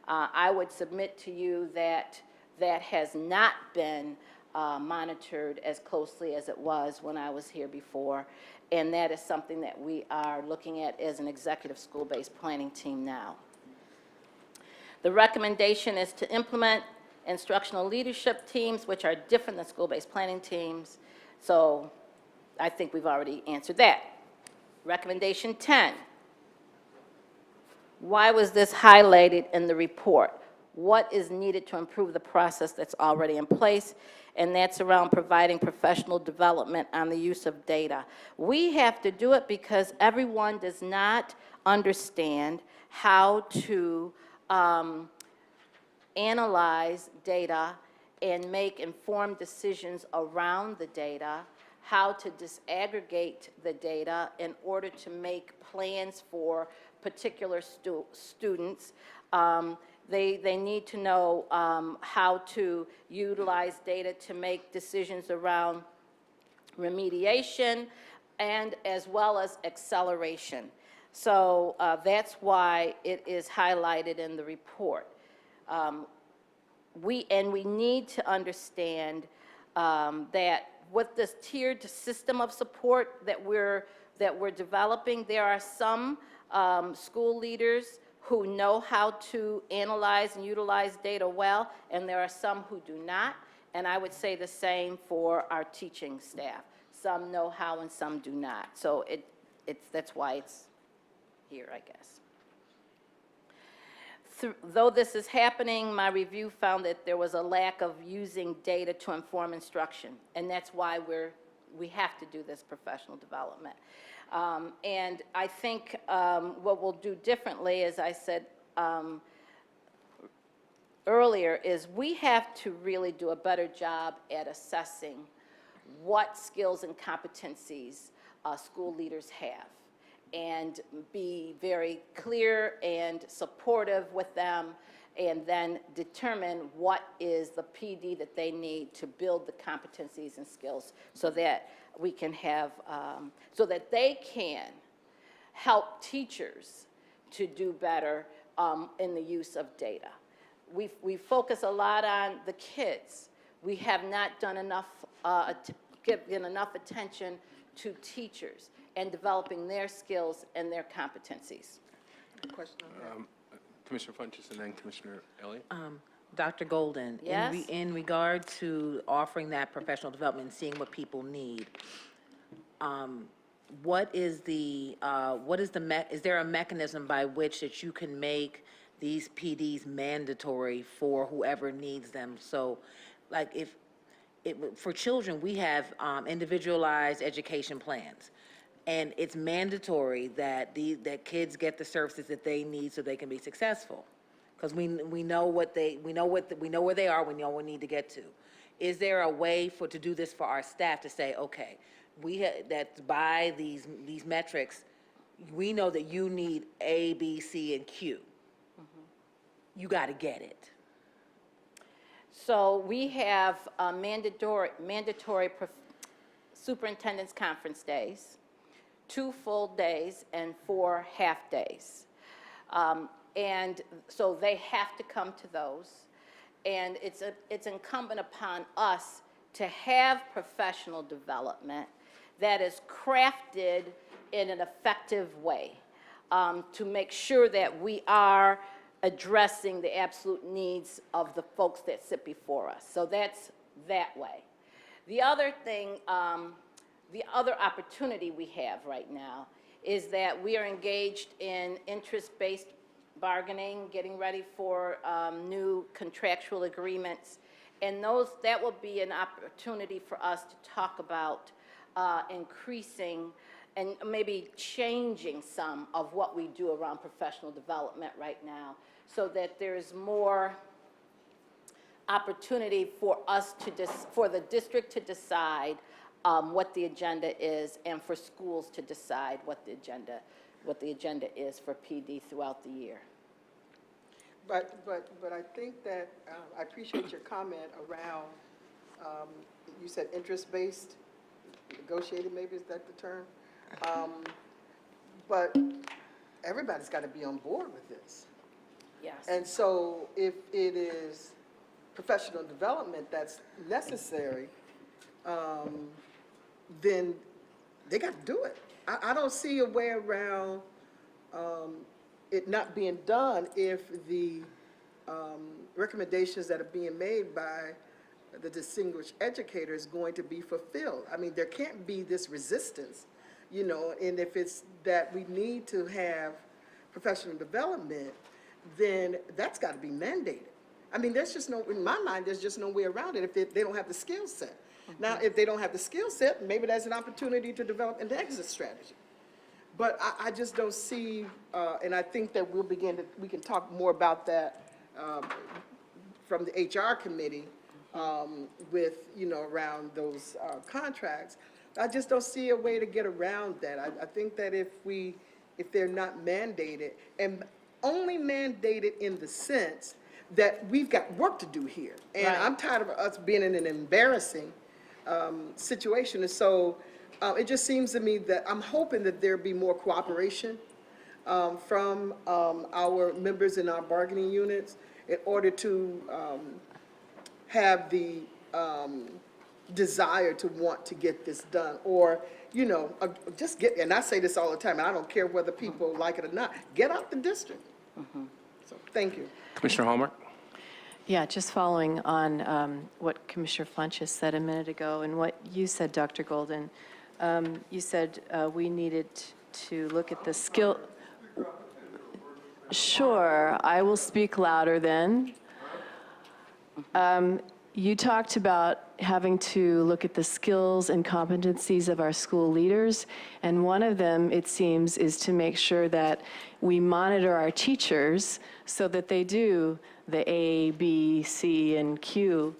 I would submit to you that that has not been monitored as closely as it was when I was here before, and that is something that we are looking at as an executive school-based planning team now. The recommendation is to implement instructional leadership teams, which are different than school-based planning teams, so I think we've already answered that. Recommendation 10. Why was this highlighted in the report? What is needed to improve the process that's already in place? And that's around providing professional development on the use of data. We have to do it because everyone does not understand how to analyze data and make informed decisions around the data, how to disaggregate the data in order to make plans for particular students. They need to know how to utilize data to make decisions around remediation and as well as acceleration. So that's why it is highlighted in the report. We need to understand that with this tiered system of support that we're developing, there are some school leaders who know how to analyze and utilize data well, and there are some who do not. And I would say the same for our teaching staff. Some know how and some do not. So that's why it's here, I guess. Though this is happening, my review found that there was a lack of using data to inform instruction, and that's why we have to do this professional development. And I think what we'll do differently, as I said earlier, is we have to really do a better job at assessing what skills and competencies school leaders have, and be very clear and supportive with them, and then determine what is the PD that they need to build the competencies and skills so that we can have, so that they can help teachers to do better in the use of data. We focus a lot on the kids. We have not done enough, given enough attention to teachers and developing their skills and their competencies. Question on that? Commissioner Funches and then Commissioner Elliott. Dr. Golden, Yes? in regard to offering that professional development and seeing what people need, is there a mechanism by which that you can make these PDs mandatory for whoever needs them? So, like for children, we have individualized education plans. And it's mandatory that that kids get the services that they need so they can be successful, because we know where they are, we know what we need to get to. Is there a way to do this for our staff to say, okay, that by these metrics, we know that you need A, B, C, and Q. You got to get it. So we have mandatory superintendent's conference days, 2 full days and 4 half days. And so they have to come to those. And it's incumbent upon us to have professional development that is crafted in an effective way to make sure that we are addressing the absolute needs of the folks that sit before us. So that's that way. The other thing, the other opportunity we have right now is that we are engaged in interest-based bargaining, getting ready for new contractual agreements, and that will be an opportunity for us to talk about increasing and maybe changing some of what we do around professional development right now, so that there's more opportunity for us for the district to decide what the agenda is, and for schools to decide what the agenda is for PD throughout the year. But I think that, I appreciate your comment around, you said interest-based, negotiated, maybe, is that the term? But everybody's got to be on board with this. Yes. And so if it is professional development that's necessary, then they got to do it. I don't see a way around it not being done if the recommendations that are being made by the distinguished educator is going to be fulfilled. I mean, there can't be this resistance, you know, and if it's that we need to have professional development, then that's got to be mandated. I mean, there's just in my mind, there's just no way around it if they don't have the skill set. Mm-hmm. Now, if they don't have the skill set, maybe that's an opportunity to develop an exit strategy. But I just don't see, and I think that we can talk more about that from the HR committee with, you know, around those contracts. I just don't see a way to get around that. I think that if they're not mandated, and only mandated in the sense that we've got work to do here. And I'm tired of us being in an embarrassing situation. And so it just seems to me that I'm hoping that there be more cooperation from our members in our bargaining units in order to have the desire to want to get this done, or, you know, just get, and I say this all the time, and I don't care whether people like it or not, get out the district. So, thank you. Commissioner Hallmark? Yeah, just following on what Commissioner Funches said a minute ago and what you said, Dr. Golden. You said we needed to look at the skill. Sure, I will speak louder then. You talked about having to look at the skills and competencies of our school leaders, and one of them, it seems, is to make sure that we monitor our teachers so that they do the A, B, C, and Q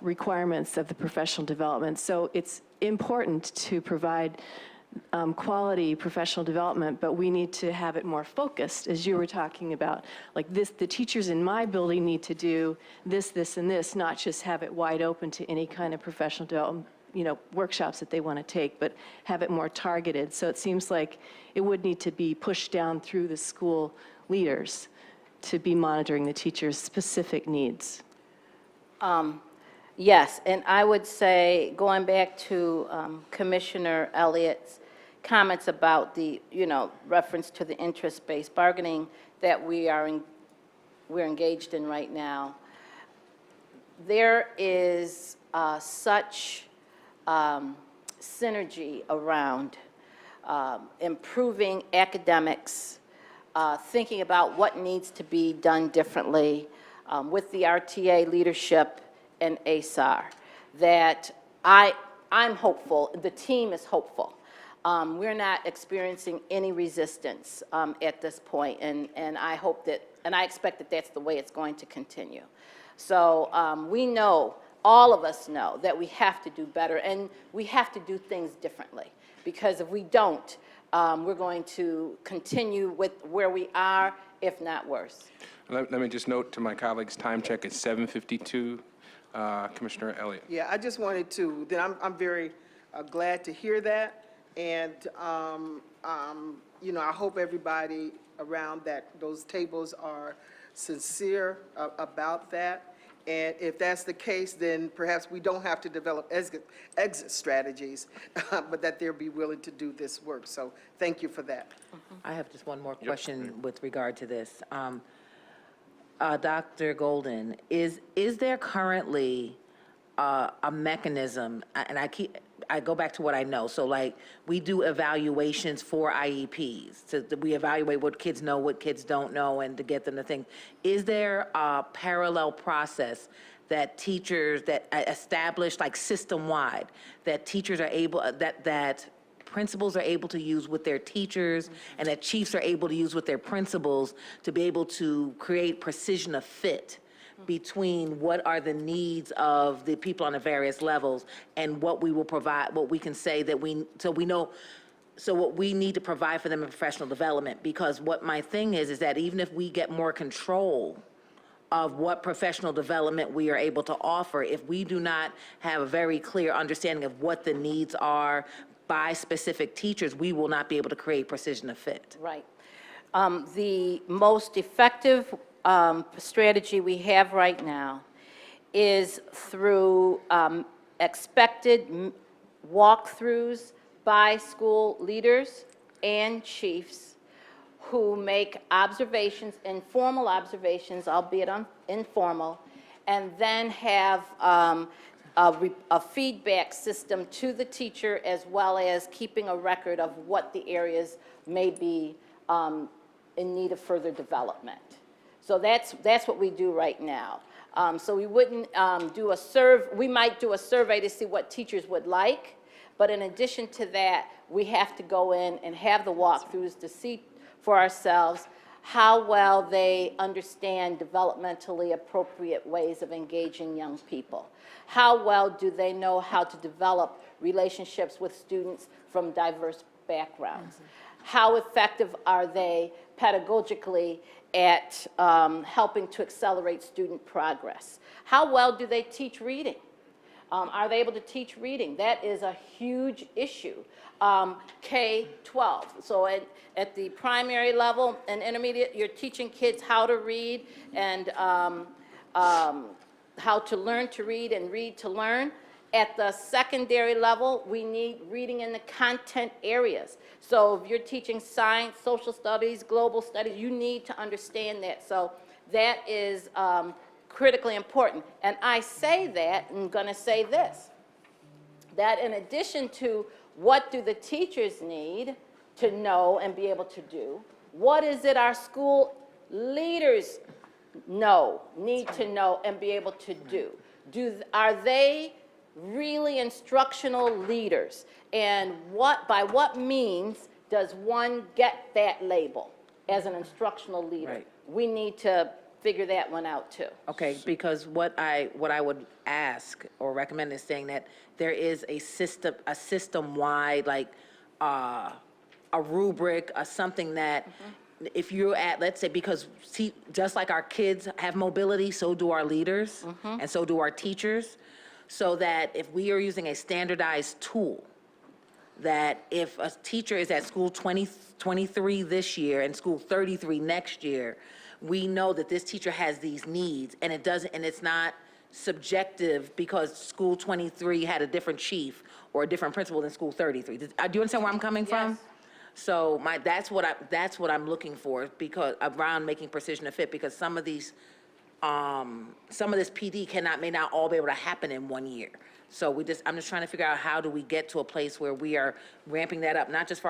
requirements of the professional development. So it's important to provide quality professional development, but we need to have it more focused, as you were talking about. Like this, the teachers in my building need to do this, this, and this, not just have it wide open to any kind of professional development, you know, workshops that they want to take, but have it more targeted. So it seems like it would need to be pushed down through the school leaders to be monitoring the teachers' specific needs. Yes, and I would say, going back to Commissioner Elliott's comments about the, you know, reference to the interest-based bargaining that we're engaged in right now, there is such synergy around improving academics, thinking about what needs to be done differently with the RTA leadership and ASAR, that I'm hopeful, the team is hopeful. We're not experiencing any resistance at this point, and I hope that, and I expect that that's the way it's going to continue. So we know, all of us know, that we have to do better, and we have to do things differently, because if we don't, we're going to continue with where we are, if not worse. Let me just note to my colleagues, time check is 7:52. Commissioner Elliott. Yeah, I just wanted to, then I'm very glad to hear that. And, you know, I hope everybody around those tables are sincere about that. And if that's the case, then perhaps we don't have to develop exit strategies, but that they'll be willing to do this work. So thank you for that. I have just one more question with regard to this. Dr. Golden, is there currently a mechanism, and I go back to what I know, so like, we do evaluations for IEPs, so that we evaluate what kids know, what kids don't know, and to get them to think. Is there a parallel process that teachers, that established, like system-wide, that teachers are able, that principals are able to use with their teachers, and that chiefs are able to use with their principals to be able to create precision of fit between what are the needs of the people on the various levels and what we will provide, what we can say that so we know, so what we need to provide for them in professional development. Because what my thing is that even if we get more control of what professional development we are able to offer, if we do not have a very clear understanding of what the needs are by specific teachers, we will not be able to create precision of fit. Right. The most effective strategy we have right now is through expected walkthroughs by school leaders and chiefs who make observations, informal observations, albeit informal, and then have a feedback system to the teacher, as well as keeping a record of what the areas may be in need of further development. So that's what we do right now. So we wouldn't do a we might do a survey to see what teachers would like, but in addition to that, we have to go in and have the walkthroughs to see for ourselves how well they understand developmentally appropriate ways of engaging young people. How well do they know how to develop relationships with students from diverse backgrounds? how effective are they pedagogically at helping to accelerate student progress? How well do they teach reading? Are they able to teach reading? That is a huge issue. K-12, so at the primary level and intermediate, you're teaching kids how to read and how to learn to read and read to learn. At the secondary level, we need reading in the content areas. So if you're teaching science, social studies, global studies, you need to understand that. So that is critically important. And I say that, and I'm going to say this, that in addition to what do the teachers need to know and be able to do, what is it our school leaders need to know and be able to do? Are they really instructional leaders? And by what means does one get that label as an instructional leader? Right. We need to figure that one out too. Okay, because what I would ask or recommend is saying that there is a system-wide, like, a rubric, something that if you're at, let's say, because see, just like our kids have mobility, so do our leaders, and so do our teachers, so that if we are using a standardized tool, that if a teacher is at school 23 this year and school 33 next year, we know that this teacher has these needs, and it's not subjective because school 23 had a different chief or a different principal than school 33. Do you understand where I'm coming from? Yes. So that's what I'm looking for, because around making precision a fit, because some of this PD may not all be able to happen in 1 year. So I'm just trying to figure out how do we get to a place where we are ramping that up, not just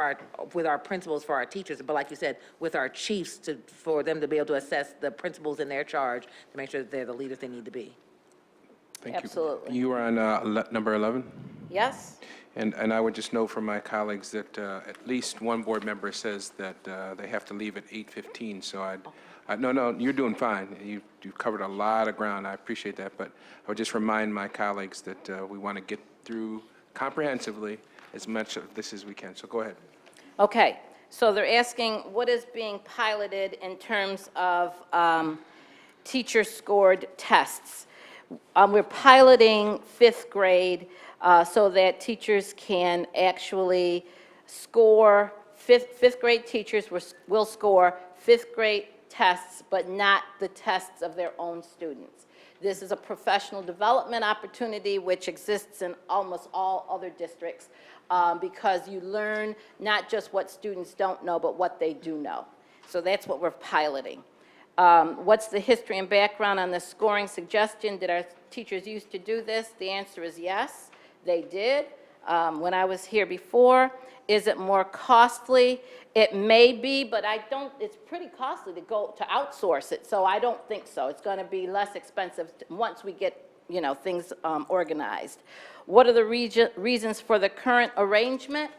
with our principals, for our teachers, but like you said, with our chiefs, for them to be able to assess the principals in their charge to make sure that they're the leaders they need to be. Thank you. Absolutely. You were on number 11? Yes? And I would just know from my colleagues that at least one board member says that they have to leave at 8:15, so no, you're doing fine. You've covered a lot of ground. I appreciate that, but I would just remind my colleagues that we want to get through comprehensively as much of this as we can. So go ahead. Okay, so they're asking what is being piloted in terms of teacher-scored tests. We're piloting fifth grade so that teachers can actually score, fifth grade teachers will score fifth grade tests, but not the tests of their own students. This is a professional development opportunity which exists in almost all other districts because you learn not just what students don't know, but what they do know. So that's what we're piloting. What's the history and background on the scoring suggestion? Did our teachers used to do this? The answer is yes, they did. When I was here before, is it more costly? It may be, but it's pretty costly to outsource it, so I don't think so. It's going to be less expensive once we get, things organized. What are the reasons for the current arrangement?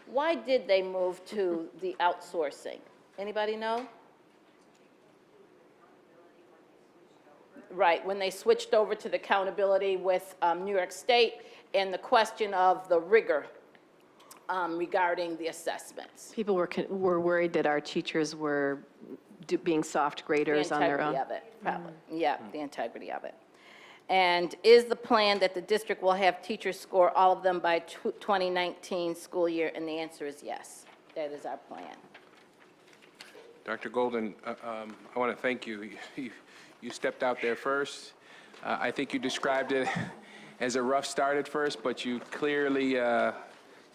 Why did they move to the outsourcing? Anybody know? Right, when they switched over to the accountability with New York State and the question of the rigor regarding the assessments. People were worried that our teachers were being soft graders on their own. The integrity of it, probably. Yeah, the integrity of it. And is the plan that the district will have teachers score all of them by 2019 school year? And the answer is yes. That is our plan. Dr. Golden, I want to thank you. You stepped out there first. I think you described it as a rough start at first, but you clearly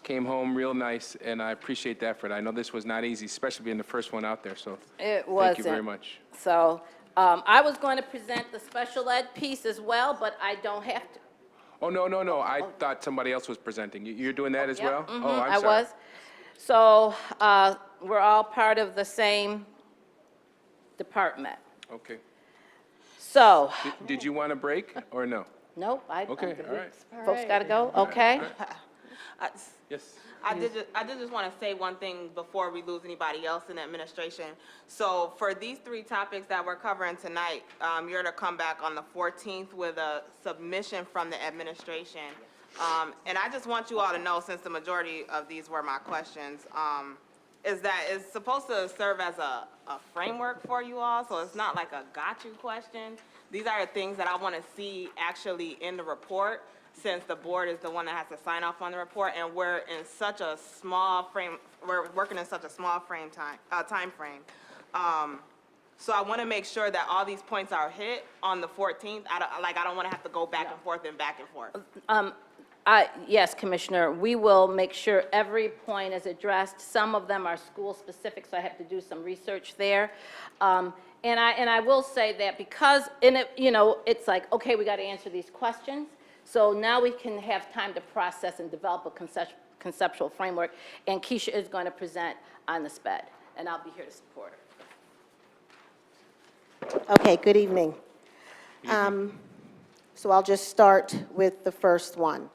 came home real nice, and I appreciate the effort. I know this was not easy, especially being the first one out there, so It wasn't. thank you very much. So I was going to present the special ed piece as well, but I don't have to. Oh, no. I thought somebody else was presenting. You're doing that as well? Mhm, Oh, I'm I sorry. was. So we're all part of the same department. Okay. So, Did you want a break or no? nope, Okay, all right. folks got to go, okay? Yes. I did just want to say one thing before we lose anybody else in administration. So for these three topics that we're covering tonight, you're to come back on the 14th with a submission from the administration. And I just want you all to know, since the majority of these were my questions, is that it's supposed to serve as a framework for you all, so it's not like a got you question. These are things that I want to see actually in the report, since the board is the one that has to sign off on the report, and we're in such a small frame, we're working in such a small time frame. So I want to make sure that all these points are hit on the 14th. I don't want to have to go back and forth and back and forth. Yes, Commissioner, we will make sure every point is addressed. Some of them are school-specific, so I have to do some research there. And I will say that because, it's like, okay, we got to answer these questions, so now we can have time to process and develop a conceptual framework, and Keisha is going to present on the SPED, and I'll be here to support her. Okay, good evening. So I'll just start with the first one.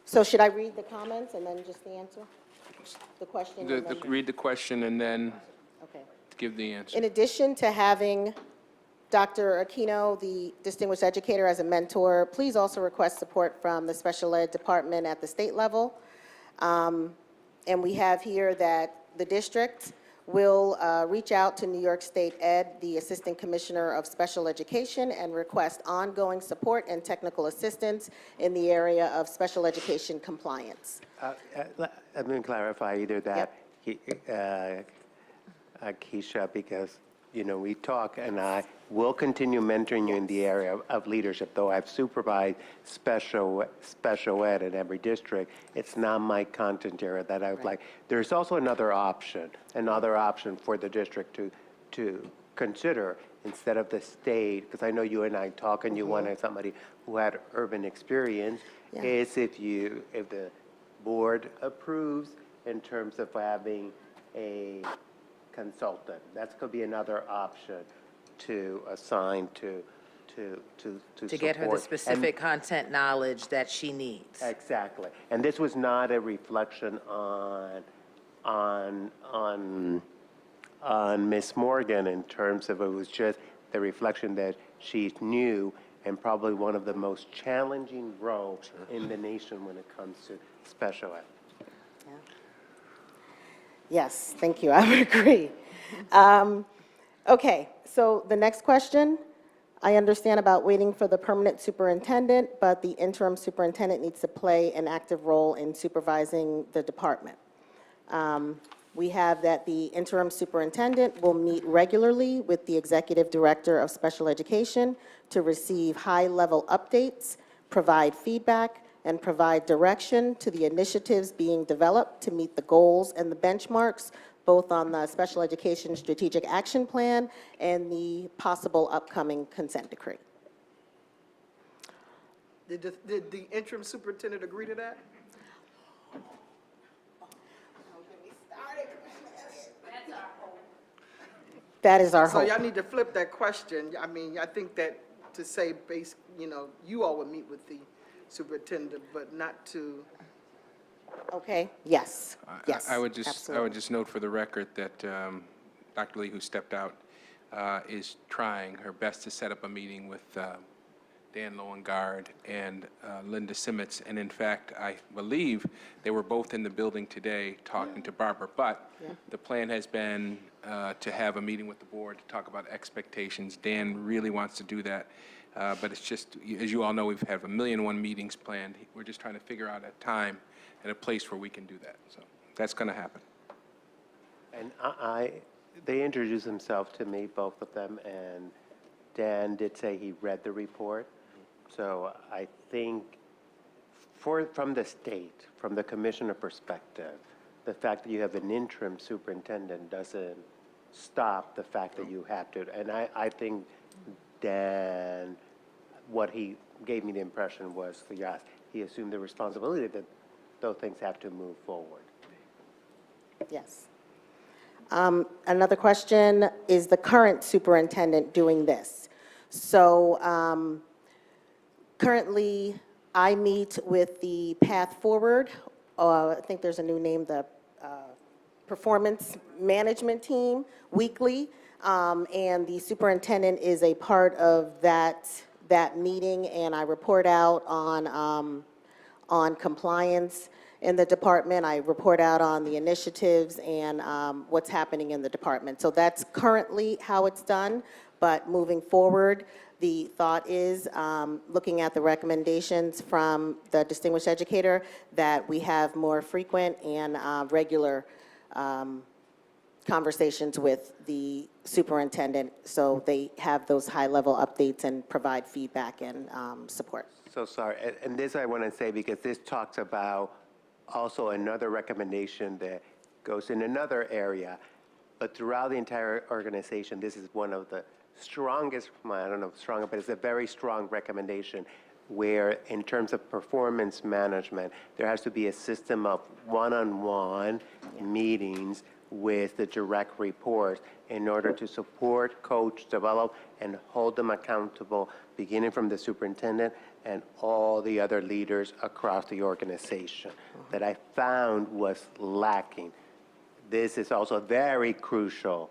So should I read the comments and then just the answer? The question and then? Read the question and then Okay. give the answer. In addition to having Dr. Aquino, the distinguished educator, as a mentor, please also request support from the special ed department at the state level. And we have here that the district will reach out to New York State Ed, the Assistant Commissioner of Special Education, and request ongoing support and technical assistance in the area of special education compliance. Let me clarify either that, Keisha, because, we talk, and I will continue mentoring you in the area of leadership, though I've supervised special ed in every district. It's not my content area that I would like. There's also another option for the district to consider instead of the state, because I know you and I talk, and you wanted somebody who had urban experience, is if the board approves in terms of having a consultant. That could be another option to assign to get her the support. specific content knowledge that she needs. Exactly. And this was not a reflection on Miss Morgan in terms of, it was just the reflection that she's new and probably one of the most challenging roles in the nation when it comes to special ed. Yes, thank you, I would agree. Okay, so the next question, I understand about waiting for the permanent superintendent, but the interim superintendent needs to play an active role in supervising the department. We have that the interim superintendent will meet regularly with the executive director of special education to receive high-level updates, provide feedback, and provide direction to the initiatives being developed to meet the goals and the benchmarks, both on the Special Education Strategic Action Plan and the possible upcoming consent decree. Did the interim superintendent agree to that? That is our So hope. y'all need to flip that question. I mean, I think that to say, you all would meet with the superintendent, but not to. Okay, yes, yes, I would absolutely. just note for the record that Dr. Lee, who stepped out, is trying her best to set up a meeting with Dan Loengard and Linda Simmons. And in fact, I believe they were both in the building today talking to Barbara. But the plan has been to have a meeting with the board to talk about expectations. Dan really wants to do that. But it's just, as you all know, we've had 1,000,001 meetings planned. We're just trying to figure out a time and a place where we can do that. So that's going to happen. And they introduced themselves to me, both of them, and Dan did say he read the report. So I think from the state, from the commissioner perspective, the fact that you have an interim superintendent doesn't stop the fact that you have to. And I think Dan, what he gave me the impression was, yes, he assumed the responsibility that those things have to move forward. Yes. Another question, is the current superintendent doing this? So currently, I meet with the Path Forward, I think there's a new name, the Performance Management Team, weekly, and the superintendent is a part of that meeting, and I report out on compliance in the department. I report out on the initiatives and what's happening in the department. So that's currently how it's done, but moving forward, the thought is, looking at the recommendations from the distinguished educator, that we have more frequent and regular conversations with the superintendent, so they have those high-level updates and provide feedback and support. So sorry, and this I want to say because this talks about also another recommendation that goes in another area, but throughout the entire organization, this is one of the strongest, well, I don't know if stronger, but it's a very strong recommendation where in terms of performance management, there has to be a system of one-on-one meetings with the direct reports in order to support, coach, develop, and hold them accountable, beginning from the superintendent and all the other leaders across the organization that I found was lacking. This is also very crucial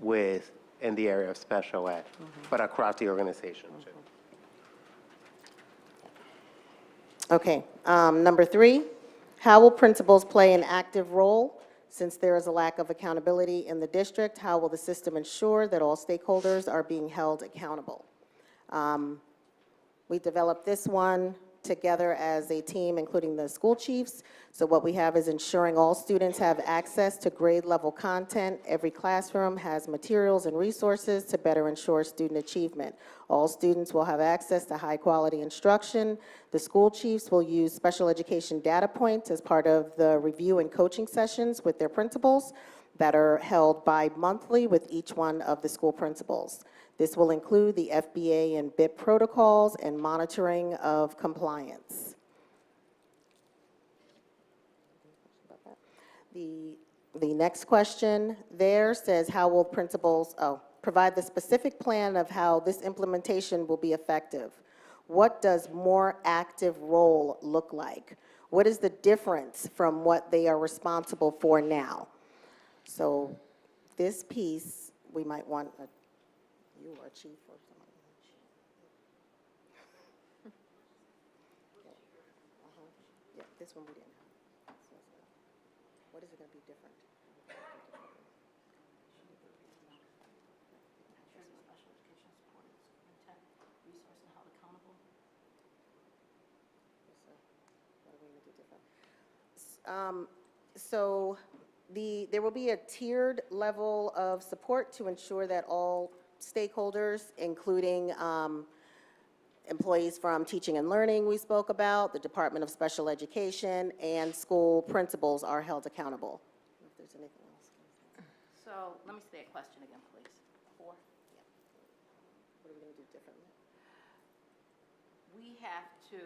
in the area of special ed, but across the organization too. Okay, number 3, how will principals play an active role? Since there is a lack of accountability in the district, how will the system ensure that all stakeholders are being held accountable? We developed this one together as a team, including the school chiefs. So what we have is ensuring all students have access to grade level content. Every classroom has materials and resources to better ensure student achievement. All students will have access to high quality instruction. The school chiefs will use special education data points as part of the review and coaching sessions with their principals that are held bi-monthly with each one of the school principals. This will include the FBA and BIP protocols and monitoring of compliance. The next question there says, how will principals, provide the specific plan of how this implementation will be effective? What does more active role look like? What is the difference from what they are responsible for now? So this piece, we might want you or chief or someone. Yeah, this one we didn't have. What is it going to be different? So there will be a tiered level of support to ensure that all stakeholders, including employees from teaching and learning we spoke about, the Department of Special Education, and school principals are held accountable. If there's anything else. So let me say a question again, please. 4. What are we going to do differently? We have to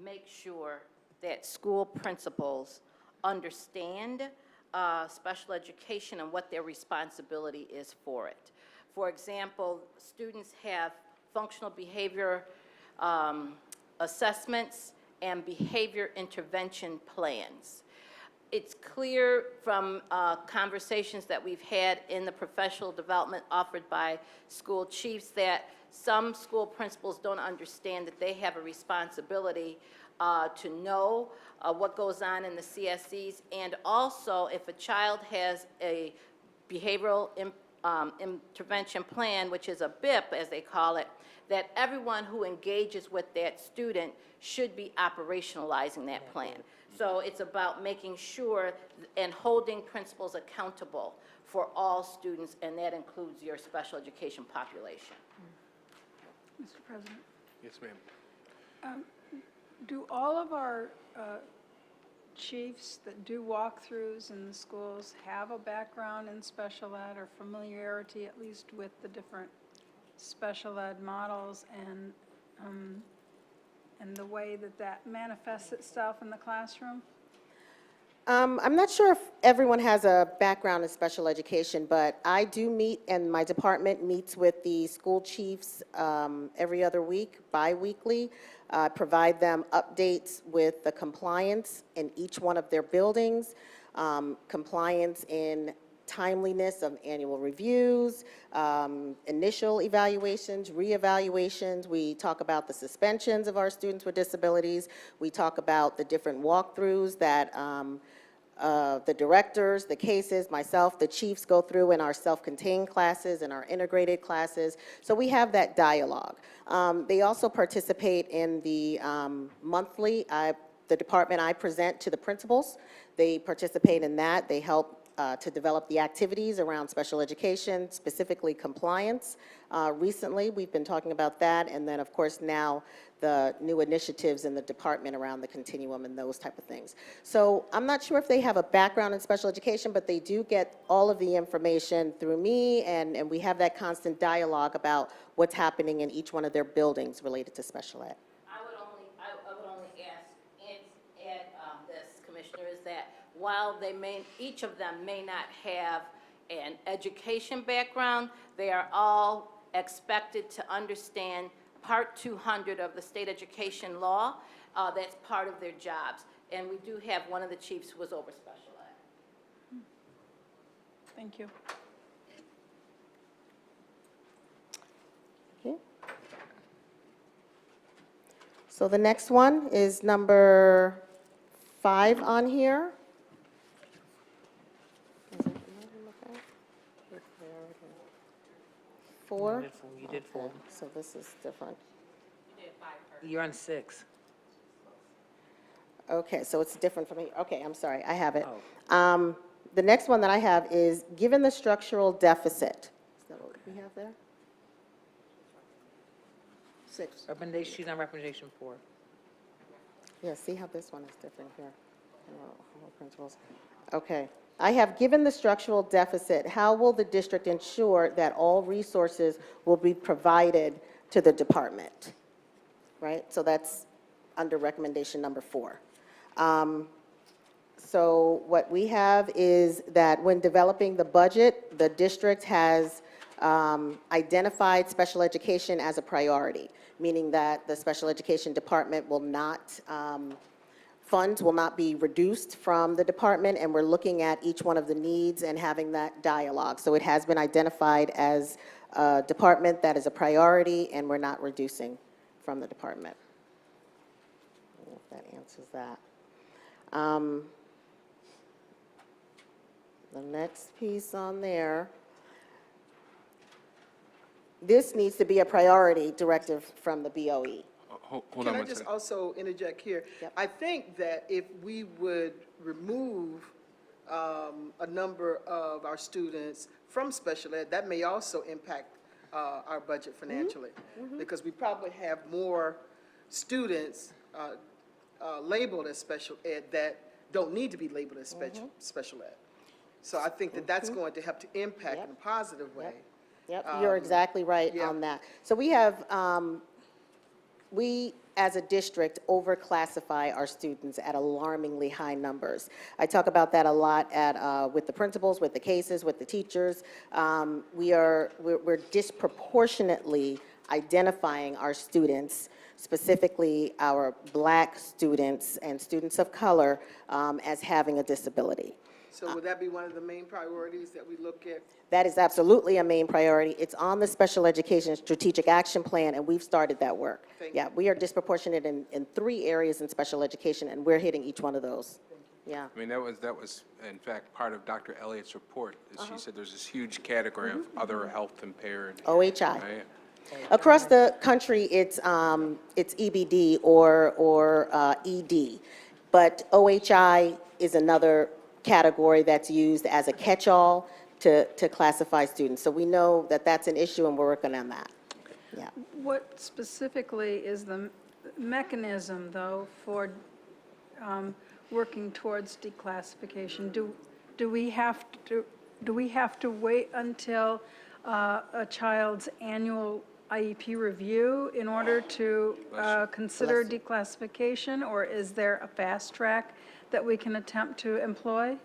make sure that school principals understand special education and what their responsibility is for it. For example, students have functional behavior assessments and behavior intervention plans. It's clear from conversations that we've had in the professional development offered by school chiefs that some school principals don't understand that they have a responsibility to know what goes on in the CSEs, and also if a child has a behavioral intervention plan, which is a BIP as they call it, that everyone who engages with that student should be operationalizing that plan. So it's about making sure and holding principals accountable for all students, and that includes your special education population. Mr. President, Yes, ma'am. do all of our chiefs that do walkthroughs in the schools have a background in special ed or familiarity at least with the different special ed models and the way that that manifests itself in the classroom? I'm not sure if everyone has a background in special education, but I do meet, and my department meets with the school chiefs every other week, bi-weekly. Provide them updates with the compliance in each one of their buildings, compliance in timeliness of annual reviews, initial evaluations, reevaluations. We talk about the suspensions of our students with disabilities. We talk about the different walkthroughs that the directors, the cases, myself, the chiefs go through in our self-contained classes and our integrated classes. So we have that dialogue. They also participate in the monthly, the department I present to the principals. They participate in that. They help to develop the activities around special education, specifically compliance. Recently, we've been talking about that, and then, of course, now the new initiatives in the department around the continuum and those type of things. So I'm not sure if they have a background in special education, but they do get all of the information through me, and we have that constant dialogue about what's happening in each one of their buildings related to special ed. I would only add this, Commissioner, is that while each of them may not have an education background, they are all expected to understand Part 200 of the state education law. That's part of their jobs. And we do have one of the chiefs who was over special ed. Thank you. Okay. So the next one is number 5 on here. Is it 4? You did 4. Okay, so this is different. You're on 6. Okay, so it's different from me. Okay, I'm sorry, I have it. Oh. The next one that I have is, given the structural deficit. Is that what we have there? 6. Recommendation, she's on recommendation 4. Yeah, see how this one is different here? Principals. Okay. I have, given the structural deficit, how will the district ensure that all resources will be provided to the department? Right? So that's under recommendation number 4. So what we have is that when developing the budget, the district has identified special education as a priority, meaning that the special education department will not, funds will not be reduced from the department, and we're looking at each one of the needs and having that dialogue. So it has been identified as a department that is a priority, and we're not reducing from the department. I don't know if that answers that. The next piece on there, this needs to be a priority directive from the BOE. Hold Can on I one just second. also interject here? Yep. I think that if we would remove a number of our students from special ed, that may also impact our budget financially. Because we probably have more students labeled as special ed that don't need to be labeled as special ed. So I think that that's going to help to impact Yep. in a positive way. Yep, you're exactly right yeah. on that. So we have, we, as a district, overclassify our students at alarmingly high numbers. I talk about that a lot at, with the principals, with the cases, with the teachers. We're disproportionately identifying our students, specifically our Black students and students of color, as having a disability. So would that be one of the main priorities that we look at? That is absolutely a main priority. It's on the Special Education Strategic Action Plan, and we've started that work. Thank Yeah, we are disproportionate in 3 areas in special education, and we're hitting each one of those. Yeah. I mean, that was, in fact, part of Dr. Elliott's report. Is She said there's this huge category of other health impaired. OHI. Right? Across the country, it's EBD or ED, but OHI is another category that's used as a catch-all to classify students. So we know that that's an issue, and we're working on that. Yeah. What specifically is the mechanism, though, for working towards declassification? Do we have to wait until a child's annual IEP review in order to consider declassification, or is there a fast track that we can attempt to employ?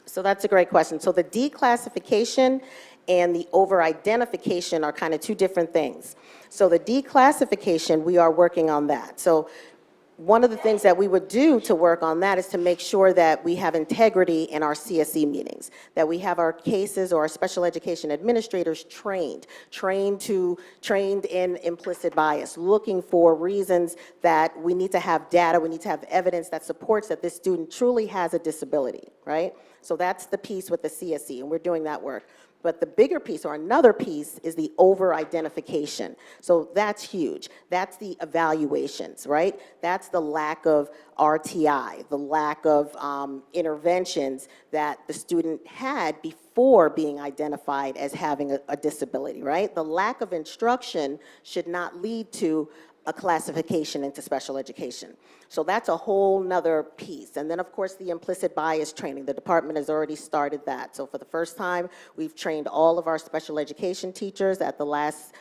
So that's a great question. So the declassification and the over-identification are kind of 2 different things. So the declassification, we are working on that. So one of the things that we would do to work on that is to make sure that we have integrity in our CSE meetings, that we have our cases or our special education administrators trained in implicit bias, looking for reasons that we need to have data, we need to have evidence that supports that this student truly has a disability, right? So that's the piece with the CSE, and we're doing that work. But the bigger piece, or another piece, is the over-identification. So that's huge. That's the evaluations, right? That's the lack of RTI, the lack of interventions that the student had before being identified as having a disability, right? The lack of instruction should not lead to a classification into special education. So that's a whole nother piece. And then, of course, the implicit bias training. The department has already started that. So for the first time, we've trained all of our special education teachers at the last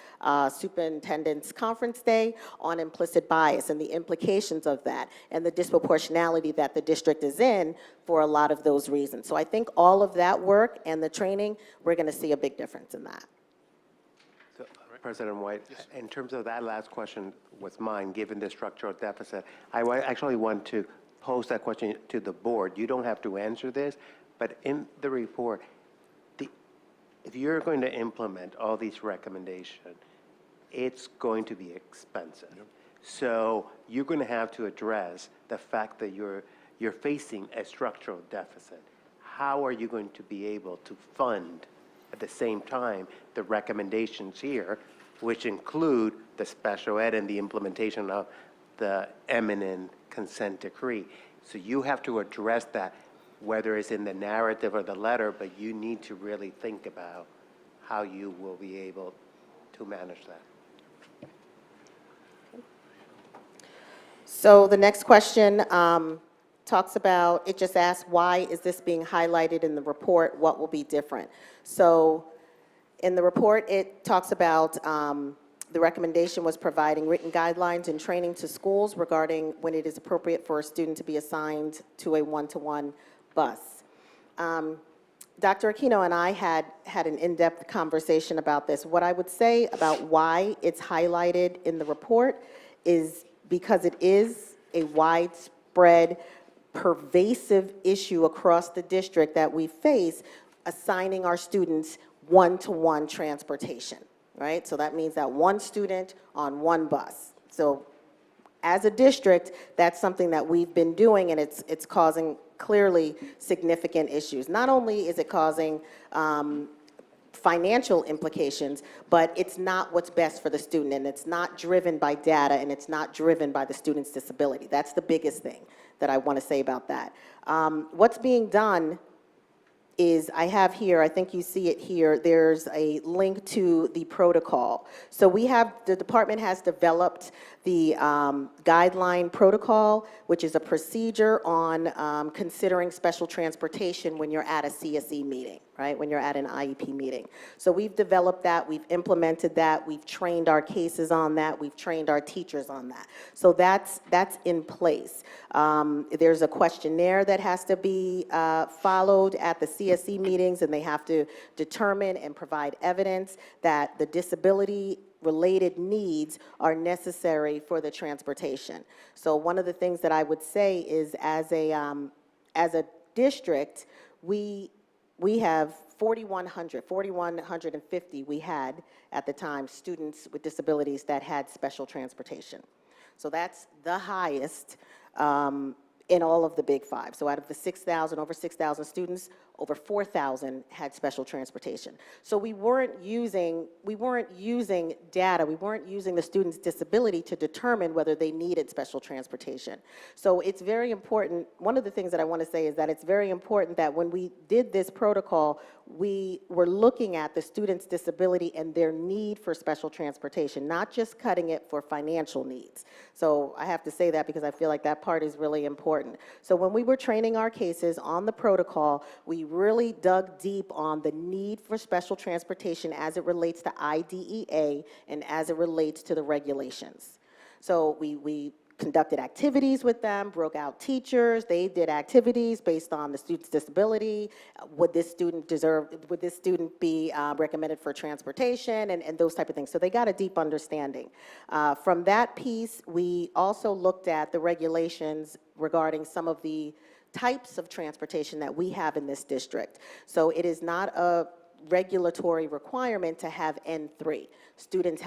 superintendent's conference day on implicit bias and the implications of that and the disproportionality that the district is in for a lot of those reasons. So I think all of that work and the training, we're going to see a big difference in that. So, President White, in terms of that last question was mine, given the structural deficit, actually want to pose that question to the board. You don't have to answer this, but in the report, if you're going to implement all these recommendations, it's going to be expensive. Yep. So you're going to have to address the fact that you're facing a structural deficit. How are you going to be able to fund at the same time the recommendations here, which include the special ed and the implementation of the eminent consent decree? So you have to address that, whether it's in the narrative or the letter, but you need to really think about how you will be able to manage that. So the next question talks about, it just asks, why is this being highlighted in the report? What will be different? So in the report, it talks about the recommendation was providing written guidelines and training to schools regarding when it is appropriate for a student to be assigned to a one-to-one bus. Dr. Aquino and I had an in-depth conversation about this. What I would say about why it's highlighted in the report is because it is a widespread, pervasive issue across the district that we face, assigning our students one-to-one transportation, right? So that means that one student on one bus. So as a district, that's something that we've been doing, and it's causing clearly significant issues. Not only is it causing financial implications, but it's not what's best for the student, and it's not driven by data, and it's not driven by the student's disability. That's the biggest thing that I want to say about that. What's being done is, I have here, I think you see it here, there's a link to the protocol. So the department has developed the guideline protocol, which is a procedure on considering special transportation when you're at a CSE meeting, right, when you're at an IEP meeting. So we've developed that, we've implemented that, we've trained our cases on that, we've trained our teachers on that. So that's in place. There's a questionnaire that has to be followed at the CSE meetings, and they have to determine and provide evidence that the disability-related needs are necessary for the transportation. So one of the things that I would say is, as a district, we have 4,150 we had at the time, students with disabilities that had special transportation. So that's the highest in all of the Big Five. So out of the 6,000, over 6,000 students, over 4,000 had special transportation. So we weren't using data, we weren't using the student's disability to determine whether they needed special transportation. So it's very important, one of the things that I want to say is that it's very important that when we did this protocol, we were looking at the student's disability and their need for special transportation, not just cutting it for financial needs. So I have to say that because I feel like that part is really important. So when we were training our cases on the protocol, we really dug deep on the need for special transportation as it relates to IDEA and as it relates to the regulations. So we conducted activities with them, broke out teachers, they did activities based on the student's disability. Would this student be recommended for transportation, and those type of things. So they got a deep understanding. From that piece, we also looked at the regulations regarding some of the types of transportation that we have in this district. So it is not a regulatory requirement to have N3, students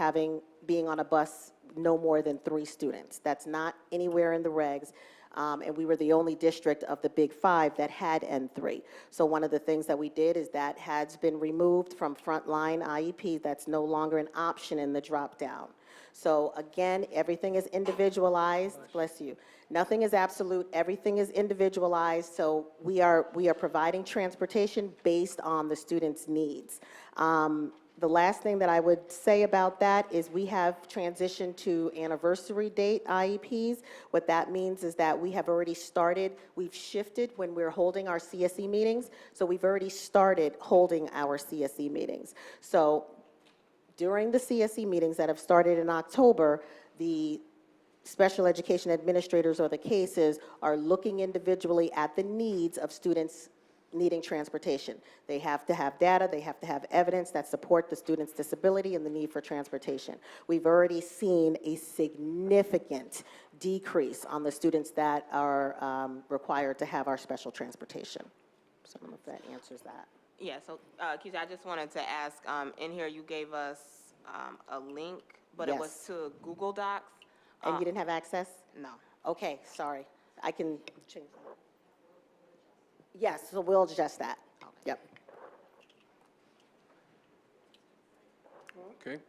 being on a bus no more than 3 students. That's not anywhere in the regs, and we were the only district of the Big Five that had N3. So one of the things that we did is that has been removed from frontline IEP. That's no longer an option in the drop-down. So again, everything is individualized. Bless you. Nothing is absolute. Everything is individualized. So we are providing transportation based on the student's needs. The last thing that I would say about that is we have transitioned to anniversary date IEPs. What that means is that we have already started, we've shifted when we're holding our CSE meetings, so we've already started holding our CSE meetings. So during the CSE meetings that have started in October, the special education administrators or the cases are looking individually at the needs of students needing transportation. They have to have data, they have to have evidence that support the student's disability and the need for transportation. We've already seen a significant decrease on the students that are required to have our special transportation. So I don't know if that answers that. Yeah, so, Keisha, I just wanted to ask, in here you gave us a link, but it was Yes. to Google Docs. And you didn't have access? No. Okay, sorry. I can change that. Yes, so we'll adjust that. Yep. Okay.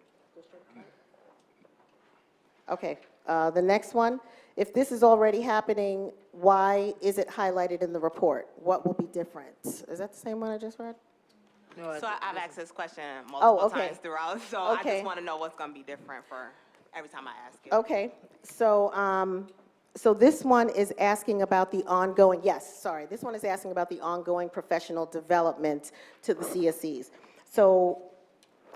Okay, the next one, if this is already happening, why is it highlighted in the report? What will be different? Is that the same one I just read? So I've asked this question multiple okay. times throughout, so I Okay. just want to know what's going to be different for every time I ask it. Okay, so, so this one is asking about the ongoing, this one is asking about the ongoing professional development to the CSEs. So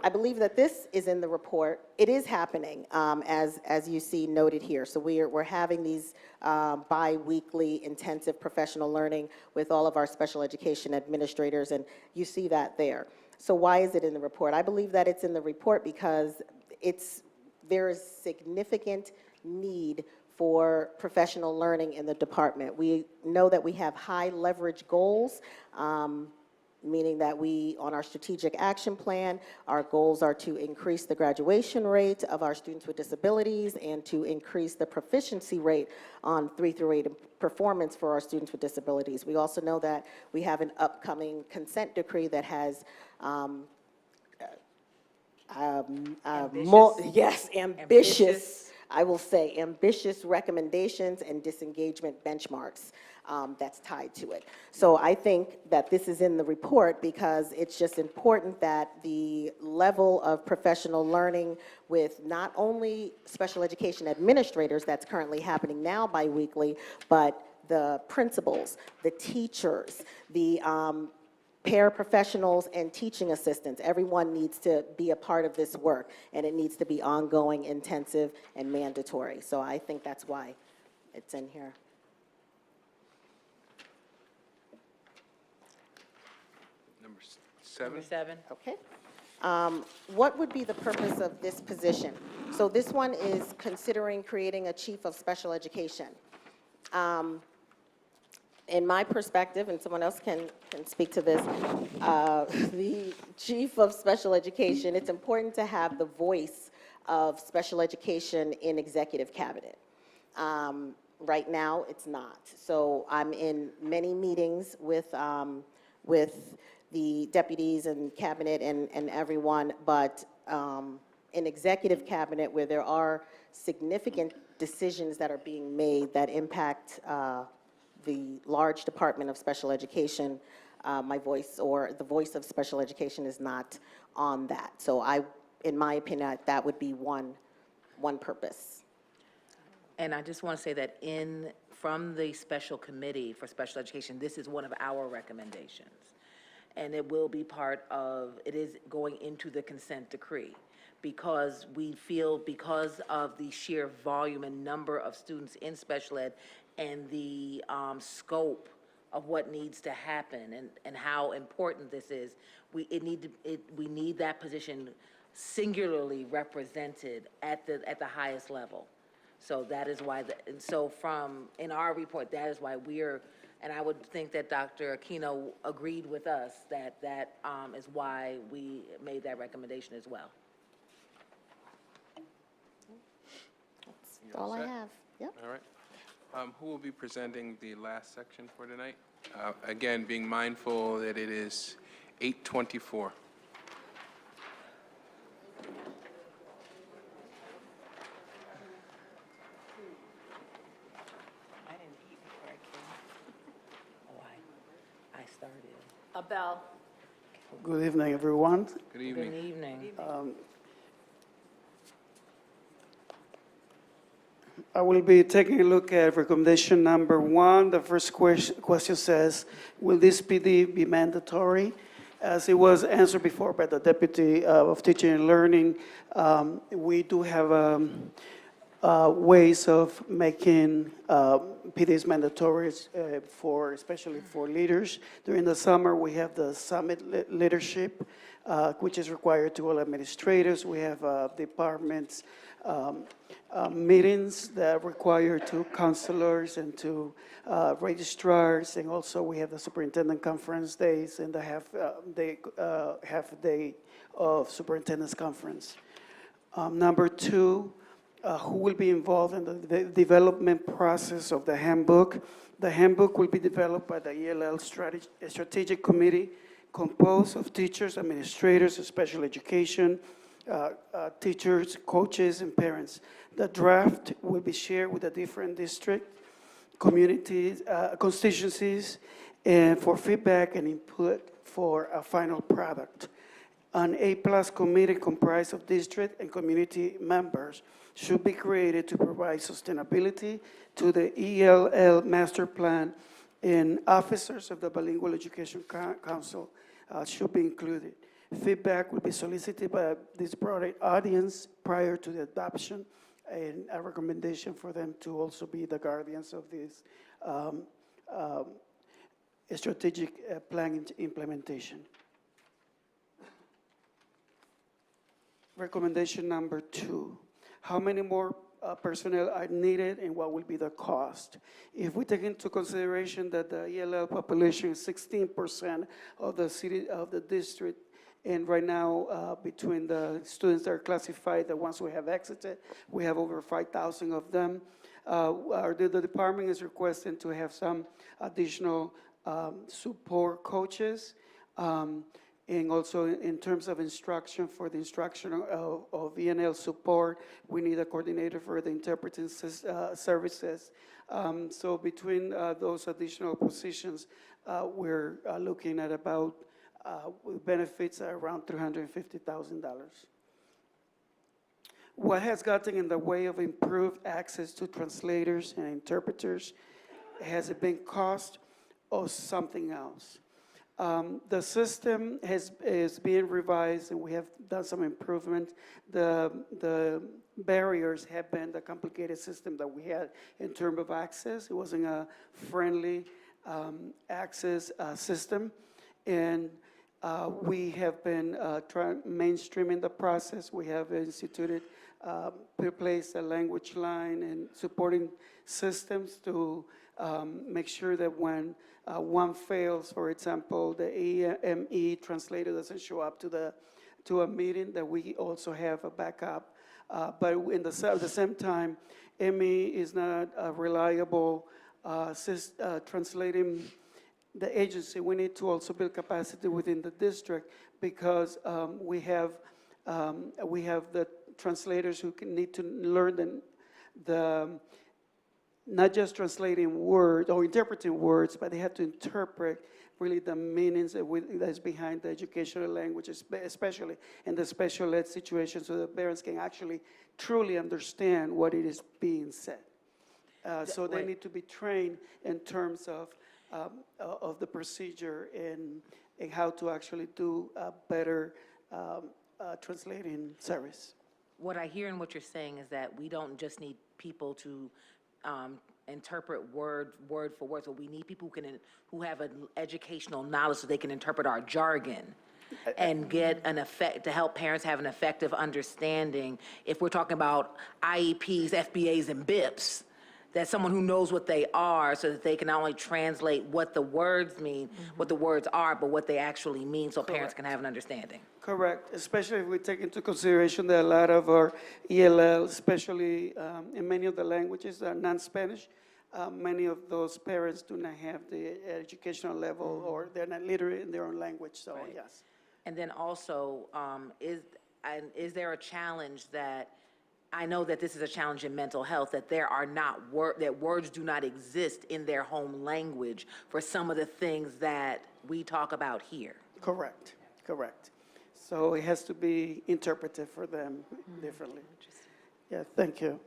I believe that this is in the report. It is happening, as you see noted here. So we're having these bi-weekly intensive professional learning with all of our special education administrators, and you see that there. So why is it in the report? I believe that it's in the report because there is significant need for professional learning in the department. We know that we have high leverage goals, meaning that on our strategic action plan, our goals are to increase the graduation rate of our students with disabilities and to increase the proficiency rate on 3 through 8 performance for our students with disabilities. We also know that we have an upcoming consent decree that has ambitious, I will say, ambitious recommendations and disengagement benchmarks that's tied to it. So I think that this is in the report because it's just important that the level of professional learning with not only special education administrators that's currently happening now biweekly, but the principals, the teachers, the paraprofessionals and teaching assistants. Everyone needs to be a part of this work, and it needs to be ongoing, intensive, and mandatory. So I think that's why it's in here. Number 7. Number 7. Okay. What would be the purpose of this position? So this one is considering creating a chief of special education. In my perspective, and someone else can speak to this, the chief of special education, it's important to have the voice of special education in executive cabinet. Right now, it's not. So I'm in many meetings with the deputies and cabinet and everyone, but in executive cabinet where there are significant decisions that are being made that impact the large Department of Special Education, my voice or the voice of special education is not on that. So in my opinion, that would be one purpose. And I just want to say that from the special committee for special education, this is one of our recommendations. and it will be part of, it is going into the consent decree, because we feel because of the sheer volume and number of students in special ed and the scope of what needs to happen and how important this is, we need that position singularly represented at the highest level. So that is why, and so in our report, that is why and I would think that Dr. Aquino agreed with us that is why we made that recommendation as well. That's all I have. Yep. All right. Who will be presenting the last section for tonight? Again, being mindful that it is 8:24. I didn't eat before I came. Oh, I started. Abel. Good evening, everyone. Good evening. Good evening. I will be taking a look at recommendation number 1. The first question says, will this PD be mandatory? As it was answered before by the Deputy of Teaching and Learning, we do have ways of making PDs mandatory especially for leaders. During the summer, we have the summit leadership, which is required to all administrators. We have departments meetings that require to counselors and to registrars, and also we have the superintendent conference days and the half day of superintendent's conference. Number 2, who will be involved in the development process of the handbook? The handbook will be developed by the ELL Strategic Committee, composed of teachers, administrators, special education, teachers, coaches, and parents. The draft will be shared with the different district, communities, constituencies, and for feedback and input for a final product. An A+ committee comprised of district and community members should be created to provide sustainability to the ELL master plan, and officers of the Bilingual Education Council should be included. Feedback will be solicited by this broader audience prior to the adoption, and a recommendation for them to also be the guardians of this strategic plan implementation. Recommendation number 2, how many more personnel are needed and what will be the cost? If we take into consideration that the ELL population is 16% of the city, of the district, and right now, between the students that are classified, the ones we have exited, we have over 5,000 of them. The department is requesting to have some additional support coaches, and also in terms of instruction, for the instruction of ENL support, we need a coordinator for the interpreting services. So between those additional positions, we're looking at about benefits are around $350,000. What has gotten in the way of improved access to translators and interpreters? Has it been cost or something else? The system is being revised, and we have done some improvement. The barriers have been the complicated system that we had in terms of access. It wasn't a friendly access system, and we have been mainstreaming the process. We have instituted, replaced a language line and supporting systems to make sure that when one fails, for example, the AME translator doesn't show up to a meeting, that we also have a backup. But at the same time, ME is not a reliable translating the agency. We need to also build capacity within the district, because we have the translators who need to learn the not just translating words or interpreting words, but they have to interpret really the meanings that's behind the educational language, especially in the special ed situation, so the parents can actually truly understand what it is being said. So they need to be trained in terms of of the procedure and how to actually do a better translating service. What I hear in what you're saying is that we don't just need people to interpret word for word, so we need people who have an educational knowledge so they can interpret our jargon and get an effect, to help parents have an effective understanding. If we're talking about IEPs, FBAs, and BIPs, that someone who knows what they are so that they can not only translate what the words mean, what the words are, but what they actually mean so parents can have an understanding. Correct, especially if we take into consideration that a lot of our ELL, especially in many of the languages that are non-Spanish, many of those parents do not have the educational level or they're not literate in their own language, so yes. And then also, is there a challenge that, I know that this is a challenge in mental health, that there are not that words do not exist in their home language for some of the things that we talk about here? Correct, correct. So it has to be interpreted for them differently. Yeah, thank you.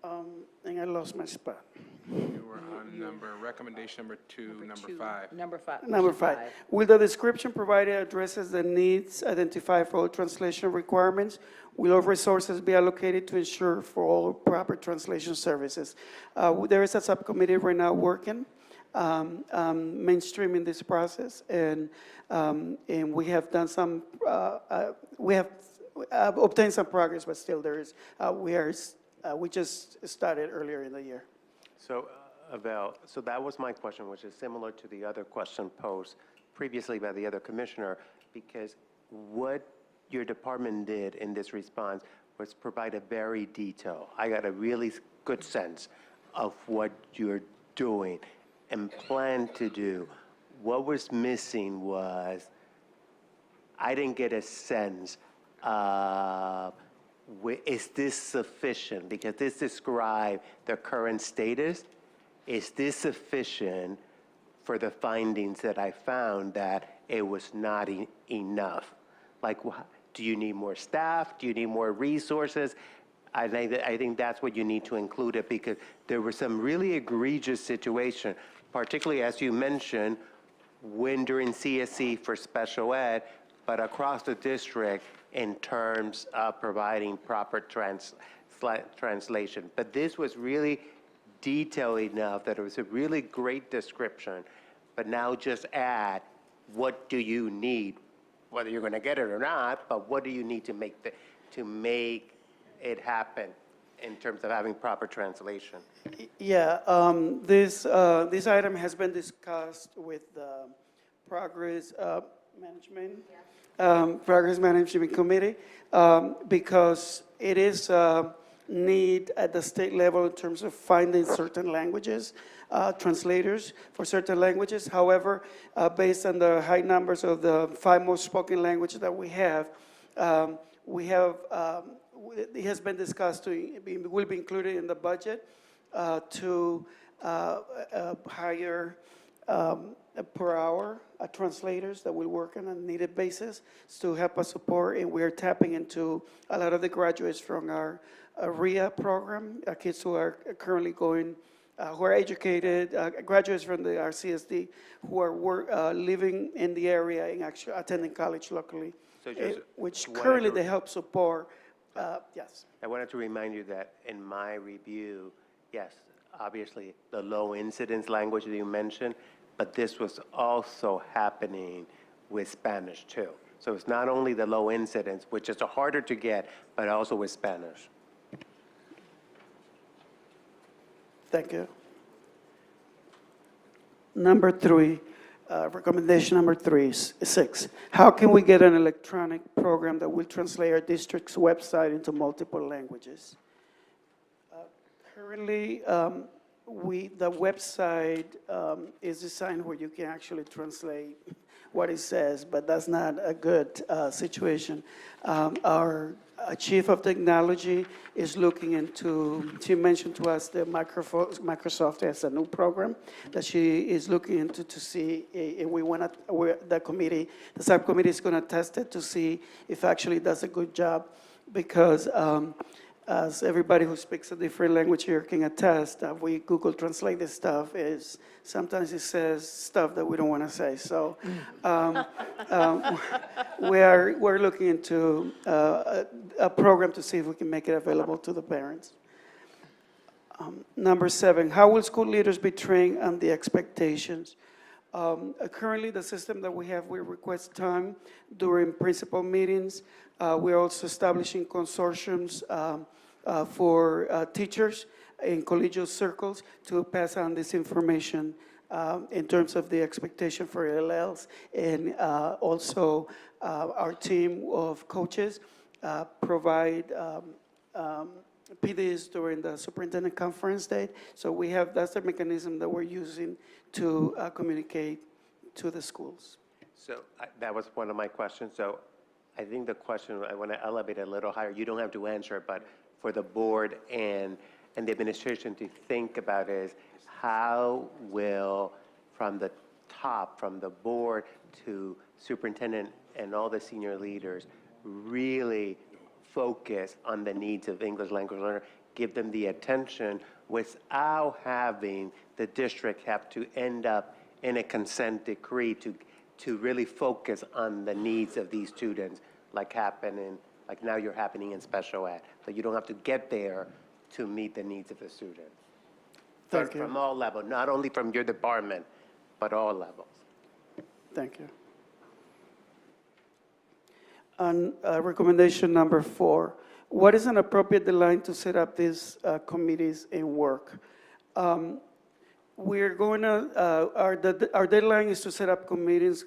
And I lost my spot. You were on recommendation number 2, number 5. Number 5. Number 5, will the description provided addresses the needs identified for all translation requirements? Will all resources be allocated to ensure for all proper translation services? There is a subcommittee right now working, mainstreaming this process, and we have done some, we have obtained some progress, but still there is, we just started earlier in the year. So, Abel, so that was my question, which is similar to the other question posed previously by the other commissioner, because what your department did in this response was provide a very detailed, I got a really good sense of what you're doing and plan to do. What was missing was, I didn't get a sense of, is this sufficient? Because this described the current status. Is this sufficient for the findings that I found that it was not enough? Like, do you need more staff? Do you need more resources? I think that's what you need to include it, because there were some really egregious situations, particularly as you mentioned, when during CSE for special ed, but across the district in terms of providing proper translation. But this was really detailed enough that it was a really great description, but now just add, what do you need? Whether you're going to get it or not, but what do you need to make it happen in terms of having proper translation? Yeah, this item has been discussed with the Progress Management, Progress Management Committee, because it is a need at the state level in terms of finding certain languages, translators for certain languages. However, based on the high numbers of the 5 most spoken languages that we have, it has been discussed will be included in the budget to hire per hour translators that will work on a needed basis to help us support, and we're tapping into a lot of the graduates from our RIA program, kids who are currently going, who are educated, graduates from the RCSD who are living in the area and actually attending college locally, So just which wanted currently to- they help support, yes. I wanted to remind you that in my review, yes, obviously the low incidence language that you mentioned, but this was also happening with Spanish too. So it's not only the low incidence, which is harder to get, but also with Spanish. Thank you. Number 3, recommendation number 6. How can we get an electronic program that will translate our district's website into multiple languages? Currently, the website is designed where you can actually translate what it says, but that's not a good situation. Our chief of technology is looking into, she mentioned to us that Microsoft has a new program that she is looking into to see if we want to, the subcommittee is going to test it to see if actually it does a good job, because as everybody who speaks a different language here can attest, we Google Translate this stuff, is sometimes it says stuff that we don't want to say. So we're looking into a program to see if we can make it available to the parents. Number 7, how will school leaders be trained on the expectations? Currently, the system that we have, we request time during principal meetings. We're also establishing consortiums for teachers in collegial circles to pass on this information in terms of the expectation for LLs. And also, our team of coaches provide PDs during the superintendent conference date. So that's the mechanism that we're using to communicate to the schools. So that was one of my questions. So I think the question, I want to elevate it a little higher. You don't have to answer it, but for the board and the administration to think about is how will, from the top, from the board to superintendent and all the senior leaders, really focus on the needs of English language learners, give them the attention without having the district have to end up in a consent decree to really focus on the needs of these students, like now you're happening in special ed. So you don't have to get there to meet the needs of the student. Thank you. From all levels, not only from your department, but all levels. Thank you. On recommendation number 4, what is an appropriate deadline to set up these committees and work? We're going to, our deadline is to set up committees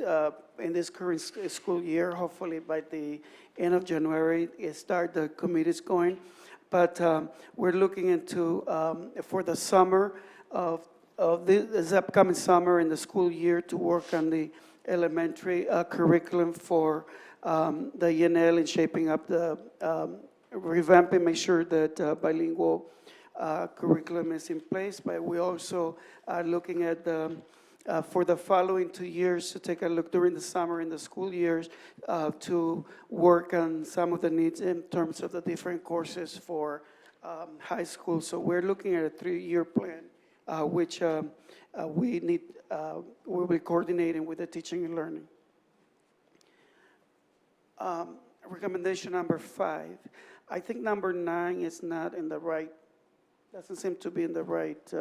in this current school year, hopefully by the end of January, start the committees going. But we're looking into, for the summer of this upcoming summer in the school year, to work on the elementary curriculum for the ENL and shaping up the revamping, make sure that bilingual curriculum is in place. But we also are looking at for the following 2 years to take a look during the summer in the school years to work on some of the needs in terms of the different courses for high school. So we're looking at a 3-year plan, which we'll be coordinating with the teaching and learning. Recommendation number 5. I think number 9 is not in the right, doesn't seem to be in the right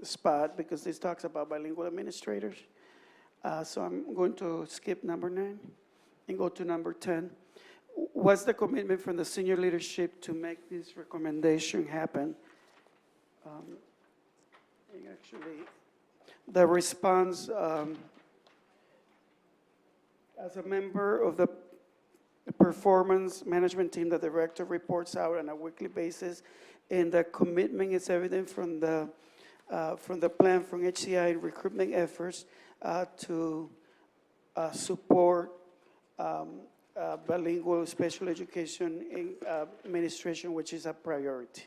spot, because this talks about bilingual administrators. So I'm going to skip number 9 and go to number 10. What's the commitment from the senior leadership to make this recommendation happen? Actually, the response, as a member of the performance management team, the director reports out on a weekly basis, and the commitment is evident from the plan from HCI recruitment efforts to support bilingual special education administration, which is a priority.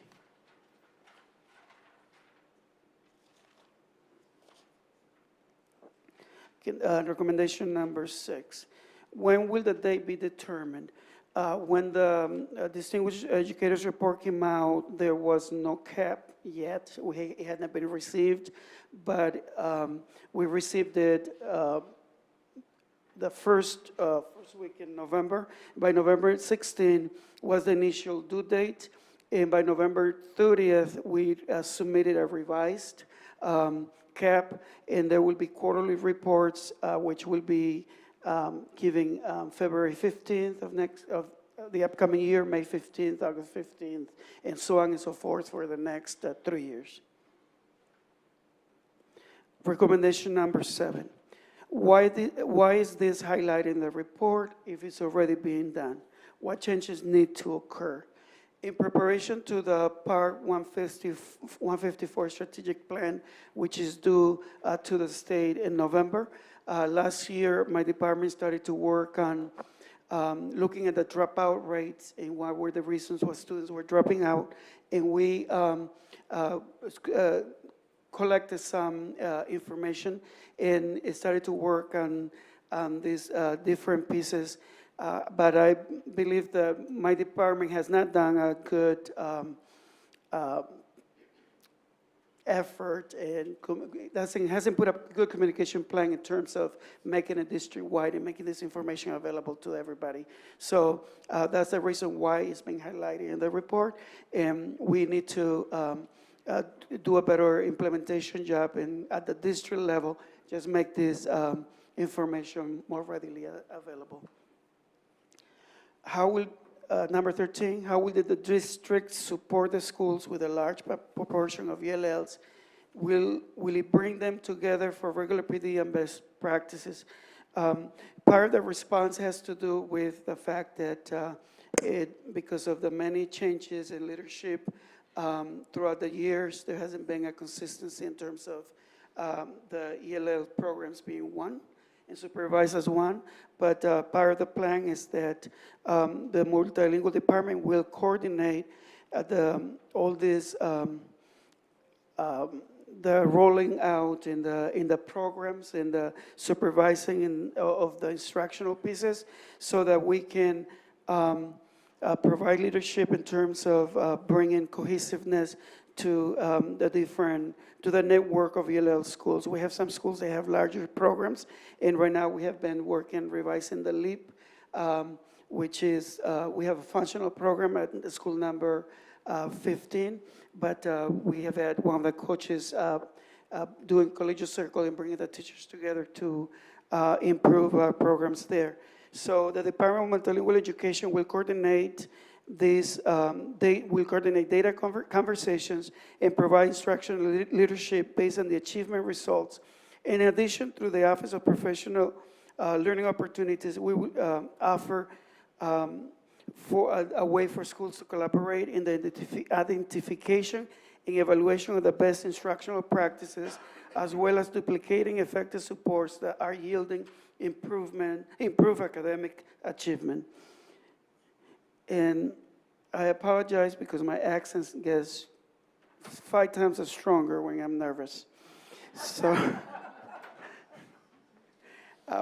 Recommendation number 6. When will the date be determined? When the Distinguished Educators Report came out, there was no cap yet. It hadn't been received, but we received it the first week in November. By November 16 was the initial due date, and by November 30th, we submitted a revised cap, and there will be quarterly reports, which will be giving February 15th of the upcoming year, May 15th, August 15th, and so on and so forth for the next 3 years. Recommendation number 7. Why is this highlighted in the report if it's already being done? What changes need to occur? In preparation to the Part 154 strategic plan, which is due to the state in November, last year my department started to work on looking at the dropout rates and what were the reasons why students were dropping out, and we collected some information and started to work on these different pieces But I believe that my department has not done a good effort and hasn't put up a good communication plan in terms of making it district-wide and making this information available to everybody. So that's the reason why it's being highlighted in the report. And we need to do a better implementation job and at the district level, just make this information more readily available. How will, number 13, how will the district support the schools with a large proportion of ELLs? Will it bring them together for regular PD and best practices? Part of the response has to do with the fact that because of the many changes in leadership throughout the years, there hasn't been a consistency in terms of the ELL programs being one and supervised as one, but part of the plan is that the multilingual department will coordinate all this, the rolling out in the programs and the supervising of the instructional pieces so that we can provide leadership in terms of bringing cohesiveness to the network of ELL schools. We have some schools that have larger programs, and right now we have been working, revising the LEAP, which is, we have a functional program at the school number 15, but we have had one of the coaches doing collegiate circle and bringing the teachers together to improve our programs there. So the Department of Multilingual Education will coordinate these, they will coordinate data conversations and provide instructional leadership based on the achievement results. In addition, through the Office of Professional Learning Opportunities, we will offer for a way for schools to collaborate in the identification and evaluation of the best instructional practices, as well as duplicating effective supports that are yielding improved academic achievement. And I apologize because my accent gets 5 times as stronger when I'm nervous. So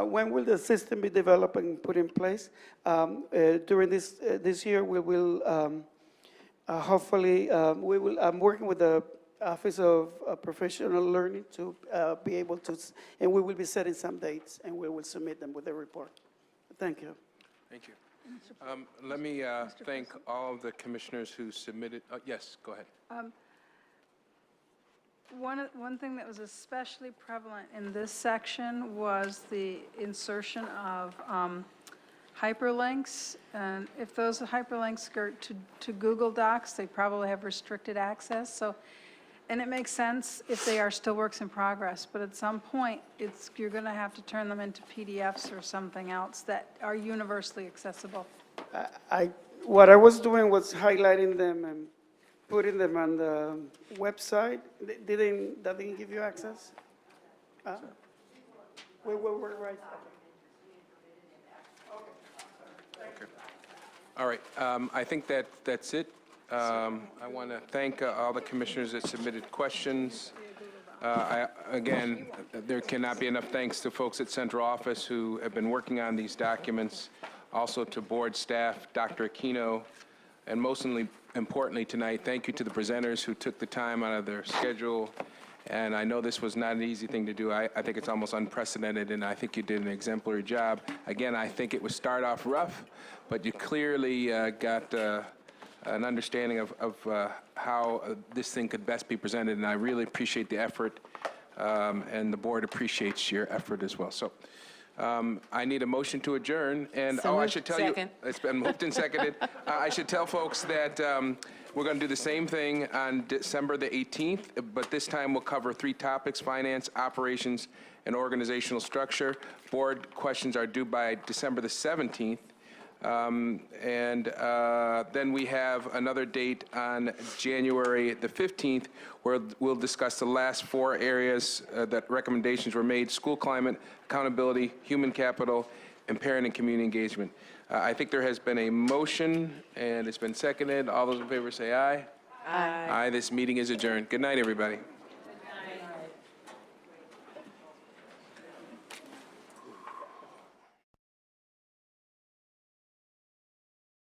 when will the system be developed and put in place? During this year, we will hopefully, I'm working with the Office of Professional Learning to be able to, and we will be setting some dates and we will submit them with the report. Thank you. Thank you. Let me thank all of the commissioners who submitted. Yes, go ahead. One thing that was especially prevalent in this section was the insertion of hyperlinks. And if those hyperlinks go to Google Docs, they probably have restricted access. So, and it makes sense if they are still works in progress, but at some point, you're going to have to turn them into PDFs or something else that are universally accessible. What I was doing was highlighting them and putting them on the website. That didn't give you access? We're right. Okay. All right. I think that's it. I want to thank all the commissioners that submitted questions. Again, there cannot be enough thanks to folks at Central Office who have been working on these documents, also to board staff, Dr. Aquino, and most importantly tonight, thank you to the presenters who took the time out of their schedule. And I know this was not an easy thing to do. I think it's almost unprecedented, and I think you did an exemplary job. Again, I think it would start off rough, but you clearly got an understanding of how this thing could best be presented, and I really appreciate the effort, and the board appreciates your effort as well. So I need a motion to adjourn, and I should tell Second. you, it's been moved and seconded. I should tell folks that we're going to do the same thing on December the 18th, but this time we'll cover 3 topics: finance, operations, and organizational structure. Board questions are due by December the 17th. Then we have another date on January the 15th, where we'll discuss the last 4 areas that recommendations were made: school climate, accountability, human capital, and parent and community engagement. I think there has been a motion, and it's been seconded. All those in favor say aye. Aye. Aye. This meeting is adjourned. Good night, everybody.